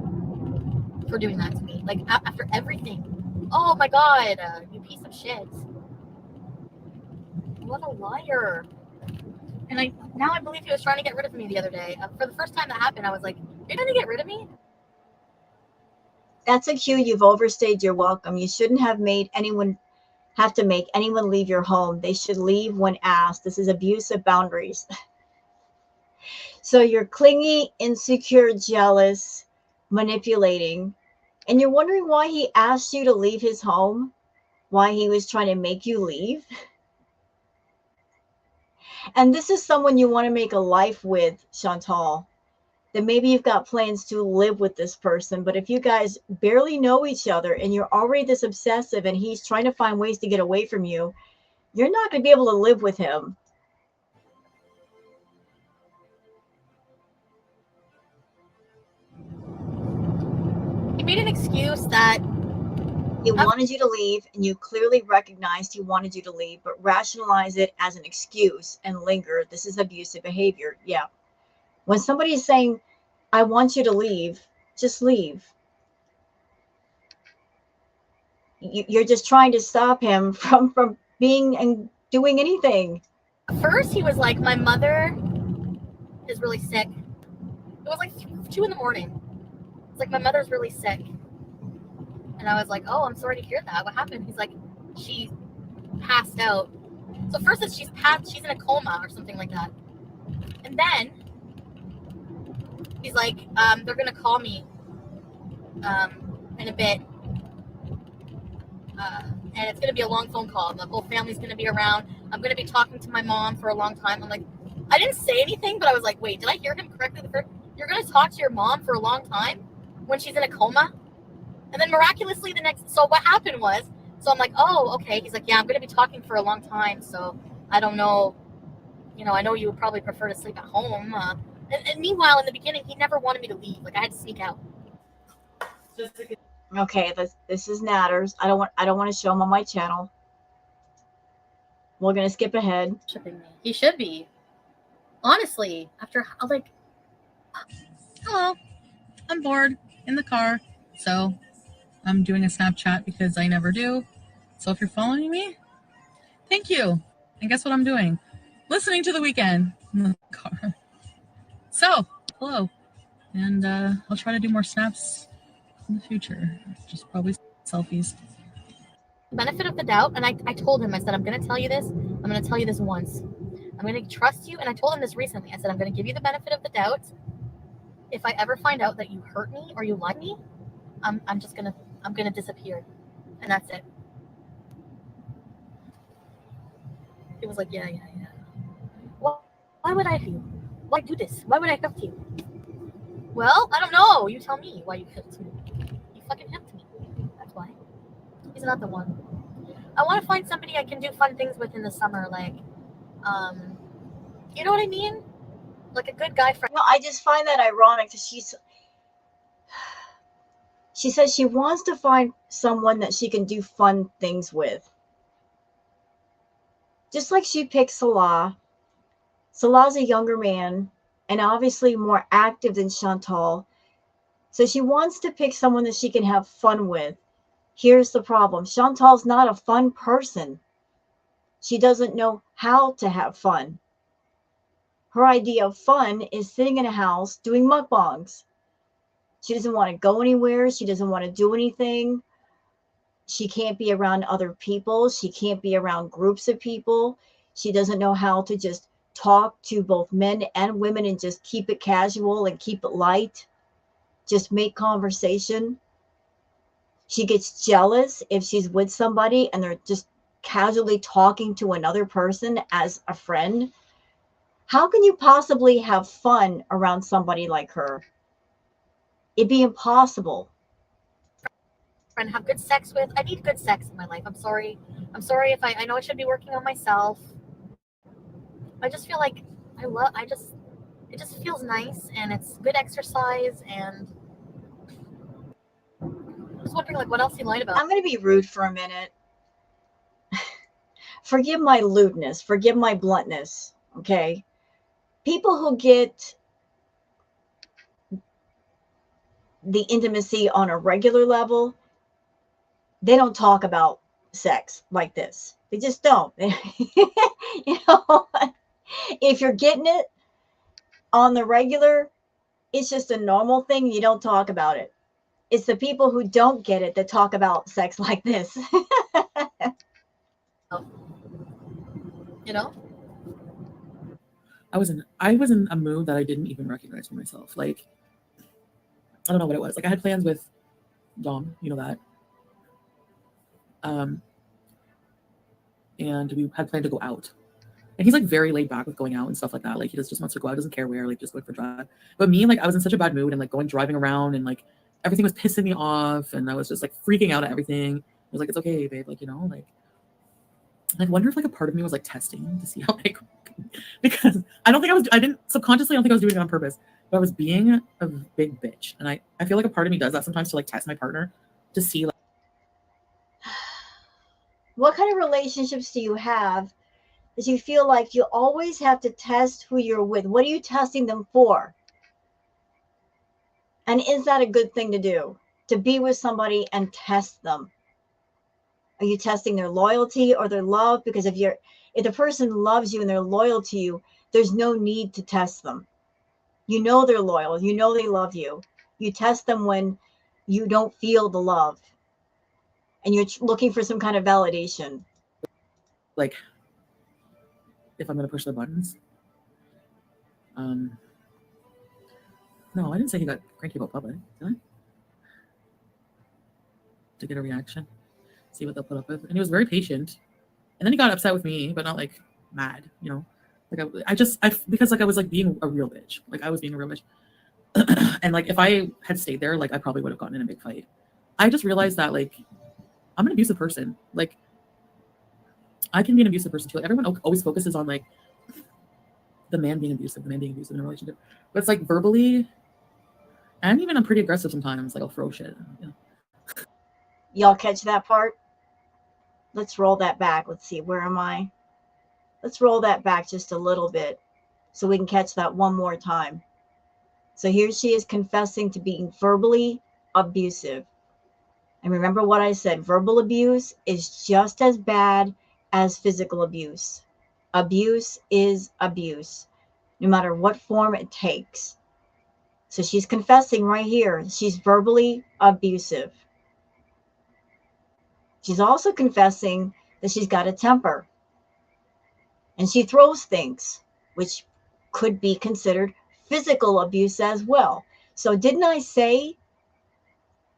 S3: for doing that to me. Like, after everything. Oh my god, you piece of shit. What a liar. And now I believe he was trying to get rid of me the other day. For the first time that happened, I was like, you're gonna get rid of me?
S1: That's a cue. You've overstayed your welcome. You shouldn't have made anyone have to make anyone leave your home. They should leave when asked. This is abuse of boundaries. So you're clingy, insecure, jealous, manipulating, and you're wondering why he asked you to leave his home, why he was trying to make you leave. And this is someone you want to make a life with, Chantal. Then maybe you've got plans to live with this person. But if you guys barely know each other and you're already this obsessive and he's trying to find ways to get away from you, you're not going to be able to live with him.
S3: He made an excuse that
S1: he wanted you to leave, and you clearly recognized he wanted you to leave, but rationalize it as an excuse and linger. This is abusive behavior. Yeah. When somebody is saying, I want you to leave, just leave. You're just trying to stop him from being and doing anything.
S3: First, he was like, my mother is really sick. It was like 2 in the morning. It's like, my mother's really sick. And I was like, oh, I'm sorry to hear that. What happened? He's like, she passed out. So first it's she's in a coma or something like that. And then he's like, they're gonna call me in a bit. And it's gonna be a long phone call. The whole family's gonna be around. I'm gonna be talking to my mom for a long time. I'm like, I didn't say anything, but I was like, wait, did I hear him correctly? You're gonna talk to your mom for a long time when she's in a coma? And then miraculously so what happened was, so I'm like, oh, okay. He's like, yeah, I'm gonna be talking for a long time, so I don't know. I know you would probably prefer to sleep at home. And meanwhile, in the beginning, he never wanted me to leave. Like, I had to sneak out.
S1: Okay, this is Natters. I don't want to show him on my channel. We're gonna skip ahead.
S3: He should be. Honestly, after like, hello, I'm bored in the car, so I'm doing a Snapchat because I never do. So if you're following me, thank you. And guess what I'm doing? Listening to The Weeknd in the car. So, hello. And I'll try to do more snaps in the future. Just probably selfies. Benefit of the doubt, and I told him, I said, I'm going to tell you this. I'm going to tell you this once. I'm going to trust you, and I told him this recently. I said, I'm going to give you the benefit of the doubt. If I ever find out that you hurt me or you lie to me, I'm going to disappear. And that's it. He was like, yeah. Why would I do? Why do this? Why would I hurt you? Well, I don't know. You tell me why you hurt me. You fucking hurt me. That's why. He's not the one. I want to find somebody I can do fun things with in the summer, like, you know what I mean? Like a good guy friend.
S1: No, I just find that ironic that she says she wants to find someone that she can do fun things with. Just like she picked Salah. Salah's a younger man and obviously more active than Chantal. So she wants to pick someone that she can have fun with. Here's the problem. Chantal's not a fun person. She doesn't know how to have fun. Her idea of fun is sitting in a house doing mukbangs. She doesn't want to go anywhere. She doesn't want to do anything. She can't be around other people. She can't be around groups of people. She doesn't know how to just talk to both men and women and just keep it casual and keep it light. Just make conversation. She gets jealous if she's with somebody and they're just casually talking to another person as a friend. How can you possibly have fun around somebody like her? It'd be impossible.
S3: And have good sex with. I need good sex in my life. I'm sorry if I know I should be working on myself. I just feel like it just feels nice and it's good exercise, and I was wondering like what else he lied about.
S1: I'm going to be rude for a minute. Forgive my lewdness. Forgive my bluntness. Okay. People who get the intimacy on a regular level, they don't talk about sex like this. They just don't. You know, if you're getting it on the regular, it's just a normal thing. You don't talk about it. It's the people who don't get it that talk about sex like this.
S3: You know?
S2: I was in a mood that I didn't even recognize for myself. Like, I don't know what it was. Like, I had plans with Dom, you know that. And we had planned to go out. And he's like very laid back with going out and stuff like that. Like, he just wants to go out, doesn't care where, like just going for a drive. But me, like, I was in such a bad mood and like driving around and like everything was pissing me off and I was just like freaking out at everything. I was like, it's okay, babe, like, you know, like I wonder if like a part of me was like testing to see how like, because I didn't subconsciously, I don't think I was doing it on purpose, but I was being a big bitch. And I feel like a part of me does that sometimes to like test my partner to see like,
S1: what kind of relationships do you have that you feel like you always have to test who you're with? What are you testing them for? And is that a good thing to do? To be with somebody and test them? Are you testing their loyalty or their love? Because If the person loves you and they're loyal to you, there's no need to test them. You know they're loyal. You know they love you. You test them when you don't feel the love and you're looking for some kind of validation.
S4: Like, if I'm going to push the buttons. No, I didn't say he got cranky about public, did I? To get a reaction, see what they'll put up with. And he was very patient. And then he got upset with me, but not like mad, you know? Like because like I was like being a real bitch. Like I was being a real bitch. And like if I had stayed there, like I probably would have gotten in a big fight. I just realized that like I'm an abusive person. Like I can be an abusive person too. Like, everyone always focuses on like the man being abusive in a relationship. But it's like verbally, and even I'm pretty aggressive sometimes. Like I'll throw shit. You know?
S1: Y'all catch that part? Let's roll that back. Let's see, where am I? Let's roll that back just a little bit so we can catch that one more time. So here she is confessing to being verbally abusive. And remember what I said, verbal abuse is just as bad as physical abuse. Abuse is abuse, no matter what form it takes. So she's confessing right here. She's verbally abusive. She's also confessing that she's got a temper. And she throws things, which could be considered physical abuse as well. So didn't I say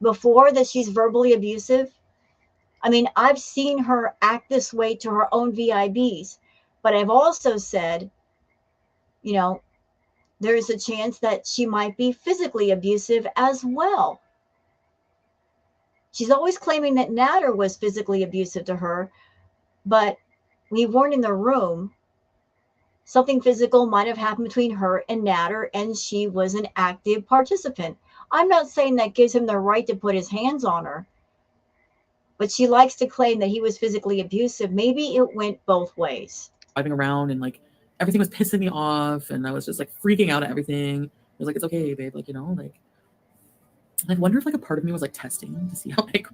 S1: before that she's verbally abusive? I mean, I've seen her act this way to her own VIBs, but I've also said, you know, there's a chance that she might be physically abusive as well. She's always claiming that Natter was physically abusive to her, but we weren't in the room. Something physical might have happened between her and Natter, and she was an active participant. I'm not saying that gives him the right to put his hands on her, but she likes to claim that he was physically abusive. Maybe it went both ways.
S4: Driving around and like everything was pissing me off, and I was just like freaking out at everything. I was like, it's okay, babe. Like, you know, like I wonder if like a part of me was like testing to see how like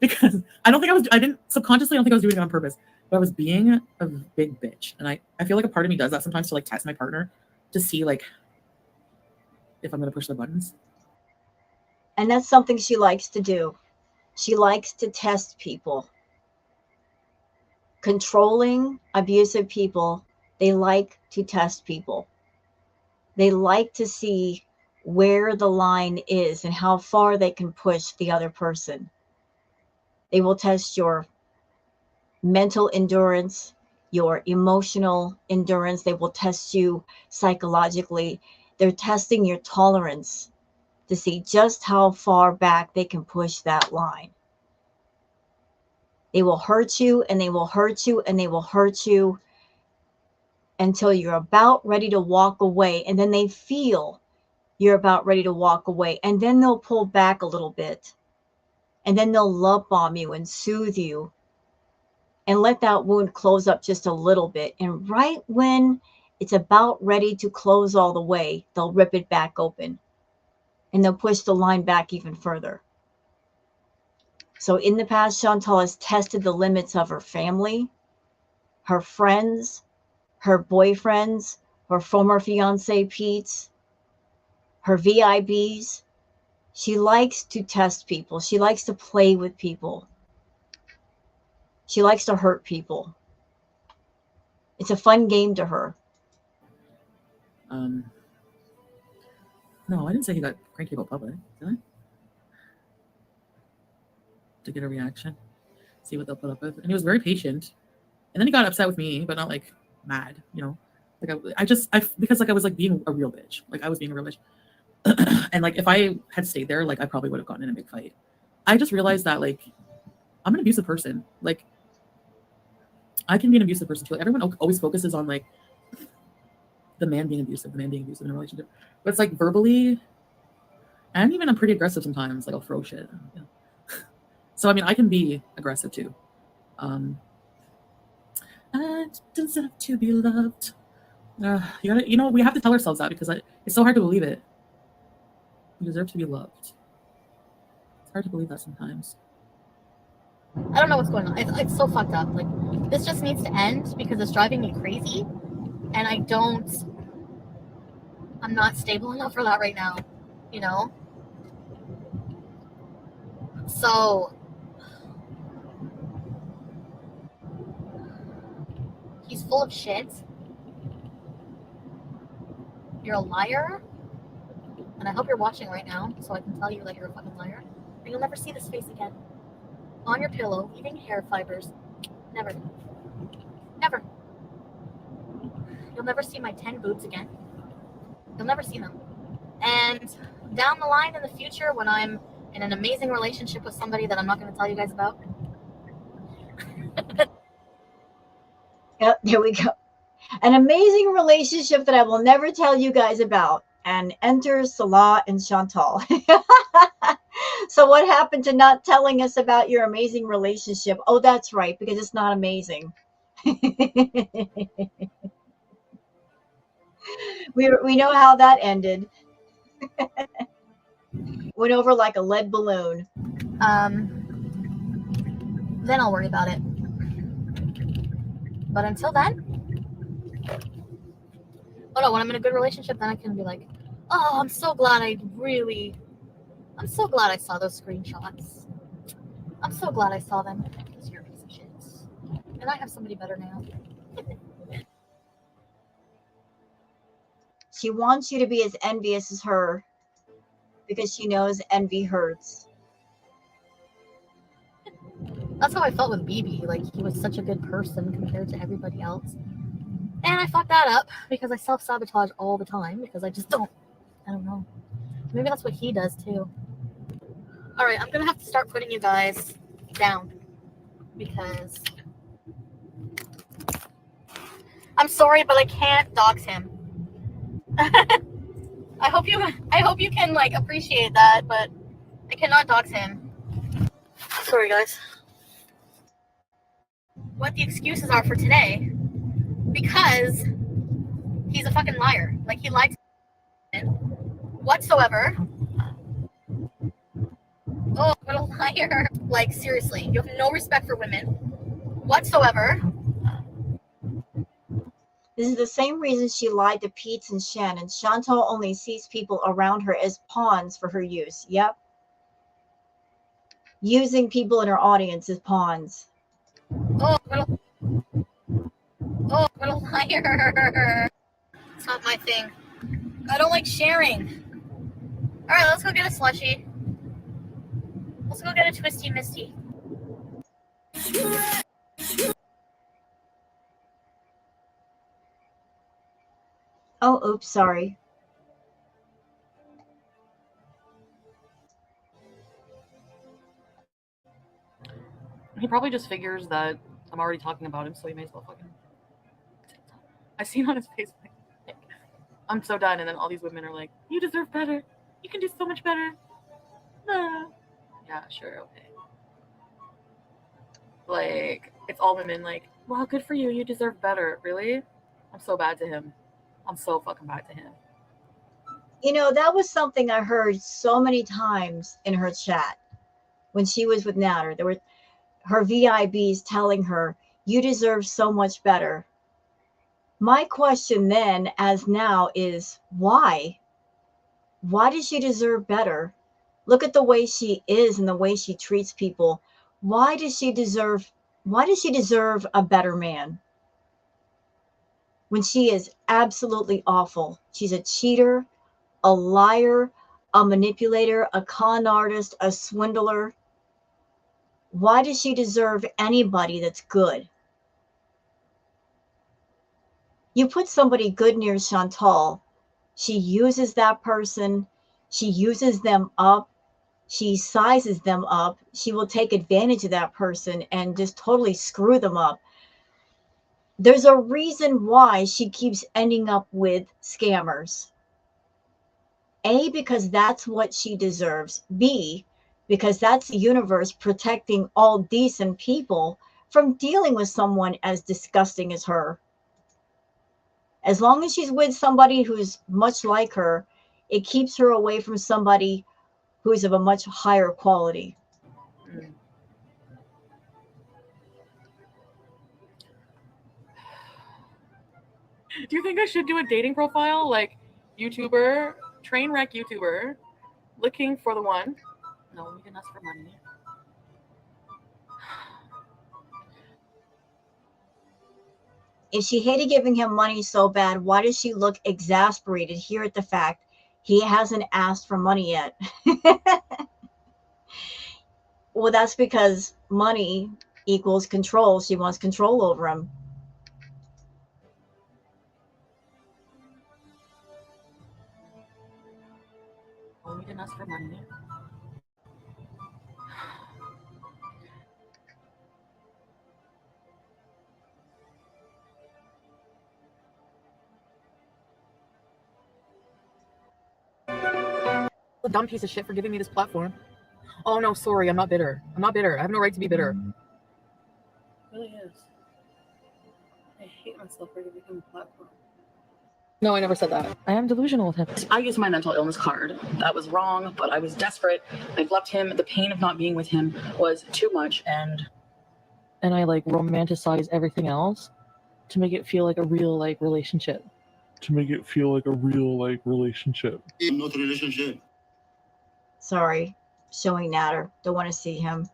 S4: because I didn't subconsciously, I don't think I was doing it on purpose, but I was being a big bitch. And I feel like a part of me does that sometimes to like test my partner to see like if I'm going to push the buttons.
S1: And that's something she likes to do. She likes to test people. Controlling, abusive people, they like to test people. They like to see where the line is and how far they can push the other person. They will test your mental endurance, your emotional endurance. They will test you psychologically. They're testing your tolerance to see just how far back they can push that line. They will hurt you and they will hurt you and they will hurt you until you're about ready to walk away. And then they feel you're about ready to walk away. And then they'll pull back a little bit. And then they'll love bomb you and soothe you and let that wound close up just a little bit. And right when it's about ready to close all the way, they'll rip it back open. And they'll push the line back even further. So in the past, Chantal has tested the limits of her family, her friends, her boyfriends, her former fiance Pete's, her VIBs. She likes to test people. She likes to play with people. She likes to hurt people. It's a fun game to her.
S4: No, I didn't say he got cranky about public, did I? To get a reaction, see what they'll put up with. And he was very patient. And then he got upset with me, but not like mad, you know? Like because like I was like being a real bitch. Like I was being a real bitch. And like if I had stayed there, like I probably would have gotten in a big fight. I just realized that like I'm an abusive person. Like I can be an abusive person too. Like, everyone always focuses on like the man being abusive in a relationship. But it's like verbally, and even I'm pretty aggressive sometimes. Like I'll throw shit. You know? So I mean, I can be aggressive too. I deserve to be loved. We have to tell ourselves that because it's so hard to believe it. We deserve to be loved. It's hard to believe that sometimes.
S3: I don't know what's going on. It's so fucked up. Like, this just needs to end because it's driving me crazy, and I'm not stable enough for that right now, you know? So, he's full of shit. You're a liar, and I hope you're watching right now so I can tell you that you're a fucking liar. And you'll never see this face again. On your pillow, eating hair fibers. Never. Never. You'll never see my 10 boobs again. You'll never see them. And down the line in the future, when I'm in an amazing relationship with somebody that I'm not going to tell you guys about.
S1: Yep, there we go. An amazing relationship that I will never tell you guys about. And enter Salah and Chantal. So what happened to not telling us about your amazing relationship? Oh, that's right, because it's not amazing. We know how that ended. Went over like a lead balloon.
S3: Then I'll worry about it. But until then, when I'm in a good relationship, then I can be like, oh, I'm so glad I saw those screenshots. I'm so glad I saw them. Because you're a piece of shit. And I have somebody better now.
S1: She wants you to be as envious as her because she knows envy hurts.
S3: That's how I felt with BB. Like, he was such a good person compared to everybody else. And I fucked that up because I self-sabotage all the time because I don't know. Maybe that's what he does too. All right, I'm going to have to start putting you guys down because I'm sorry, but I can't dox him. I hope you can like appreciate that, but I cannot dox him. Sorry, guys. What the excuses are for today, because he's a fucking liar. Like, he lied to me whatsoever. Oh, what a liar. Like, seriously, you have no respect for women whatsoever.
S1: This is the same reason she lied to Pete and Shannon. Chantal only sees people around her as pawns for her use. Yep. Using people in her audience as pawns.
S3: Oh, what a liar. It's not my thing. I don't like sharing. Alright, let's go get a slushie. Let's go get a twisty misty.
S1: Oh, oops, sorry.
S4: He probably just figures that I'm already talking about him, so he may as well fucking. I seen on his face, like, I'm so done, and then all these women are like, "You deserve better. You can do so much better." Yeah, sure, okay. Like, it's all women like, "Well, good for you. You deserve better." Really? I'm so bad to him. I'm so fucking bad to him.
S1: You know, that was something I heard so many times in her chat when she was with Natter. There were her VIBs telling her, you deserve so much better. My question then, as now, is why? Why does she deserve better? Look at the way she is and the way she treats people. Why does she deserve a better man? When she is absolutely awful. She's a cheater, a liar, a manipulator, a con artist, a swindler. Why does she deserve anybody that's good? You put somebody good near Chantal, she uses that person, she uses them up, she sizes them up, she will take advantage of that person and just totally screw them up. There's a reason why she keeps ending up with scammers. A, because that's what she deserves. B, because that's the universe protecting all decent people from dealing with someone as disgusting as her. As long as she's with somebody who's much like her, it keeps her away from somebody who's of a much higher quality.
S2: Do you think I should do a dating profile like YouTuber, train wreck YouTuber, looking for the one? No, we didn't ask for money.
S1: If she hated giving him money so bad, why does she look exasperated here at the fact he hasn't asked for money yet? Well, that's because money equals control. She wants control over him.
S2: Oh, we didn't ask for money. A dumb piece of shit for giving me this platform. Oh no, sorry, I'm not bitter. I'm not bitter. I have no right to be bitter. It really is. I hate myself for giving him a platform. No, I never said that. I am delusional with him.
S5: I used my mental illness card. That was wrong, but I was desperate. I loved him. The pain of not being with him was too much, and
S2: I like romanticize everything else to make it feel like a real like relationship.
S6: I'm not a relationship.
S1: Sorry, showing Natter. Don't want to see him.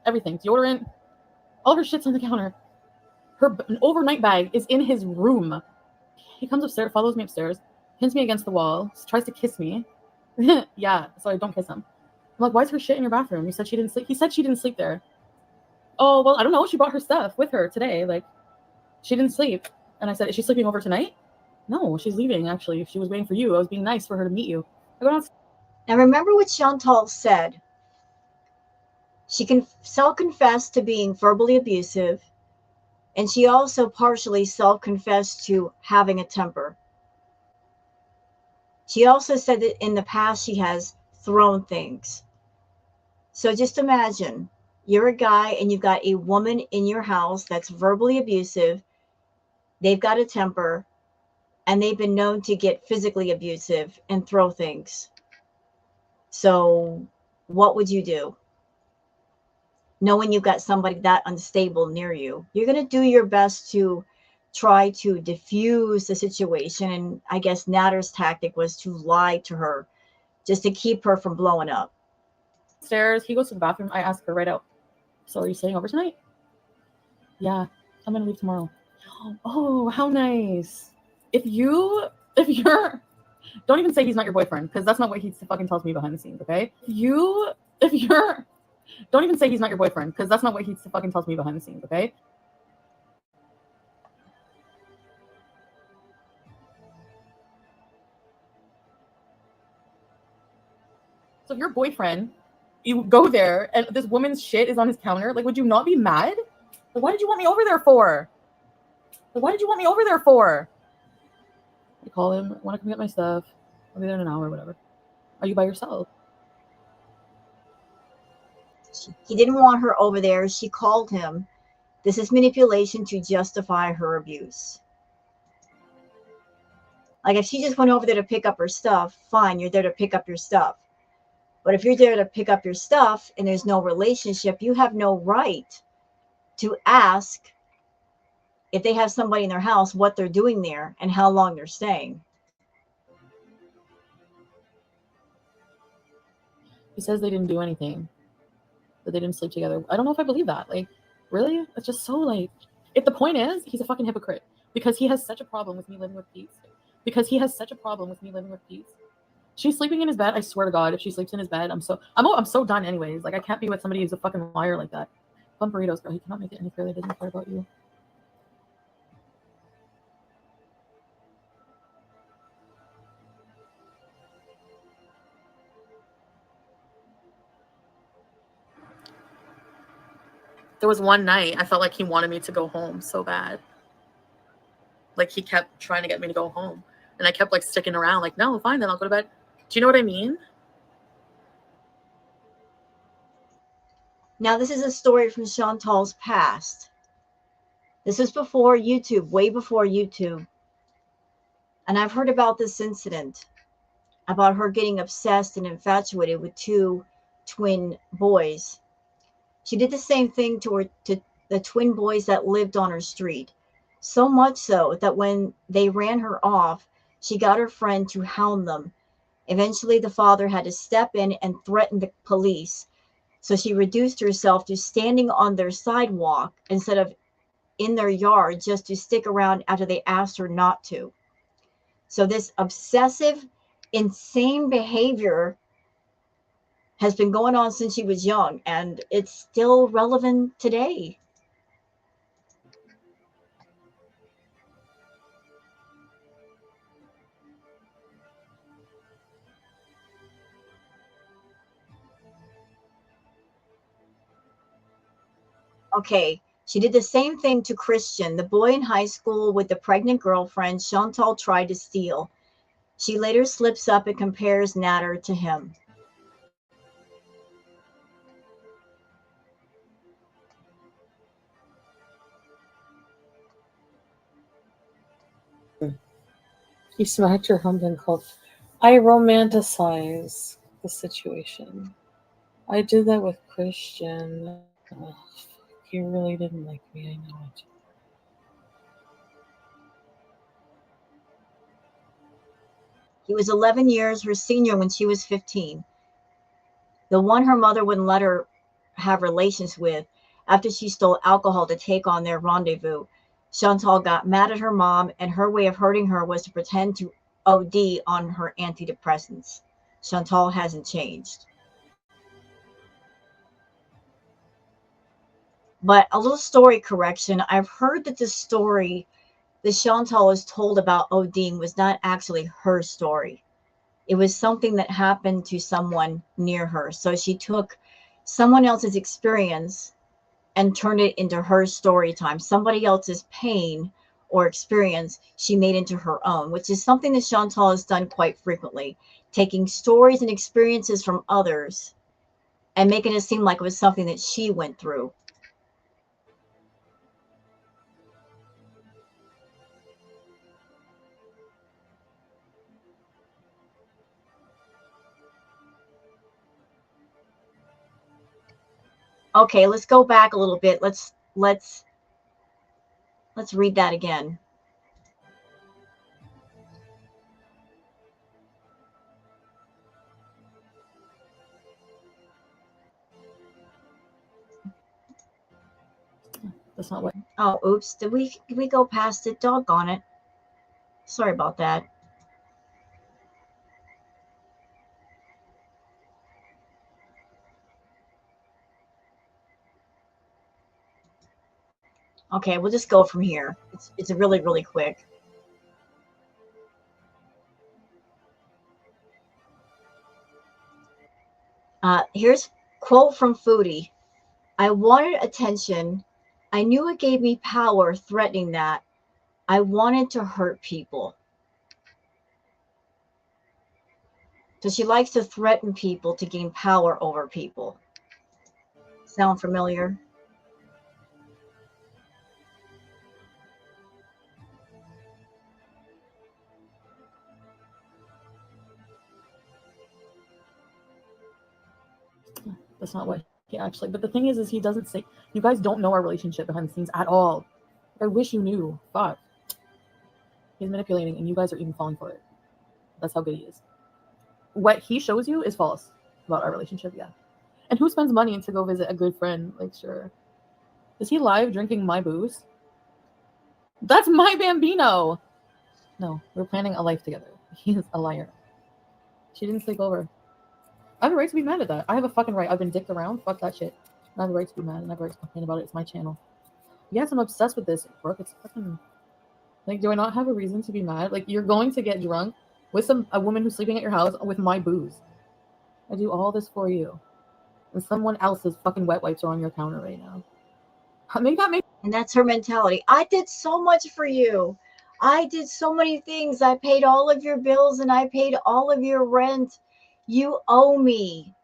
S2: Everything, deodorant, all her shit's on the counter. Her overnight bag is in his room. He comes upstairs, follows me upstairs, pins me against the wall, tries to kiss me. Yeah, so I don't kiss him. I'm like, why is her shit in your bathroom? You said she didn't sleep. He said she didn't sleep there. Oh, well, I don't know. She brought her stuff with her today. Like, she didn't sleep. And I said, is she sleeping over tonight? No, she's leaving, actually. She was waiting for you. I was being nice for her to meet you. I go downstairs.
S1: Now remember what Chantal said. She self-confessed to being verbally abusive, and she also partially self-confessed to having a temper. She also said that in the past she has thrown things. So just imagine you're a guy and you've got a woman in your house that's verbally abusive. They've got a temper, and they've been known to get physically abusive and throw things. So what would you do? Knowing you've got somebody that unstable near you, you're going to do your best to try to diffuse the situation. And I guess Natter's tactic was to lie to her just to keep her from blowing up.
S2: Stairs. He goes to the bathroom. I ask her right out, so are you staying over tonight? Yeah, I'm going to leave tomorrow. Oh, how nice. If you're, don't even say he's not your boyfriend, because that's not what he fucking tells me behind the scenes, okay? If you're, don't even say he's not your boyfriend, because that's not what he fucking tells me behind the scenes, okay? So if your boyfriend, you go there, and this woman's shit is on his counter, like, would you not be mad? Like, why did you want me over there for? Like, why did you want me over there for? I call him, I want to come get my stuff. I'll be there in an hour or whatever. Are you by yourself?
S1: He didn't want her over there. She called him. This is manipulation to justify her abuse. Like, if she just went over there to pick up her stuff, fine, you're there to pick up your stuff. But if you're there to pick up your stuff and there's no relationship, you have no right to ask if they have somebody in their house, what they're doing there and how long they're staying.
S2: He says they didn't do anything, that they didn't sleep together. I don't know if I believe that. Like, really? It's just so like, if the point is, he's a fucking hypocrite because he has such a problem with me living with Pete. She's sleeping in his bed. I swear to God, if she sleeps in his bed, I'm so done anyways. Like, I can't be with somebody who's a fucking liar like that. Bun burritos, girl. He cannot make it any clearer. He doesn't care about you. There was one night I felt like he wanted me to go home so bad. Like, he kept trying to get me to go home. And I kept like sticking around, like, no, fine, then I'll go to bed. Do you know what I mean?
S1: Now, this is a story from Chantal's past. This was before YouTube, way before YouTube. And I've heard about this incident, about her getting obsessed and infatuated with two twin boys. She did the same thing to the twin boys that lived on her street. So much so that when they ran her off, she got her friend to hound them. Eventually, the father had to step in and threaten the police. So she reduced herself to standing on their sidewalk instead of in their yard just to stick around after they asked her not to. So this obsessive, insane behavior has been going on since she was young, and it's still relevant today. Okay, she did the same thing to Christian, the boy in high school with the pregnant girlfriend Chantal tried to steal. She later slips up and compares Natter to him.
S2: He smacked her hump and called. I romanticize the situation. I did that with Christian. Ugh, he really didn't like me, I know it.
S1: He was 11 years her senior when she was 15. The one her mother wouldn't let her have relations with after she stole alcohol to take on their rendezvous. Chantal got mad at her mom, and her way of hurting her was to pretend to OD on her antidepressants. Chantal hasn't changed. But a little story correction. I've heard that the story that Chantal was told about ODing was not actually her story. It was something that happened to someone near her. So she took someone else's experience and turned it into her story time. Somebody else's pain or experience she made into her own, which is something that Chantal has done quite frequently, taking stories and experiences from others and making it seem like it was something that she went through. Okay, let's go back a little bit. Let's read that again.
S2: That's not what.
S1: Oh, oops. Did we go past it? Doggone it. Sorry about that. Okay, we'll just go from here. It's really, really quick. Here's quote from Foodie. I wanted attention. I knew it gave me power threatening that. I wanted to hurt people. So she likes to threaten people to gain power over people. Sound familiar?
S2: That's not what he actually. But the thing is he doesn't say. You guys don't know our relationship behind the scenes at all. I wish you knew. Fuck. He's manipulating, and you guys are even falling for it. That's how good he is. What he shows you is false about our relationship, yeah. And who spends money to go visit a good friend? Like, sure. Is he live drinking my booze? That's my Bambino. No, we're planning a life together. He is a liar. She didn't sleep over. I have a right to be mad at that. I have a fucking right. I've been dicked around. Fuck that shit. I have a right to be mad, and I have a right to complain about it. It's my channel. Yes, I'm obsessed with this, Brooke. It's fucking... Like, do I not have a reason to be mad? Like, you're going to get drunk with a woman who's sleeping at your house with my booze. I do all this for you. And someone else's fucking wet wipes are on your counter right now. Maybe that makes...
S1: And that's her mentality. I did so much for you. I did so many things. I paid all of your bills and I paid all of your rent. You owe me.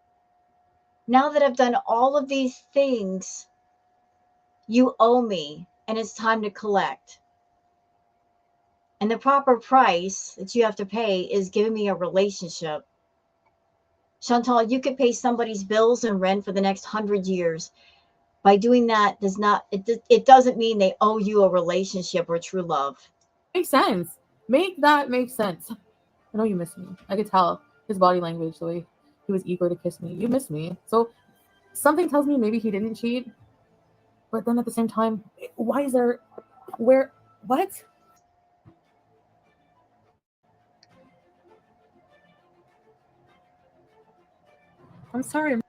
S1: Now that I've done all of these things, you owe me, and it's time to collect. And the proper price that you have to pay is giving me a relationship. Chantal, you could pay somebody's bills and rent for the next 100 years. By doing that does not it doesn't mean they owe you a relationship or true love.
S4: Makes sense. Make that make sense. I know you miss me. I could tell his body language, the way he was eager to kiss me. You miss me. So something tells me maybe he didn't cheat. But then at the same time, why is there where what? I'm sorry.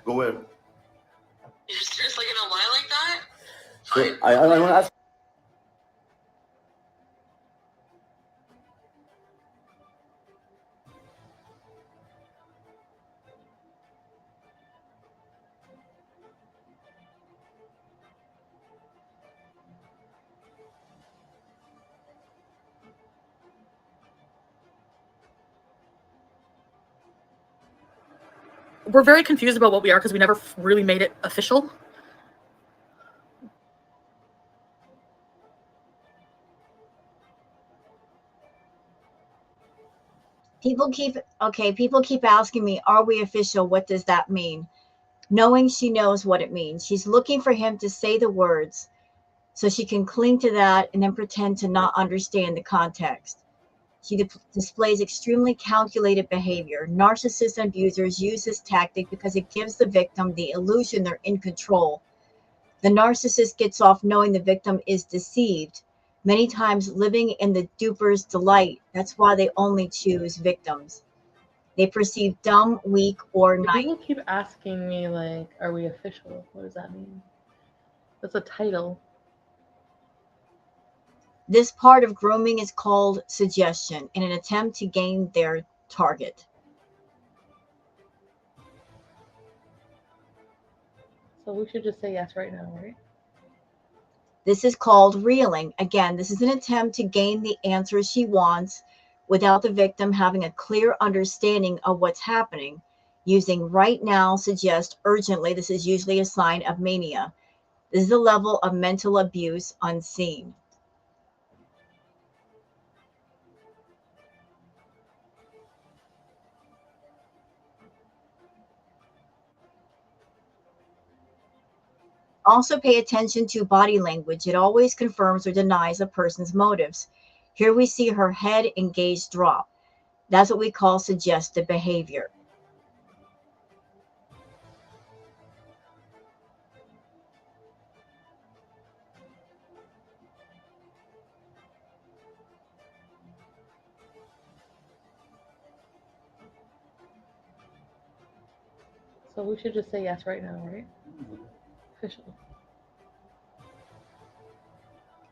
S6: Go where?
S7: You're seriously gonna lie like that?
S6: So, I want to ask.
S5: We're very confused about what we are because we never really made it official.
S1: People keep asking me, are we official? What does that mean? Knowing she knows what it means. She's looking for him to say the words so she can cling to that and then pretend to not understand the context. She displays extremely calculated behavior. Narcissist abusers use this tactic because it gives the victim the illusion they're in control. The narcissist gets off knowing the victim is deceived, many times living in the duper's delight. That's why they only choose victims. They perceive dumb, weak, or naive.
S2: People keep asking me, like, are we official? What does that mean? That's a title.
S1: This part of grooming is called suggestion in an attempt to gain their target.
S2: So we should just say yes right now, right?
S1: This is called reeling. Again, this is an attempt to gain the answers she wants without the victim having a clear understanding of what's happening. Using right now, suggest, urgently. This is usually a sign of mania. This is a level of mental abuse unseen. Also pay attention to body language. It always confirms or denies a person's motives. Here we see her head and gaze drop. That's what we call suggestive behavior.
S2: So we should just say yes right now, right? Official.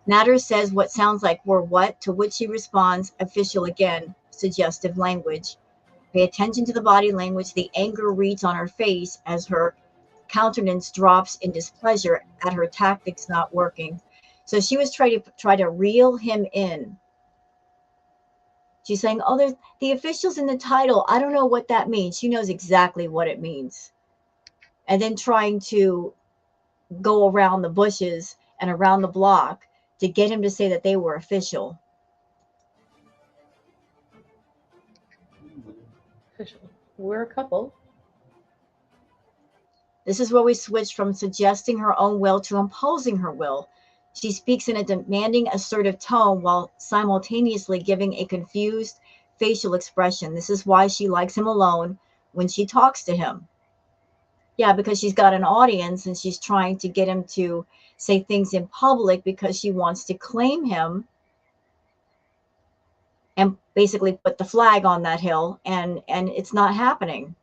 S1: Natter says what sounds like "we're what," to which he responds, official again, suggestive language. Pay attention to the body language. The anger reads on her face as her countenance drops in displeasure at her tactics not working. So she was try to reel him in. She's saying, "Oh, there's the officials in the title. I don't know what that means." She knows exactly what it means. And then trying to go around the bushes and around the block to get him to say that they were official.
S2: Official. We're a couple.
S1: This is where we switch from suggesting her own will to imposing her will. She speaks in a demanding, assertive tone while simultaneously giving a confused facial expression. This is why she likes him alone when she talks to him. Yeah, because she's got an audience and she's trying to get him to say things in public because she wants to claim him and basically put the flag on that hill, and it's not happening.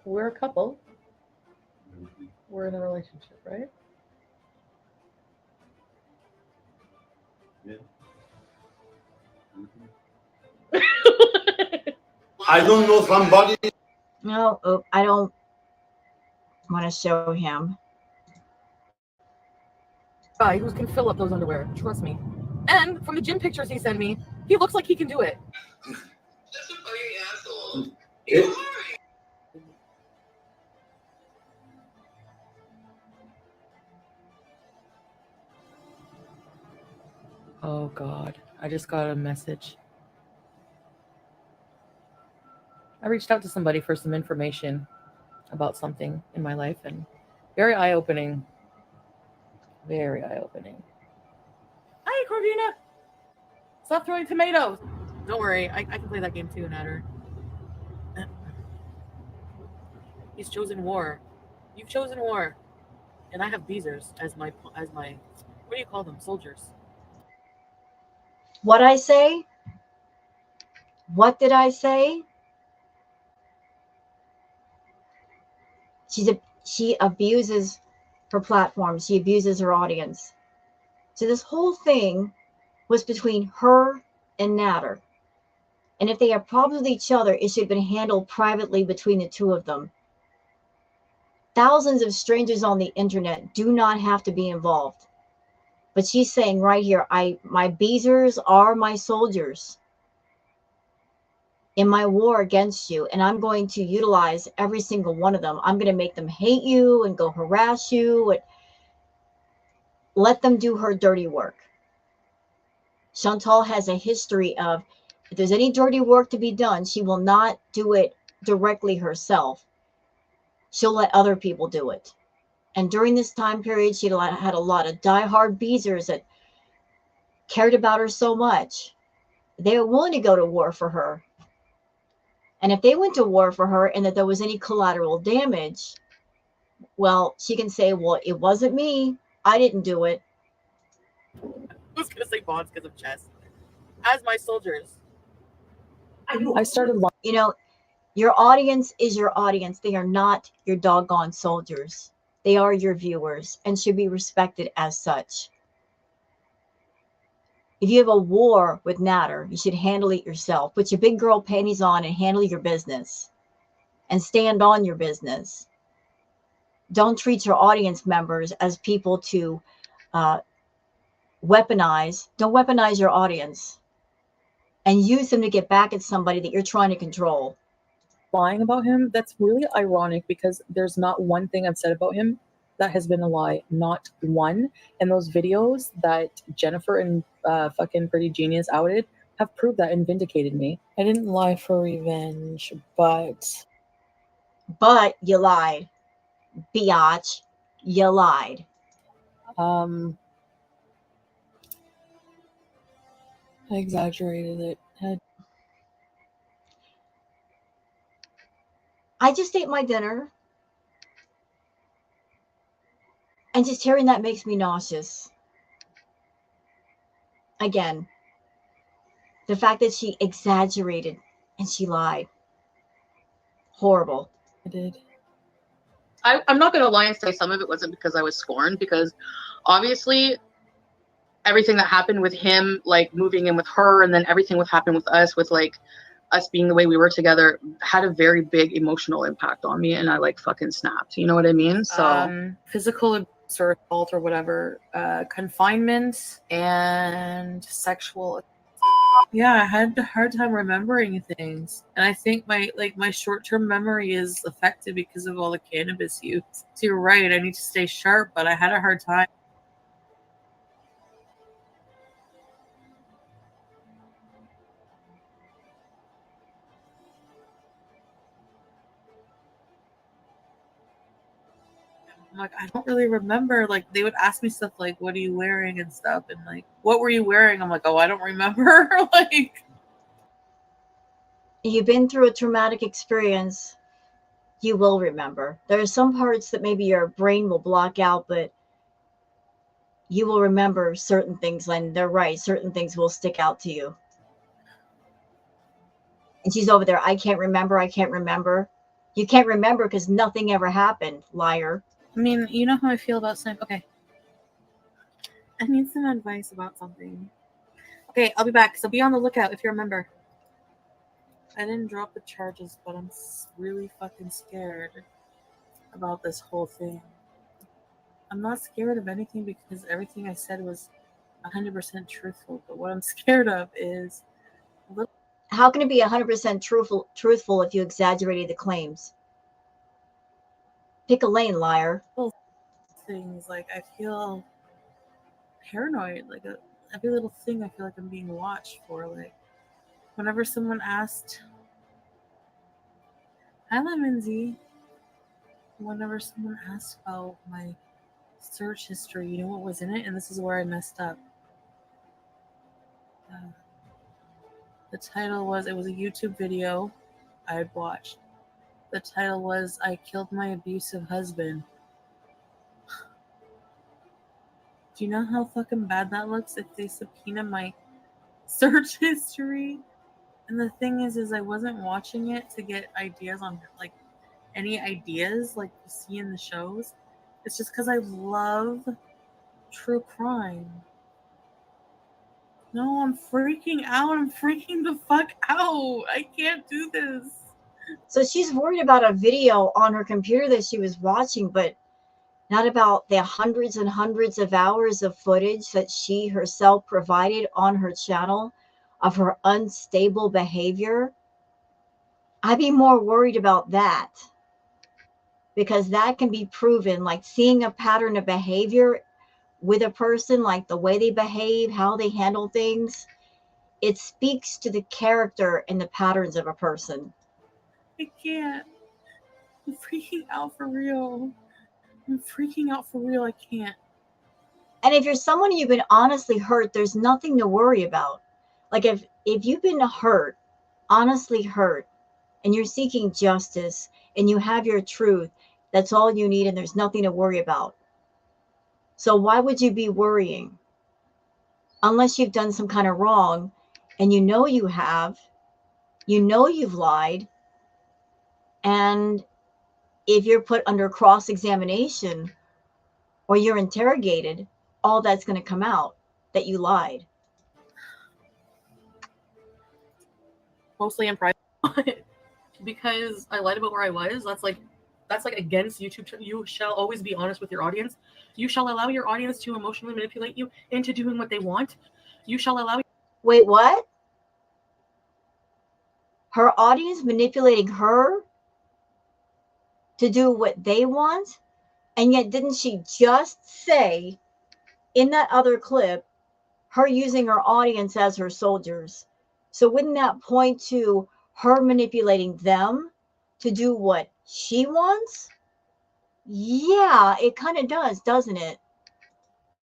S2: We're a couple. We're in a relationship, right?
S6: Yeah. I don't know somebody.
S1: No, I don't want to show him.
S4: Guy who can fill up those underwear. Trust me. And from the gym pictures he sent me, he looks like he can do it.
S7: That's a fucking asshole.
S6: It-
S7: You are.
S4: Oh God, I just got a message. I reached out to somebody for some information about something in my life, and very eye-opening. Very eye-opening. Hi, Corvina. Stop throwing tomatoes. Don't worry, I can play that game too, Natter. He's chosen war. You've chosen war, and I have Beezers as my what do you call them? Soldiers.
S1: What I say? What did I say? She abuses her platform. She abuses her audience. So this whole thing was between her and Natter. And if they have problems with each other, it should have been handled privately between the two of them. Thousands of strangers on the internet do not have to be involved. But she's saying right here, my Beezers are my soldiers in my war against you, and I'm going to utilize every single one of them. I'm going to make them hate you and go harass you. And let them do her dirty work. Chantal has a history of, if there's any dirty work to be done, she will not do it directly herself. She'll let other people do it. And during this time period, she had a lot of diehard Beezers that cared about her so much. They were willing to go to war for her. And if they went to war for her and that there was any collateral damage, well, she can say, well, it wasn't me. I didn't do it.
S4: I was gonna say bonds because of chess. As my soldiers. I started.
S1: You know, your audience is your audience. They are not your doggone soldiers. They are your viewers and should be respected as such. If you have a war with Natter, you should handle it yourself. Put your big girl panties on and handle your business. And stand on your business. Don't treat your audience members as people to weaponize. Don't weaponize your audience. And use them to get back at somebody that you're trying to control.
S4: Lying about him, that's really ironic because there's not one thing I've said about him that has been a lie. Not one. And those videos that Jennifer and fucking Pretty Genius outed have proved that and vindicated me. I didn't lie for revenge, but
S1: you lied. Biatch. You lied.
S4: I exaggerated it.
S1: I just ate my dinner. And just hearing that makes me nauseous. Again, the fact that she exaggerated and she lied. Horrible.
S4: I did.
S5: I'm not going to lie and say some of it wasn't because I was scorned, because obviously everything that happened with him, like moving in with her, and then everything what happened with like us being the way we were together, had a very big emotional impact on me, and I like fucking snapped. You know what I mean? So
S4: Physical abuse or assault or whatever, confinement and sexual. Yeah, I had a hard time remembering things, and I think my short-term memory is affected because of all the cannabis use. So you're right, I need to stay sharp, but I had a hard time. I'm like, I don't really remember. Like, they would ask me stuff like, what are you wearing and stuff, and like, what were you wearing? I'm like, oh, I don't remember. Like,
S1: You've been through a traumatic experience, you will remember. There are some parts that maybe your brain will block out, but you will remember certain things, and they're right. Certain things will stick out to you. And she's over there, I can't remember. I can't remember. You can't remember because nothing ever happened, liar.
S4: I mean, you know how I feel about snipe. Okay. I need some advice about something. Okay, I'll be back, so be on the lookout if you remember. I didn't drop the charges, but I'm really fucking scared about this whole thing. I'm not scared of anything because everything I said was 100% truthful, but what I'm scared of is
S1: How can it be 100% truthful if you exaggerated the claims? Pick a lane, liar.
S4: things like I feel paranoid, like every little thing I feel like I'm being watched for. Like, whenever someone asked, hi Lemonsy, whenever someone asked about my search history, you know what was in it? And this is where I messed up. The title was, it was a YouTube video I had watched. The title was, I killed my abusive husband. Do you know how fucking bad that looks if they subpoena my search history? And the thing is I wasn't watching it to get ideas on, like, any ideas like you see in the shows. It's just because I love true crime. No, I'm freaking out. I'm freaking the fuck out. I can't do this.
S1: So she's worried about a video on her computer that she was watching, but not about the hundreds and hundreds of hours of footage that she herself provided on her channel of her unstable behavior. I'd be more worried about that, because that can be proven, like seeing a pattern of behavior with a person, like the way they behave, how they handle things. It speaks to the character and the patterns of a person.
S4: I can't. I'm freaking out for real. I'm freaking out for real. I can't.
S1: And if you're someone you've been honestly hurt, there's nothing to worry about. Like if you've been hurt, honestly hurt, and you're seeking justice and you have your truth, that's all you need, and there's nothing to worry about. So why would you be worrying? Unless you've done some kind of wrong, and you know you have, you know you've lied, and if you're put under cross-examination or you're interrogated, all that's going to come out that you lied.
S4: Mostly in private. Because I lied about where I was. That's like against YouTube. You shall always be honest with your audience. You shall allow your audience to emotionally manipulate you into doing what they want. You shall allow.
S1: Wait, what? Her audience manipulating her to do what they want? And yet, didn't she just say in that other clip, her using her audience as her soldiers? So wouldn't that point to her manipulating them to do what she wants? Yeah, it kind of does, doesn't it?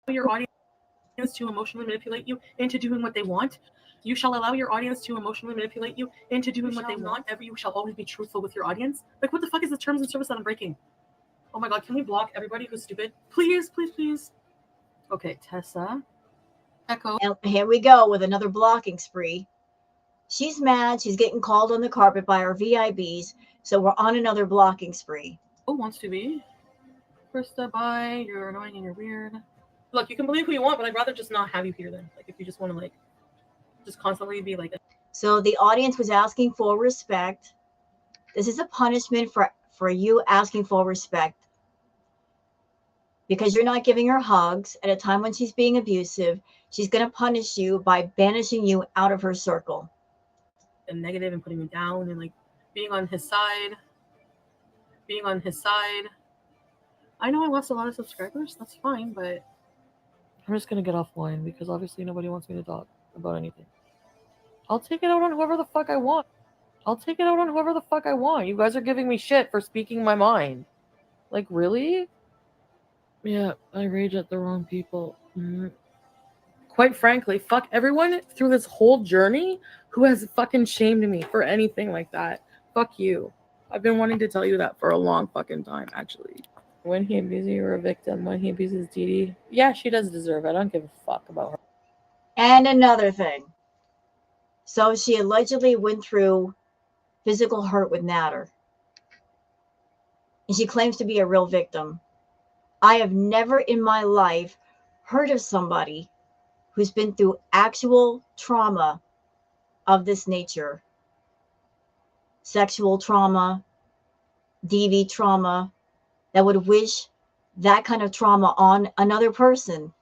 S4: Your audience to emotionally manipulate you into doing what they want. You shall allow your audience to emotionally manipulate you into doing what they want. You shall always be truthful with your audience. Like, what the fuck is the terms of service that I'm breaking? Oh my god, can we block everybody who's stupid? Please, please, please. Okay, Tessa. Echo.
S1: And here we go with another blocking spree. She's mad. She's getting called on the carpet by our VIBs. So we're on another blocking spree.
S4: Who wants to be? Krista, bye. You're annoying and you're weird. Look, you can believe who you want, but I'd rather just not have you here then. Like, if you just want to, like, just constantly be like...
S1: So the audience was asking for respect. This is a punishment for you asking for respect, because you're not giving her hugs at a time when she's being abusive. She's going to punish you by banishing you out of her circle.
S4: And negative and putting me down and, like, being on his side. I know I lost a lot of subscribers. That's fine, but I'm just going to get offline because obviously nobody wants me to talk about anything. I'll take it out on whoever the fuck I want. You guys are giving me shit for speaking my mind. Like, really? Yeah, I rage at the wrong people. Quite frankly, fuck everyone through this whole journey who has fucking shamed me for anything like that. Fuck you. I've been wanting to tell you that for a long fucking time, actually. When he abuses you, you're a victim. When he abuses Dee Dee, yeah, she does deserve it. I don't give a fuck about her.
S1: And another thing. So she allegedly went through physical hurt with Natter. And she claims to be a real victim. I have never in my life heard of somebody who's been through actual trauma of this nature. Sexual trauma, DV trauma, that would wish that kind of trauma on another person.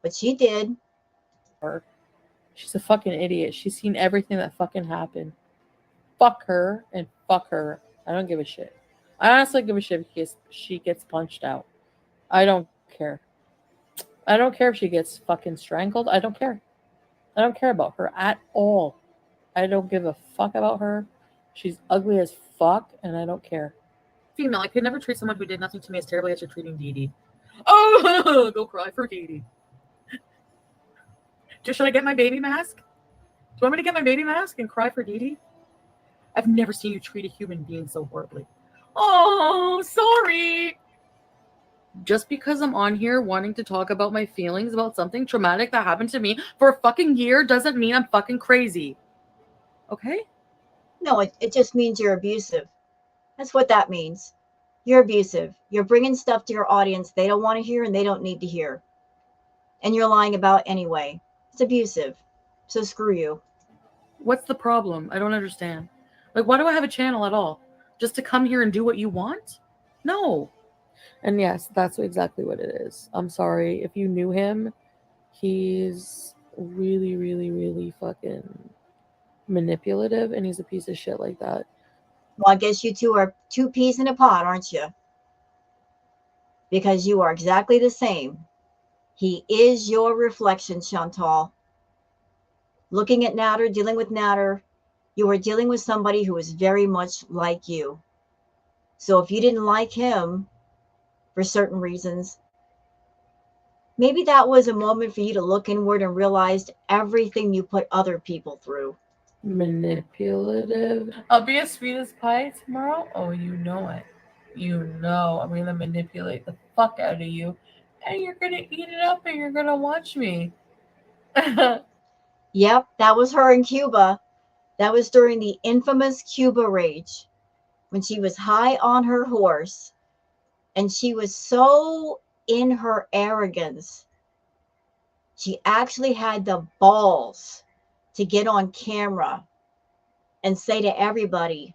S1: But she did.
S2: She's a fucking idiot. She's seen everything that fucking happened. Fuck her and fuck her. I don't give a shit. I honestly give a shit if she gets punched out. I don't care. I don't care if she gets fucking strangled. I don't care. I don't care about her at all. I don't give a fuck about her. She's ugly as fuck, and I don't care.
S4: Female, I could never treat someone who did nothing to me as terribly as you're treating Dee Dee. Oh, go cry for Dee Dee. Should I get my baby mask? Do you want me to get my baby mask and cry for Dee Dee? I've never seen you treat a human being so horribly. Oh, sorry. Just because I'm on here wanting to talk about my feelings about something traumatic that happened to me for a fucking year doesn't mean I'm fucking crazy. Okay?
S1: No, it just means you're abusive. That's what that means. You're abusive. You're bringing stuff to your audience they don't want to hear and they don't need to hear. And you're lying about anyway. It's abusive. So screw you.
S4: What's the problem? I don't understand. Like, why do I have a channel at all? Just to come here and do what you want? No.
S2: And yes, that's exactly what it is. I'm sorry. If you knew him, he's really, really, really fucking manipulative, and he's a piece of shit like that.
S1: Well, I guess you two are two peas in a pod, aren't you? Because you are exactly the same. He is your reflection, Chantal. Looking at Natter, dealing with Natter, you are dealing with somebody who is very much like you. So if you didn't like him for certain reasons, maybe that was a moment for you to look inward and realize everything you put other people through.
S2: Manipulative. I'll be as sweet as pie tomorrow. Oh, you know it. You know I'm gonna manipulate the fuck out of you, and you're gonna eat it up, and you're gonna watch me.
S1: Yep, that was her in Cuba. That was during the infamous Cuba rage, when she was high on her horse, and she was so in her arrogance, she actually had the balls to get on camera and say to everybody,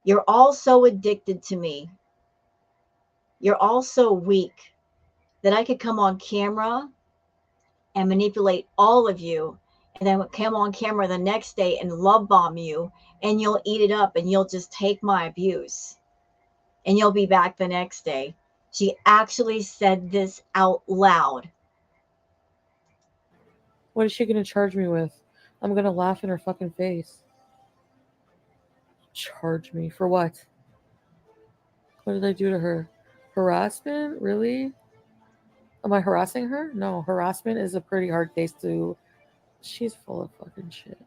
S1: "You're all so addicted to me. You're all so weak that I could come on camera and manipulate all of you, and then come on camera the next day and love bomb you, and you'll eat it up and you'll just take my abuse, and you'll be back the next day." She actually said this out loud.
S2: What is she gonna charge me with? I'm gonna laugh in her fucking face. Charge me for what? What did I do to her? Harassment? Really? Am I harassing her? No, harassment is a pretty hard case to. She's full of fucking shit.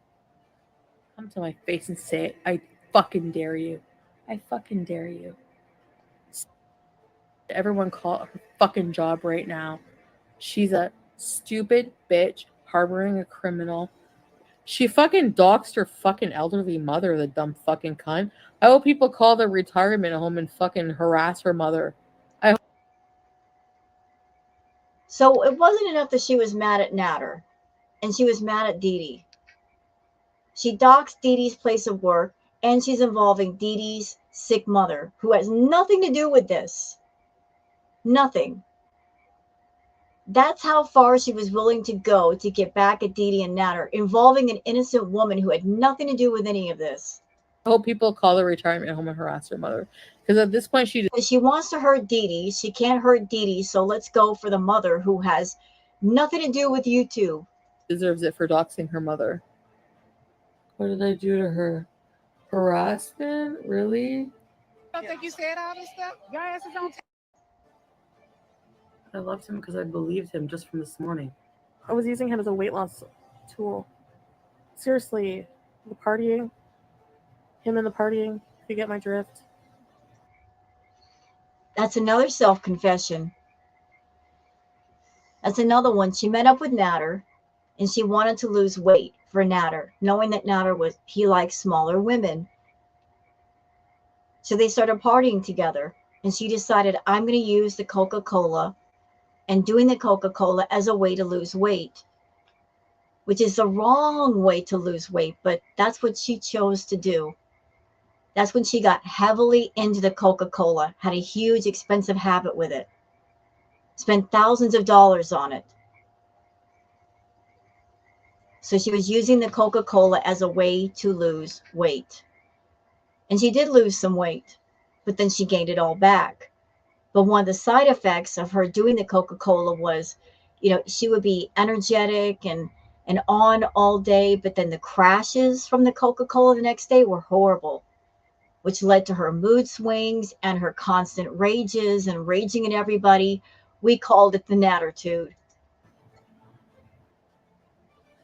S2: Come to my face and say it. I fucking dare you. I fucking dare you. Everyone call her fucking job right now. She's a stupid bitch harboring a criminal. She fucking doxed her fucking elderly mother, the dumb fucking cunt. I hope people call the retirement home and fucking harass her mother.
S1: So it wasn't enough that she was mad at Natter and she was mad at Dee Dee. She doxed Dee Dee's place of work, and she's involving Dee Dee's sick mother, who has nothing to do with this. Nothing. That's how far she was willing to go to get back at Dee Dee and Natter, involving an innocent woman who had nothing to do with any of this.
S2: I hope people call the retirement home and harass her mother. Because at this point,
S1: she wants to hurt Dee Dee. She can't hurt Dee Dee, so let's go for the mother who has nothing to do with you two.
S2: Deserves it for doxing her mother. What did I do to her? Harassment? Really?
S8: I don't think you said all this stuff. Your asses don't.
S4: I loved him because I believed him just from this morning.
S2: I was using him as a weight loss tool. Seriously, the partying, him and the partying, if you get my drift.
S1: That's another self-confession. That's another one. She met up with Natter, and she wanted to lose weight for Natter, knowing that Natter he likes smaller women. So they started partying together, and she decided, I'm going to use the Coca-Cola and doing the Coca-Cola as a way to lose weight, which is the wrong way to lose weight, but that's what she chose to do. That's when she got heavily into the Coca-Cola, had a huge expensive habit with it, spent thousands of dollars on it. So she was using the Coca-Cola as a way to lose weight. And she did lose some weight, but then she gained it all back. But one of the side effects of her doing the Coca-Cola was She would be energetic and on all day, but then the crashes from the Coca-Cola the next day were horrible, which led to her mood swings and her constant rages and raging at everybody. We called it the Natitude.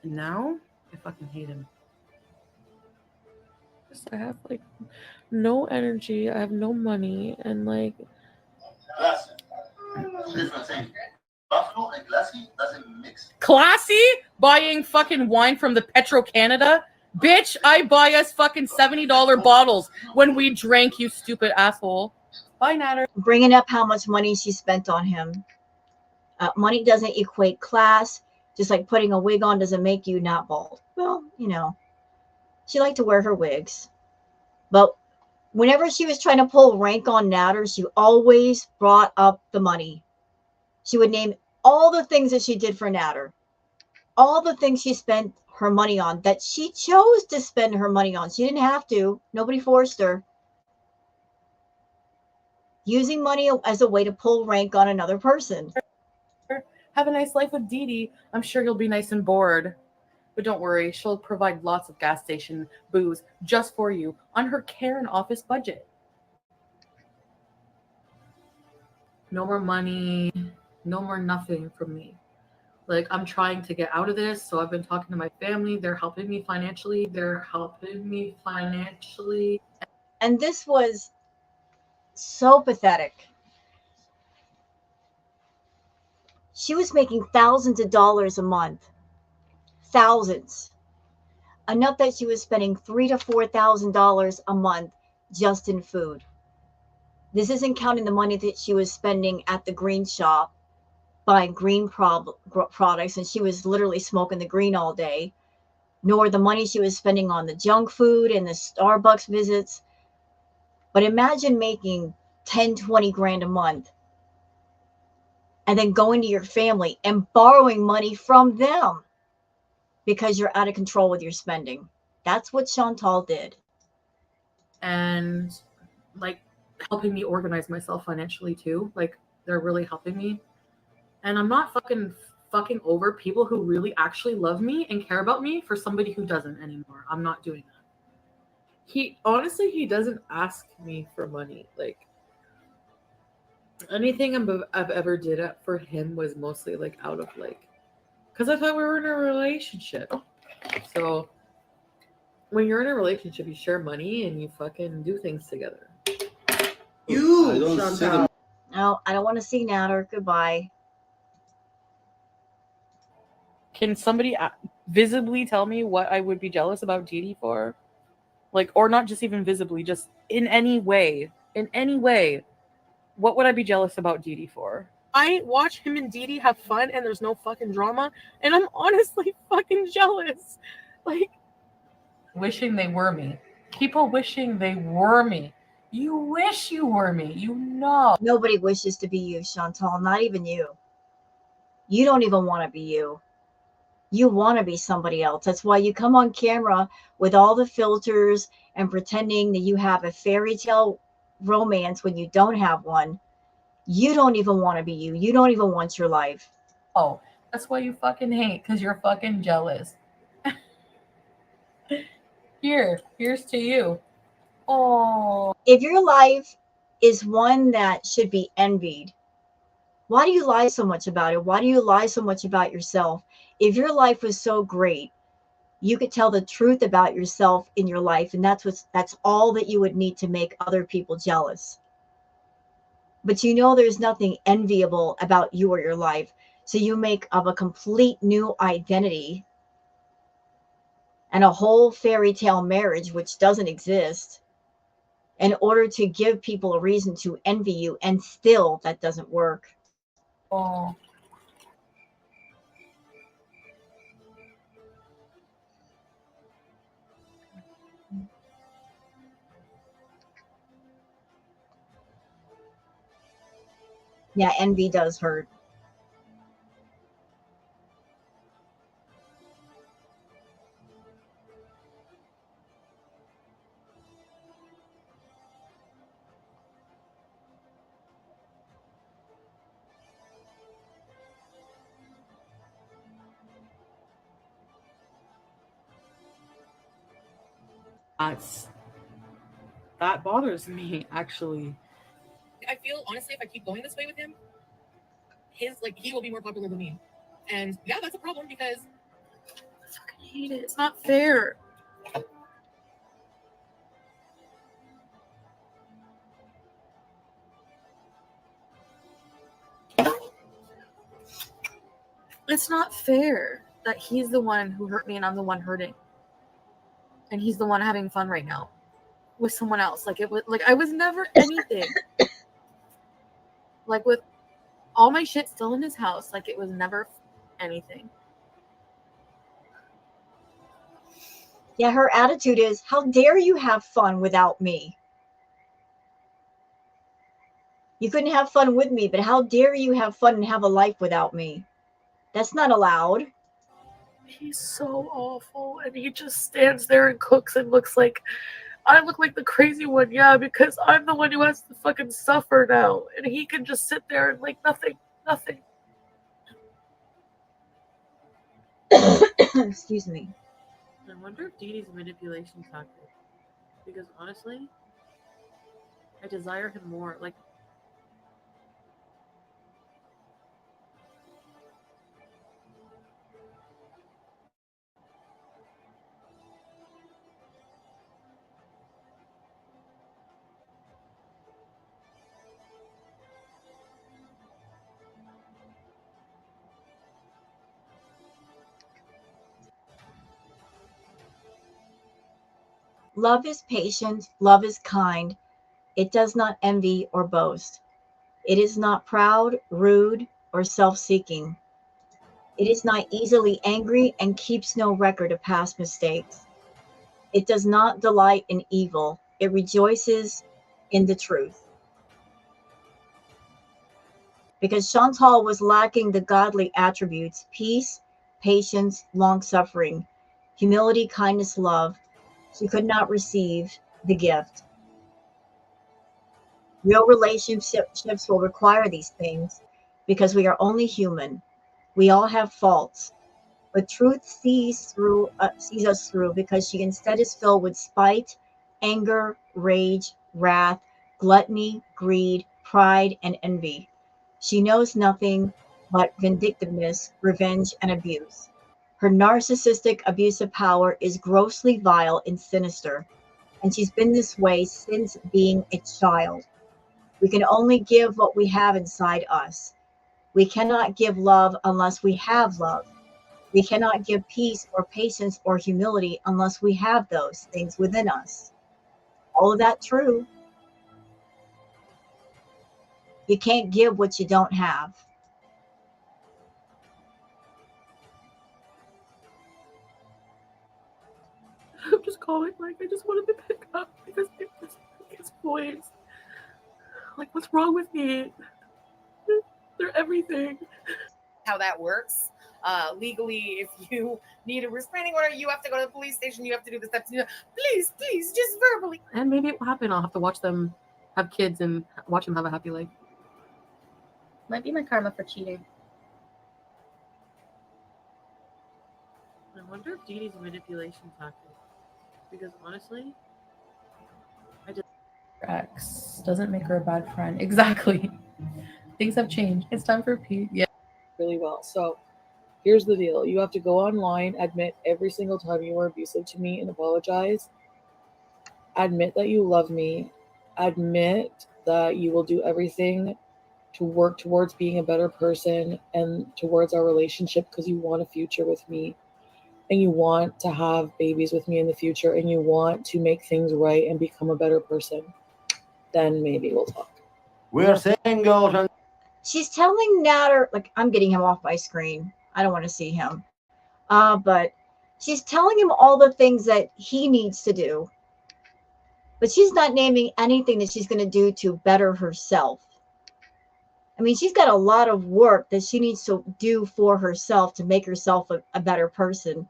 S4: And now I fucking hate him.
S2: I have like no energy. I have no money, and like
S6: Different thing. Buffalo and classy doesn't mix.
S4: Classy buying fucking wine from the Petro Canada. Bitch, I buy us fucking $70 bottles when we drank, you stupid asshole. Bye, Natter.
S1: Bringing up how much money she spent on him. Money doesn't equate class, just like putting a wig on doesn't make you not bald. Well, she liked to wear her wigs. But whenever she was trying to pull rank on Natter, she always brought up the money. She would name all the things that she did for Natter, all the things she spent her money on that she chose to spend her money on. She didn't have to. Nobody forced her. Using money as a way to pull rank on another person.
S4: Have a nice life with Dee Dee. I'm sure you'll be nice and bored. But don't worry, she'll provide lots of gas station booze just for you on her Karen office budget. No more money, no more nothing from me. Like, I'm trying to get out of this, so I've been talking to my family. They're helping me financially.
S1: And this was so pathetic. She was making thousands of dollars a month. Thousands. Enough that she was spending $3,000 to $4,000 a month just in food. This isn't counting the money that she was spending at the green shop buying green products, and she was literally smoking the green all day, nor the money she was spending on the junk food and the Starbucks visits. But imagine making 10, 20 grand a month and then going to your family and borrowing money from them because you're out of control with your spending. That's what Chantal did.
S4: And like helping me organize myself financially too. Like, they're really helping me. And I'm not fucking over people who really actually love me and care about me for somebody who doesn't anymore. I'm not doing that. He doesn't ask me for money. Like, anything I've ever did for him was mostly like out of like, because I thought we were in a relationship. So when you're in a relationship, you share money and you fucking do things together.
S1: No, I don't want to see Natter. Goodbye.
S2: can somebody visibly tell me what I would be jealous about Dee Dee for? Like, or not just even visibly, just in any way. In any way. What would I be jealous about Dee Dee for? I watch him and Dee Dee have fun and there's no fucking drama, and I'm honestly fucking jealous. Like,
S4: Wishing they were me. People wishing they were me. You wish you were me. You know.
S1: Nobody wishes to be you, Chantal, not even you. You don't even want to be you. You want to be somebody else. That's why you come on camera with all the filters and pretending that you have a fairy tale romance when you don't have one. You don't even want to be you. You don't even want your life.
S4: Oh, that's why you fucking hate, because you're fucking jealous. Here's to you. Oh.
S1: If your life is one that should be envied, why do you lie so much about it? Why do you lie so much about yourself? If your life was so great, you could tell the truth about yourself in your life, and that's all that you would need to make other people jealous. But there's nothing enviable about you or your life, so you make up a complete new identity and a whole fairy tale marriage which doesn't exist in order to give people a reason to envy you, and still that doesn't work.
S4: Oh.
S1: Yeah, envy does hurt.
S4: that bothers me actually. I feel honestly, if I keep going this way with him, he will be more popular than me, and yeah, that's a problem because I fucking hate it. It's not fair. It's not fair that he's the one who hurt me and I'm the one hurting, and he's the one having fun right now with someone else. Like it was like I was never anything. Like with all my shit still in his house, like it was never anything.
S1: Yeah, her attitude is, how dare you have fun without me? You couldn't have fun with me, but how dare you have fun and have a life without me? That's not allowed.
S4: He's so awful, and he just stands there and cooks and looks like I look like the crazy one, yeah, because I'm the one who has to fucking suffer now, and he can just sit there and like nothing.
S1: Excuse me.
S4: I wonder if Dee Dee's a manipulation tactic, because honestly, I desire him more. Like,
S1: Love is patient, love is kind. It does not envy or boast. It is not proud, rude, or self seeking. It is not easily angry and keeps no record of past mistakes. It does not delight in evil. It rejoices in the truth. Because Chantal was lacking the godly attributes peace, patience, long suffering, humility, kindness, love. She could not receive the gift. Real relationships will require these things because we are only human. We all have faults, but truth sees us through because she instead is filled with spite, anger, rage, wrath, gluttony, greed, pride, and envy. She knows nothing but vindictiveness, revenge, and abuse. Her narcissistic abuse of power is grossly vile and sinister, and she's been this way since being a child. We can only give what we have inside us. We cannot give love unless we have love. We cannot give peace or patience or humility unless we have those things within us. All of that true. You can't give what you don't have.
S4: I'm just calling, like, I just wanted to pick up because it was his voice. Like, what's wrong with me? They're everything.
S9: How that works. Legally, if you need a restraining order, you have to go to the police station. You have to do the steps. Please, just verbally.
S4: And maybe it will happen. I'll have to watch them have kids and watch them have a happy life.
S3: Might be my karma for cheating.
S4: I wonder if Dee Dee's a manipulation tactic. Because honestly,
S10: ex doesn't make her a bad friend. Exactly. Things have changed. It's time for peace. Yeah.
S11: Really well. So here's the deal. You have to go online, admit every single time you were abusive to me and apologize. Admit that you love me. Admit that you will do everything to work towards being a better person and towards our relationship because you want a future with me and you want to have babies with me in the future and you want to make things right and become a better person. Then maybe we'll talk.
S6: We're singles and
S1: She's telling Natter, like, I'm getting him off my screen. I don't want to see him. But she's telling him all the things that he needs to do. But she's not naming anything that she's going to do to better herself. I mean, she's got a lot of work that she needs to do for herself to make herself a better person.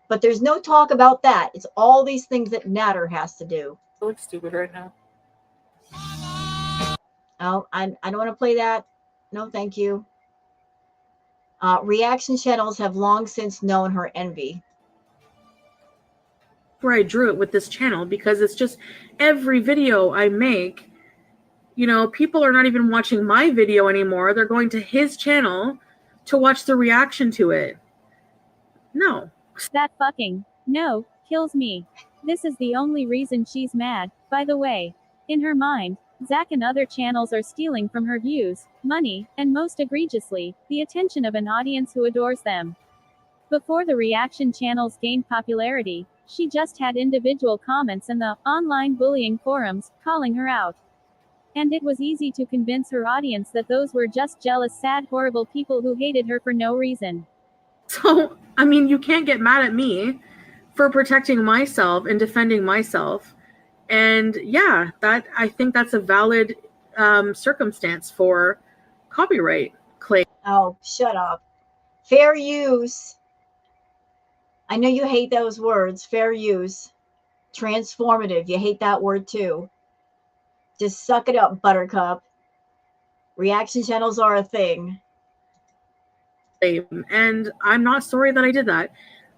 S1: But there's no talk about that. It's all these things that Natter has to do.
S4: I look stupid right now.
S1: Oh, I don't want to play that. No, thank you. Reaction channels have long since known her envy.
S4: where I drew it with this channel, because it's just every video I make, you know, people are not even watching my video anymore. They're going to his channel to watch the reaction to it. No.
S12: That fucking no kills me. This is the only reason she's mad, by the way. In her mind, Zach and other channels are stealing from her views, money, and most egregiously, the attention of an audience who adores them. Before the reaction channels gained popularity, she just had individual comments in the online bullying forums, calling her out. And it was easy to convince her audience that those were just jealous, sad, horrible people who hated her for no reason.
S4: So, I mean, you can't get mad at me for protecting myself and defending myself. And yeah, that, I think that's a valid circumstance for copyright claim.
S1: Oh, shut up. Fair use. I know you hate those words. Fair use. Transformative. You hate that word too. Just suck it up, Buttercup. Reaction channels are a thing.
S4: And I'm not sorry that I did that.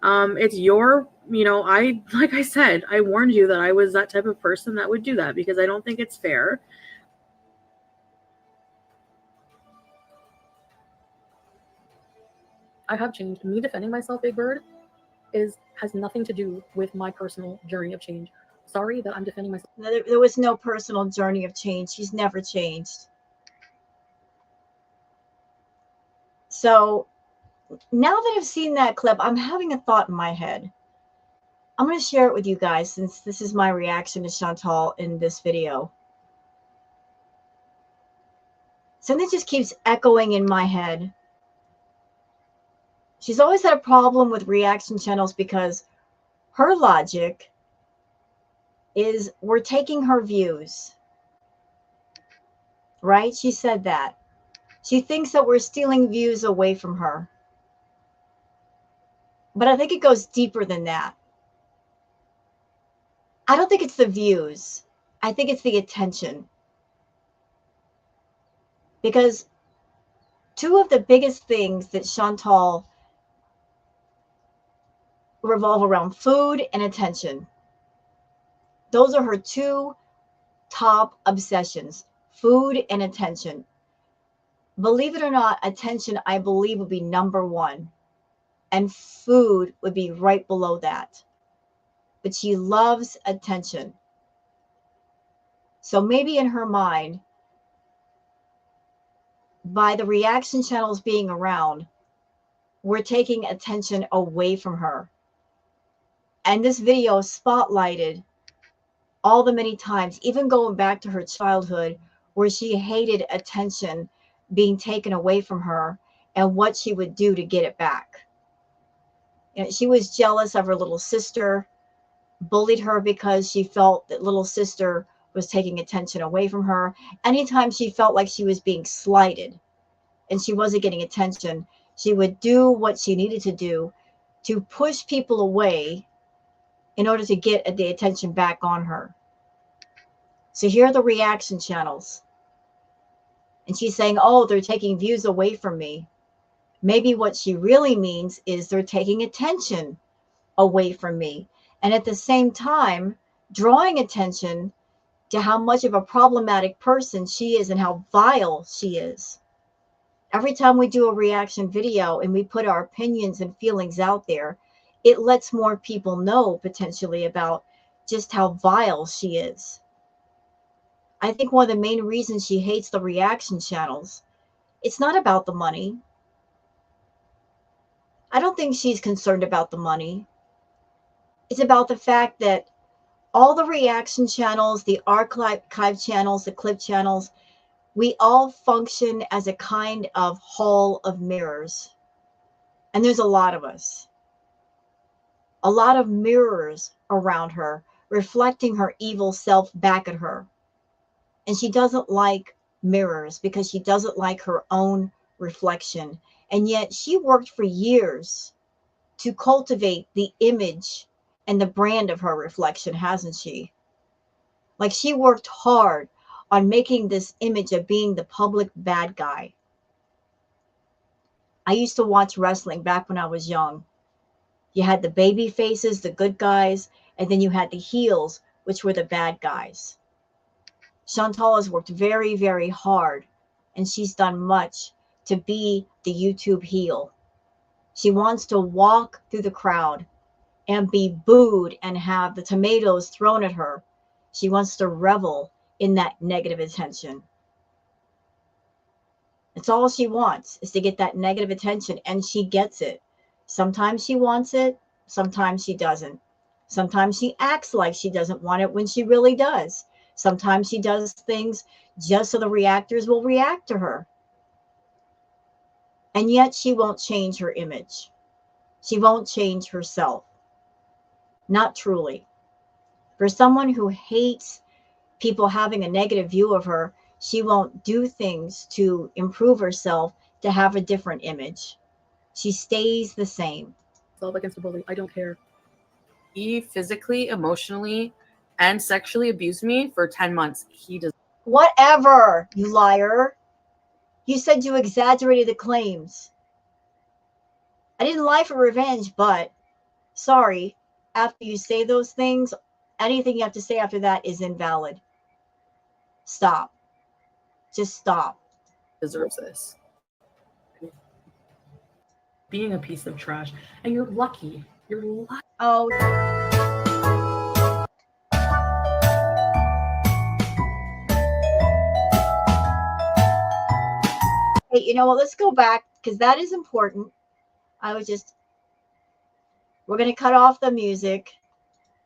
S4: It's your, you know, like I said, I warned you that I was that type of person that would do that, because I don't think it's fair.
S10: I have changed. Me defending myself, Big Bird, has nothing to do with my personal journey of change. Sorry that I'm defending myself.
S1: There was no personal journey of change. She's never changed. So now that I've seen that clip, I'm having a thought in my head. I'm going to share it with you guys, since this is my reaction to Chantal in this video. Something just keeps echoing in my head. She's always had a problem with reaction channels because her logic is we're taking her views. Right? She said that. She thinks that we're stealing views away from her. But I think it goes deeper than that. I don't think it's the views. I think it's the attention. Because two of the biggest things that Chantal revolve around: food and attention. Those are her two top obsessions: food and attention. Believe it or not, attention, I believe, would be number one. And food would be right below that. But she loves attention. So maybe in her mind, by the reaction channels being around, we're taking attention away from her. And this video spotlighted all the many times, even going back to her childhood, where she hated attention being taken away from her and what she would do to get it back. You know, she was jealous of her little sister, bullied her because she felt that little sister was taking attention away from her. Anytime she felt like she was being slighted and she wasn't getting attention, she would do what she needed to do to push people away in order to get the attention back on her. So here are the reaction channels. And she's saying, oh, they're taking views away from me. Maybe what she really means is they're taking attention away from me. And at the same time, drawing attention to how much of a problematic person she is and how vile she is. Every time we do a reaction video and we put our opinions and feelings out there, it lets more people know potentially about just how vile she is. I think one of the main reasons she hates the reaction channels, it's not about the money. I don't think she's concerned about the money. It's about the fact that all the reaction channels, the archive channels, the clip channels, we all function as a kind of hall of mirrors. And there's a lot of us. A lot of mirrors around her, reflecting her evil self back at her. And she doesn't like mirrors because she doesn't like her own reflection. And yet she worked for years to cultivate the image and the brand of her reflection, hasn't she? Like, she worked hard on making this image of being the public bad guy. I used to watch wrestling back when I was young. You had the baby faces, the good guys, and then you had the heels, which were the bad guys. Chantal has worked very, very hard, and she's done much to be the YouTube heel. She wants to walk through the crowd and be booed and have the tomatoes thrown at her. She wants to revel in that negative attention. It's all she wants, is to get that negative attention, and she gets it. Sometimes she wants it, sometimes she doesn't. Sometimes she acts like she doesn't want it when she really does. Sometimes she does things just so the reactors will react to her. And yet she won't change her image. She won't change herself. Not truly. For someone who hates people having a negative view of her, she won't do things to improve herself to have a different image. She stays the same.
S10: Myself against a bully. I don't care.
S9: He physically, emotionally, and sexually abused me for 10 months. He does.
S1: Whatever, you liar. You said you exaggerated the claims. I didn't lie for revenge, but sorry, after you say those things, anything you have to say after that is invalid. Stop. Just stop.
S9: Deserves this.
S4: Being a piece of trash. And you're lucky. You're lucky.
S1: Oh. Hey, you know what? Let's go back because that is important. We're going to cut off the music.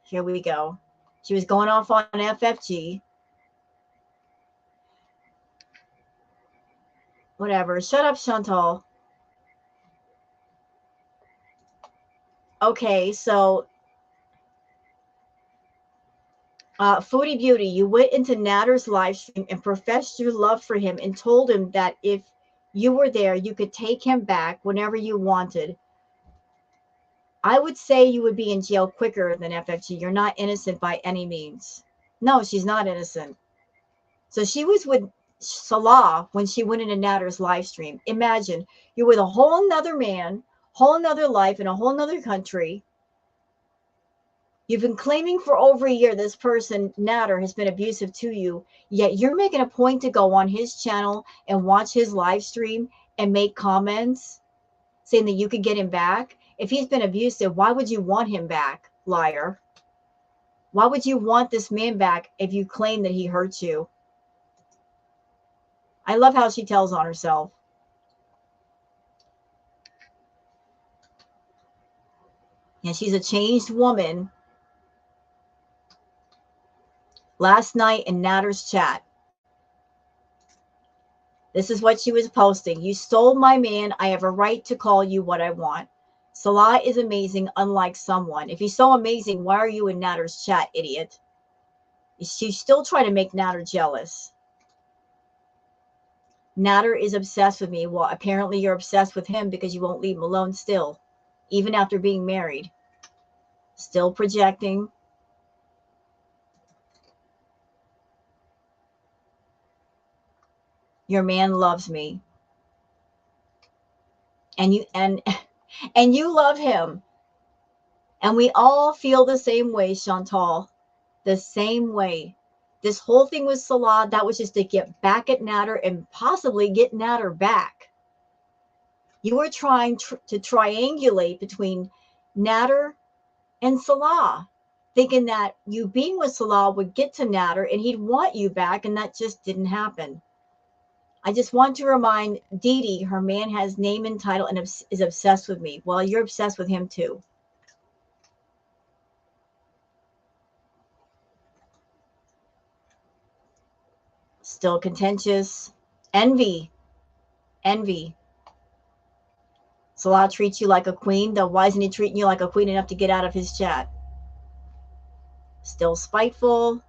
S1: Here we go. She was going off on FFG. Whatever. Shut up, Chantal. Okay, so Foodie Beauty, you went into Natter's live stream and professed your love for him and told him that if you were there, you could take him back whenever you wanted. I would say you would be in jail quicker than FFG. You're not innocent by any means. No, she's not innocent. So she was with Salah when she went into Natter's live stream. Imagine you're with a whole nother man, whole nother life in a whole nother country. You've been claiming for over a year this person, Natter, has been abusive to you, yet you're making a point to go on his channel and watch his live stream and make comments saying that you could get him back. If he's been abusive, why would you want him back, liar? Why would you want this man back if you claim that he hurt you? I love how she tells on herself. And she's a changed woman. Last night in Natter's chat, this is what she was posting. You stole my man. I have a right to call you what I want. Salah is amazing, unlike someone. If he's so amazing, why are you in Natter's chat, idiot? She's still trying to make Natter jealous. Natter is obsessed with me. Well, apparently you're obsessed with him because you won't leave him alone still, even after being married. Still projecting. Your man loves me. And you love him. And we all feel the same way, Chantal. The same way. This whole thing with Salah, that was just to get back at Natter and possibly get Natter back. You were trying to triangulate between Natter and Salah, thinking that you being with Salah would get to Natter and he'd want you back, and that just didn't happen. I just want to remind Dee Dee, her man has name and title and is obsessed with me. Well, you're obsessed with him too. Still contentious. Envy. Salah treats you like a queen. Though why isn't he treating you like a queen enough to get out of his chat? Still spiteful.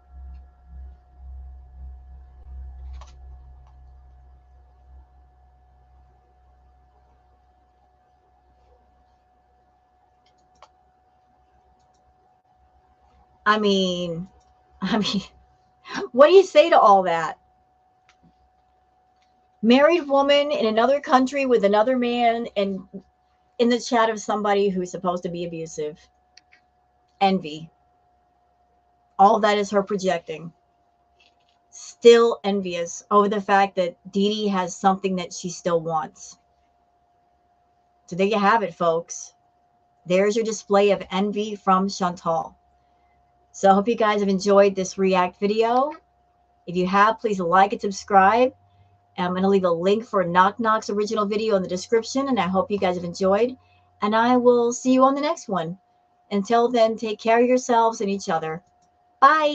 S1: I mean, what do you say to all that? Married woman in another country with another man, and in the chat of somebody who's supposed to be abusive. Envy. All that is her projecting. Still envious over the fact that Dee Dee has something that she still wants. So there you have it, folks. There's your display of envy from Chantal. So I hope you guys have enjoyed this react video. If you have, please like and subscribe. I'm going to leave a link for Knock Knock's original video in the description, and I hope you guys have enjoyed. And I will see you on the next one. Until then, take care of yourselves and each other. Bye.